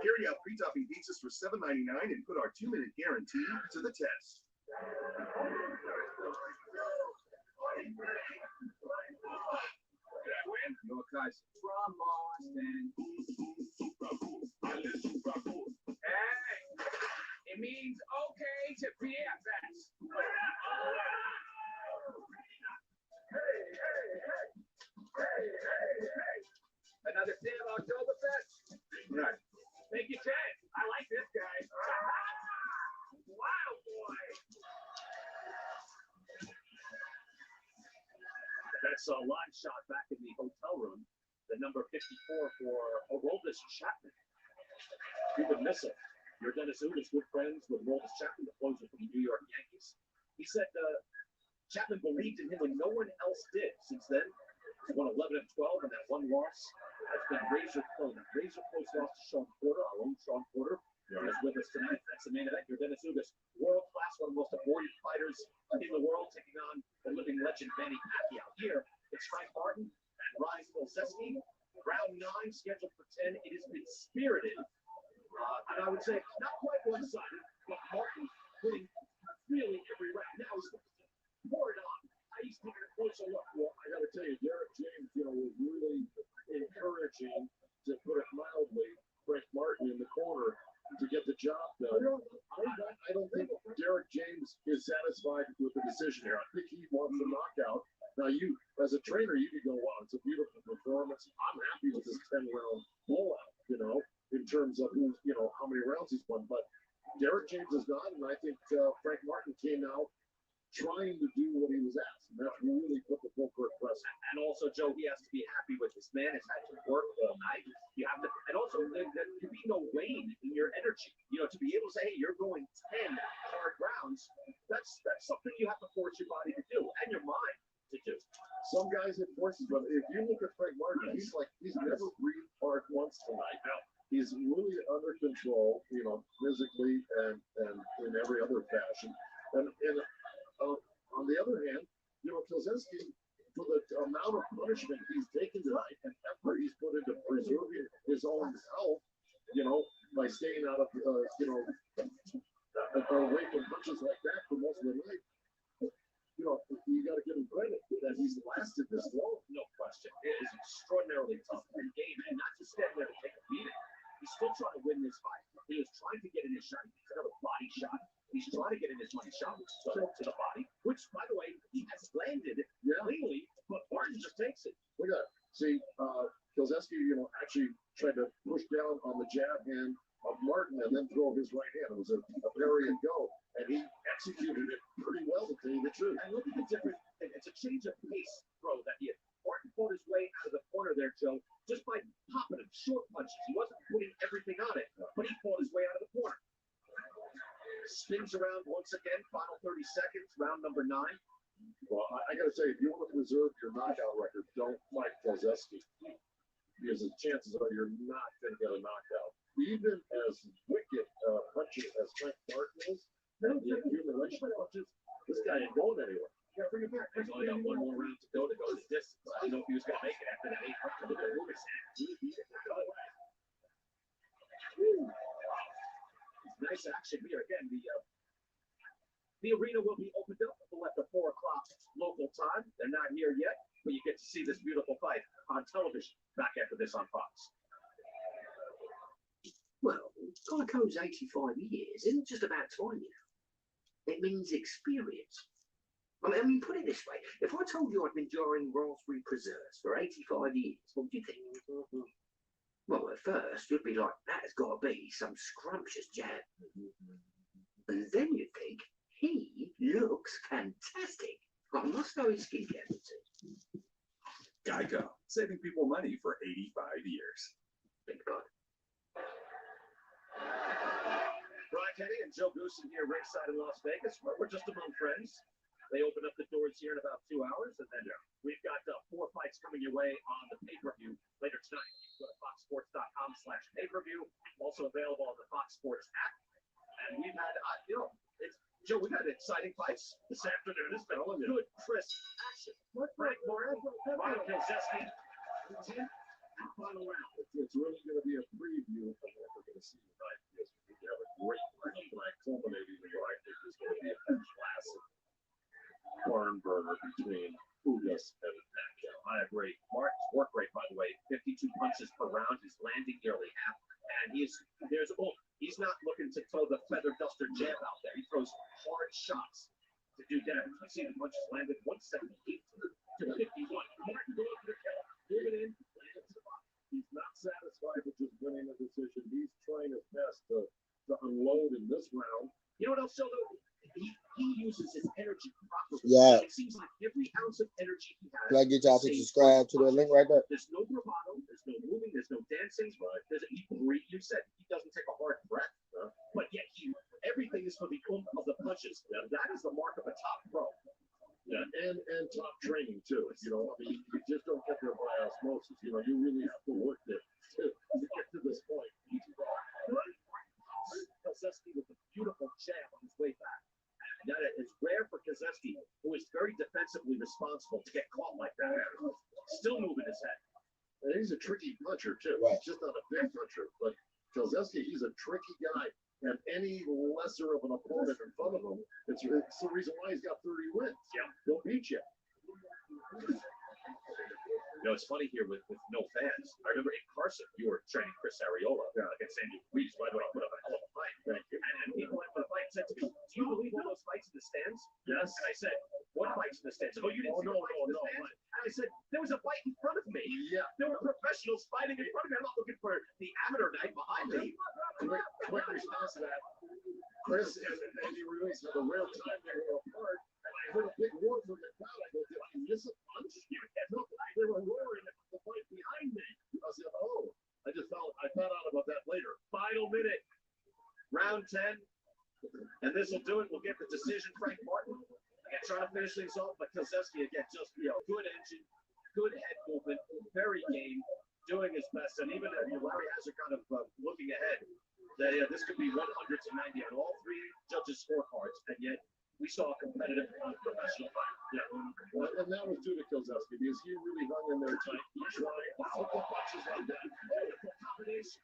Q: Carry out free topping pizzas for $7.99 and put our 2-minute guarantee to the test.
F: Your guys from Boston. Hey, it means okay to BFS. Another day of Oktoberfest? Right. Thank you, Ted. I like this guy. Wow, boy. That's a live shot back in the hotel room. The number 54 for Yordenis Chapman. You would miss it. Yordenis Ugas, good friends with Yordenis Chapman, the closer for the New York Yankees. He said Chapman believed in him when no one else did. Since then, he won 11 and 12, and that one loss has been razor close. A razor close loss to Sean Porter, our own Sean Porter, is with us tonight. That's the main event. Yordenis Ugas, world class, one of the most avoided fighters in the world, taking on the living legend Manny Pacquiao. Here, it's Frank Martin and Ryan Polseski. Round 9, scheduled for 10. It has been spirited, and I would say not quite one-sided. But Martin putting really every round. Now he's supposed to pour it on. He's taking a closer look.
G: Well, I got to tell you, Derek James, was really encouraging, to put it mildly, Frank Martin in the corner to get the job done. I don't think Derek James is satisfied with the decision here. I think he wants the knockout. Now, you, as a trainer, you could go, wow, it's a beautiful performance. I'm happy with this 10-round blowout, in terms of who's, how many rounds he's won. But Derek James is not, and I think Frank Martin came out trying to do what he was asked, and that's really put the full court press.
F: And also, Joe, he has to be happy with this man. Has had to work all night. You have to, and also there can be no wane in your energy. To be able to say, hey, you're going 10 hard rounds. That's something you have to force your body to do and your mind to do.
G: Some guys it forces, but if you look at Frank Martin, he's never breathed hard once tonight. Now, he's really under control, physically and in every other fashion. And on the other hand, Kozeski, for the amount of punishment he's taken tonight and effort he's put into preserving his own health, by staying out of, away from punches like that for most of the night, you got to give him credit that he's lasted this long.
F: No question. It is extraordinarily tough game, and not just stand there to take a beating. He's still trying to win this fight. He is trying to get in his shot. He's another body shot. He's trying to get in his money shot to the body, which, by the way, he has landed cleanly, but Martin just takes it.
G: Look at that. See, Kozeski, actually tried to push down on the jab hand of Martin and then throw his right hand. It was a parry and go, and he executed it pretty well, to tell you the truth.
F: And look at the difference. It's a change of pace throw that he had. Martin fought his way out of the corner there, Joe, just by popping him short punches. He wasn't putting everything on it, but he fought his way out of the corner. Spins around once again, final 30 seconds, round number 9.
G: Well, I got to say, if you want to preserve your knockout record, don't fight Kozeski, because the chances are you're not going to get a knockout. Even as wicked punches as Frank Martin is, and the accumulation of punches, this guy ain't going anywhere.
F: Yeah, bring it back. He's only got one more round to go the distance. I don't know if he was going to make it after that 8 punch. Look at Ugas. Nice action here. Again, the arena will be opened up at the 4 o'clock local time. They're not here yet, but you get to see this beautiful fight on television back after this on Fox.
U: Well, Geico's 85 years isn't just about time, It means experience. I mean, put it this way. If I told you I'd been jarring raspberry preserves for 85 years, what would you think? Well, at first, you'd be like, that has got to be some scrumptious jam. And then you'd think, he looks fantastic. I must know his skincare routine.
V: Geico, saving people money for 85 years.
U: Think about it.
F: Brian Kenny and Joe Goosen here ringside in Las Vegas. We're just among friends. They open up the doors here in about 2 hours, and then we've got 4 fights coming your way on the pay-per-view later tonight. Go to foxsports.com/pay-per-view. Also available on the Fox Sports app. And we've had, Joe, we've had exciting fights this afternoon. It's been good, crisp action. Frank Martin, Ryan Kozeski, 10th final round.
G: It's really going to be a preview of what we're going to see tonight, because we have a great fight tonight, culminating in what I think is going to be a classic barn burner between Ugas and Pacquiao.
F: I agree. Martin's work rate, by the way, 52 punches per round. He's landing nearly half. And he's not looking to throw the feather duster jab out there. He throws hard shots to do damage. I see the punches landed 178 to 51. Martin going for the kill. Moving in, lands the body.
G: He's not satisfied with just winning the decision. He's trying his best to unload in this round.
F: You know what else, Joe? He uses his energy properly.
A: Yeah.
F: It seems like every ounce of energy he has.
A: Can I get y'all to subscribe to the link right there?
F: There's no bravado. There's no moving. There's no dancing. You said he doesn't take a hard breath, but yet everything is for the oomph of the punches. That is the mark of a top pro.
G: Yeah, and top training too. I mean, you just don't get there by osmosis. You really have to work there to get to this point.
F: Kozeski with a beautiful jab on his way back. And that is rare for Kozeski, who is very defensively responsible, to get caught like that. Still moving his head.
G: And he's a tricky puncher too.
A: Right.
G: He's just not a big puncher, but Kozeski, he's a tricky guy. and any lesser of an opponent in front of him, it's the reason why he's got 30 wins.
F: Yeah.
G: He'll beat you.
F: You know, it's funny here with no fans. I remember in Carson, you were training Chris Ariola against Sandy Ruiz. By the way, put up a hell of a fight.
G: Thank you.
F: And people after the fight said to me, "Do you believe all those fights in the stands?"
G: Yes.
F: And I said, "What fights in the stands?" Oh, you didn't see the fights in the stands? And I said, "There was a fight in front of me.
G: Yeah.
F: There were professionals fighting in front of me. I'm not looking for the amateur night behind me."
G: Quick response to that. Chris and Andy Ruiz had a rare time they were apart. I heard a big roar from the crowd. I go, did I miss a punch? No, they were roaring at the fight behind me. I said, oh, I found out about that later.
F: Final minute, round 10, and this will do it. We'll get the decision. Frank Martin again trying to finish things off, but Kozeski again just good engine, good head movement, very game, doing his best, and even Larry Hazard kind of looking ahead. That this could be 100 to 90 on all three judges' scorecards, and yet we saw a competitive professional fight.
G: Yeah, and that was due to Kozeski because he really hung in there tight. He tried to flip the punches like that. Beautiful combination.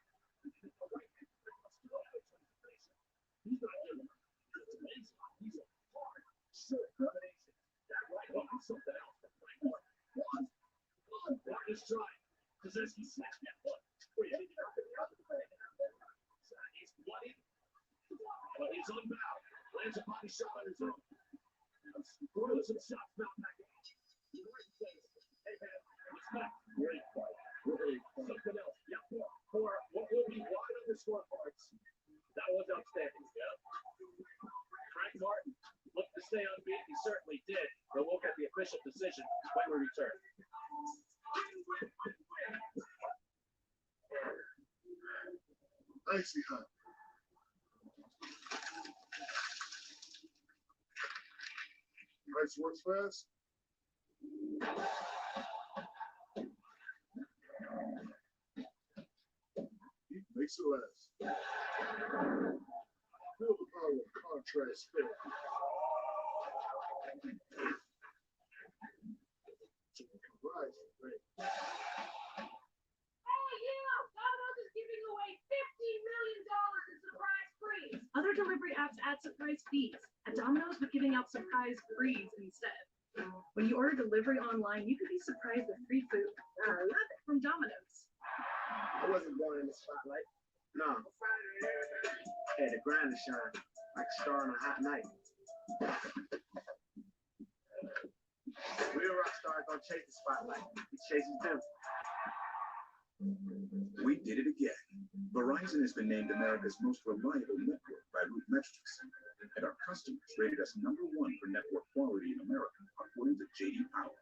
G: He's not giving up. It's amazing. He's a hard, short combination. That right hook is something else. One. He's trying. Kozeski snatched that foot. He's bloody, but he's unbound. Lands a body shot on his own. Throws some shots now back. Hey man, respect. Great fight. Great fight. Something else. Yeah. For what will be wide on the scorecards. That was outstanding. Yeah. Frank Martin looked to stay unbeaten. He certainly did. But we'll get the official decision when we return. Icy hot. Ice works fast. Heat makes it last. Feel the power of contrast spirit. Rise, right.
C: Other delivery apps add surprise fees. At Domino's, we're giving out surprise frees instead. When you order delivery online, you can be surprised with free food. I love it from Domino's.
J: I wasn't born in the spotlight. No. Had to grind to shine, like a star on a hot night. Real rock stars don't chase the spotlight. It chases them.
Q: We did it again. Verizon has been named America's most reliable network by Root Metrics, and our customers rated us #1 for network quality in America, according to J.D. Power.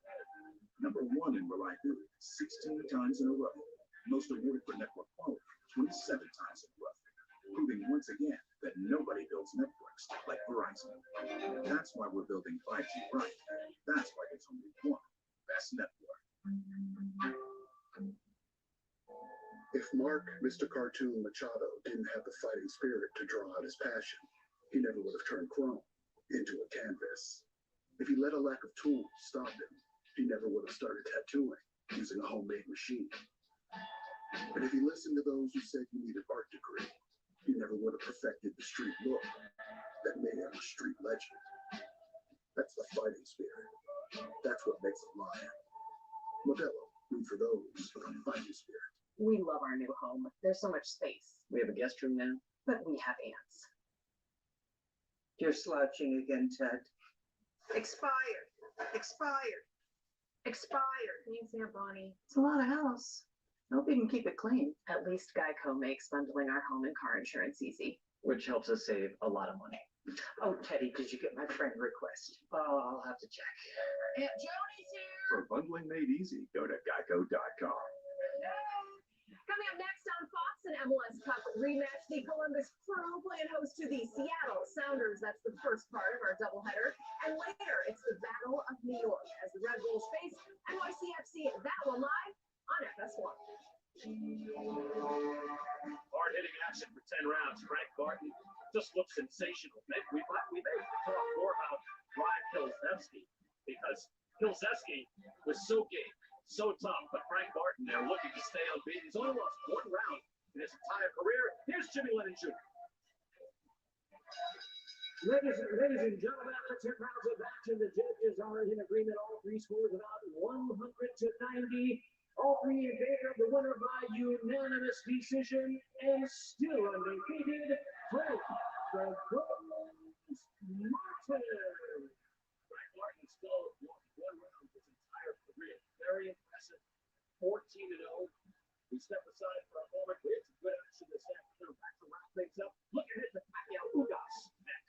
Q: #1 in reliability 16 times in a row. Most awarded for network quality 27 times in a row, proving once again that nobody builds networks like Verizon. That's why we're building 5G right. That's why there's only one best network.
R: If Mark, Mr. Cartoon Machado, didn't have the fighting spirit to draw out his passion, he never would have turned chrome into a canvas. If he let a lack of tools stop him, he never would have started tattooing using a homemade machine. And if he listened to those who said he needed art degree, he never would have perfected the street look that made him a street legend. That's the fighting spirit. That's what makes a lion. Modelo, root for those with a fighting spirit.
C: We love our new home. There's so much space.
J: We have a guest room now.
C: But we have ants.
J: You're slouching again, Ted.
C: Expired. Expired. Expired. Needs there, Bonnie. It's a lot of house. I hope you can keep it clean. At least Geico makes bundling our home and car insurance easy.
J: Which helps us save a lot of money. Oh, Teddy, did you get my friend request? Oh, I'll have to check.
C: Aunt Joni's here.
Q: For bundling made easy, go to geico.com.
K: Coming up next on Fox and MLS Cup rematch, the Columbus Crew playing host to the Seattle Sounders. That's the first part of our doubleheader. And later, it's the Battle of New York as the Red Bulls face NYCFC. That one live on FS1.
F: Hard-hitting action for 10 rounds. Frank Martin just looks sensational. We may talk more about Ryan Pilzewski because Pilzewski was so game, so tough, but Frank Martin there looking to stay unbeaten. He's only lost one round in his entire career. Here's Jimmy Lennon Jr.
H: Ladies and gentlemen, after 10 rounds of action, the judges are in agreement. All three scores about 100 to 90. All three in favor of the winner by unanimous decision, and still undefeated, Frank "The Ghost" Martin.
S: Frank Martin still won one round his entire career. Very impressive. 14-0. We step aside for a moment. We had some good action this afternoon. Back to wrap things up. Look ahead to Pacquiao Ugas next.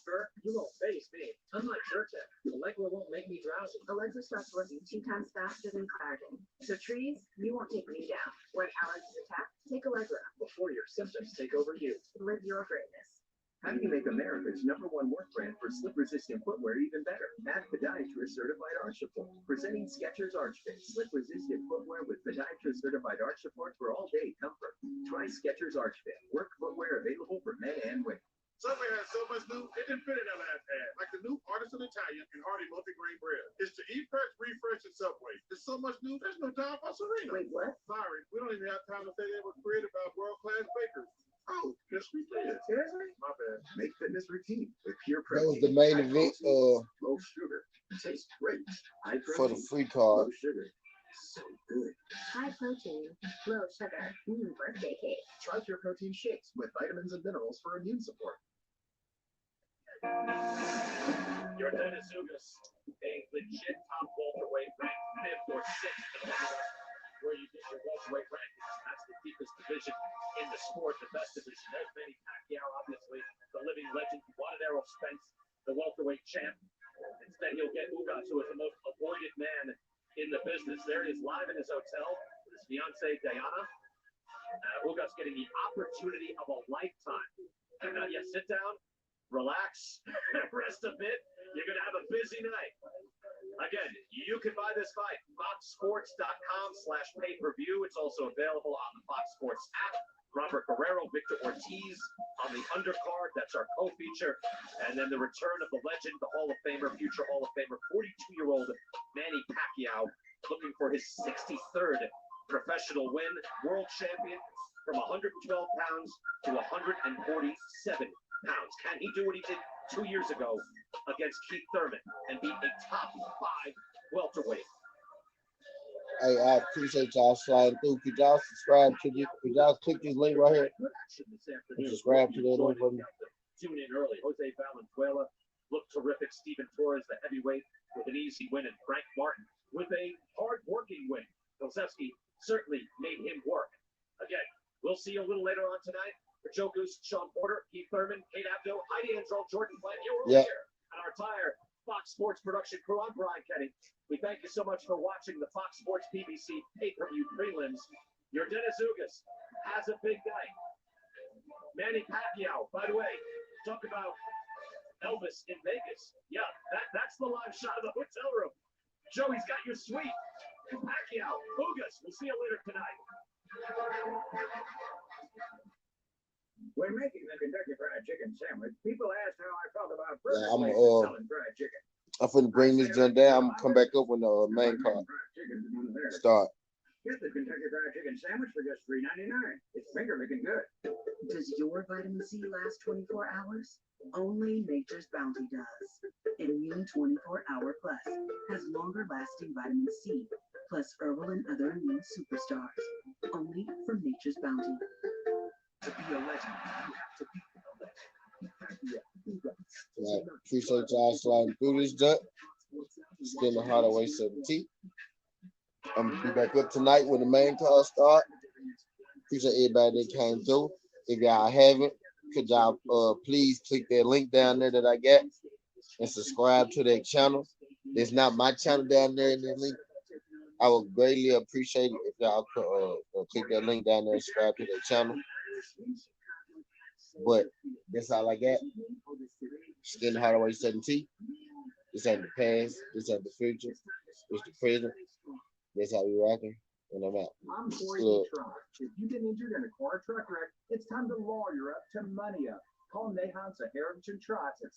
S: Bert, you won't face me. Unlike Zyrtec, Allegra won't make me drowsy.
T: Allegra starts working 2 times faster than Claritin. So trees, you won't take me down. When allergies attack, take Allegra.
S: Before your symptoms take over you.
T: Live your greatness.
J: How do you make America's #1 work brand for slip-resistant footwear even better? Add Podiatrist Certified Arch Support. Presenting Skechers Arch Fit. Slip-resistant footwear with Podiatrist Certified Arch Support for all-day comfort. Try Skechers Arch Fit. Work footwear available for men and women.
G: Subway has so much new, it didn't fit in that last ad. Like the new Artisan Italian and Hearty multigrain bread. It's to eat fresh, refresh, and Subway. There's so much new, there's no time for Serena.
T: Wait, what?
G: Sorry, we don't even have time to say they were created by world-class bakers. Oh, yes, we did.
T: Seriously?
G: My bad.
J: Make fitness routine with pure
A: That
J: protein.
A: was the main event
J: Low sugar. Tastes great. High
A: for the
J: protein,
A: free card.
J: low sugar. So good.
T: High protein, low sugar, birthday cake.
J: Try Pure Protein shakes with vitamins and minerals for immune support.
F: Yordenis Ugas, a legit top welterweight ranked 5th or 6th where you get your welterweight rankings. That's the deepest division in the sport, the best division. There's Manny Pacquiao, obviously, the living legend. He wanted Errol Spence, the welterweight champ. Instead, he'll get Ugas, who is the most avoided man in the business. There he is live in his hotel with his fiancee, Diana. Ugas getting the opportunity of a lifetime. And sit down, relax, rest a bit. You're going to have a busy night. Again, you can buy this fight, foxsports.com/pay-per-view. It's also available on the Fox Sports app. Robert Guerrero, Victor Ortiz on the undercard. That's our co-feature. And then the return of the legend, the Hall of Famer, future Hall of Famer, 42-year-old Manny Pacquiao, looking for his 63rd professional win. World champion from 112 pounds to 147 pounds. Can he do what he did 2 years ago against Keith Thurman and be a top 5 welterweight?
A: Hey, I appreciate y'all sliding through. Could y'all subscribe to this? Could y'all click this link right here and subscribe to that link for me?
F: Tune in early. Jose Valenzuela looked terrific. Steven Torres, the heavyweight, with an easy win, and Frank Martin with a hard-working win. Milsevsky certainly made him work. Again, we'll see you a little later on tonight. For Joe Goose, Sean Porter, Keith Thurman, Kate Abdo, Heidi Ansel, Jordan Plant, you're all here. And our entire Fox Sports production crew. I'm Brian Kenny. We thank you so much for watching the Fox Sports PBC pay-per-view prelims. Yordenis Ugas has a big night. Manny Pacquiao, by the way, talk about Elvis in Vegas. Yeah, that's the live shot of the hotel room. Joey's got your suite. Pacquiao, Ugas, we'll see you later tonight.
U: When making the Kentucky Fried Chicken sandwich, people asked how I felt about selling fried chicken.
A: I'm finna bring this junk down. I'm gonna come back up when the main card start.
U: Get the Kentucky Fried Chicken sandwich for just $3.99. It's finger licking good.
T: Does your vitamin C last 24 hours? Only Nature's Bounty does. Immune 24-Hour Plus has longer lasting vitamin C, plus herbal and other immune superstars. Only from Nature's Bounty.
J: To be a legend, you have to be a legend.
A: I appreciate y'all sliding through this junk. Still the Hardaway 17. I'm gonna be back up tonight when the main card start. Appreciate everybody that came through. If y'all haven't, could y'all please click that link down there that I got and subscribe to that channel. There's not my channel down there in the link. I would greatly appreciate it if y'all could click that link down there and subscribe to that channel. But that's all I got. Still Hardaway 17. This ain't the past. This ain't the future. It's the present. That's how we rocking. And I'm out.
E: I'm Corey Truck. If you've been injured in a car truck wreck, it's time to lawyer up to money up. Call Nahant's Heritage and Trots at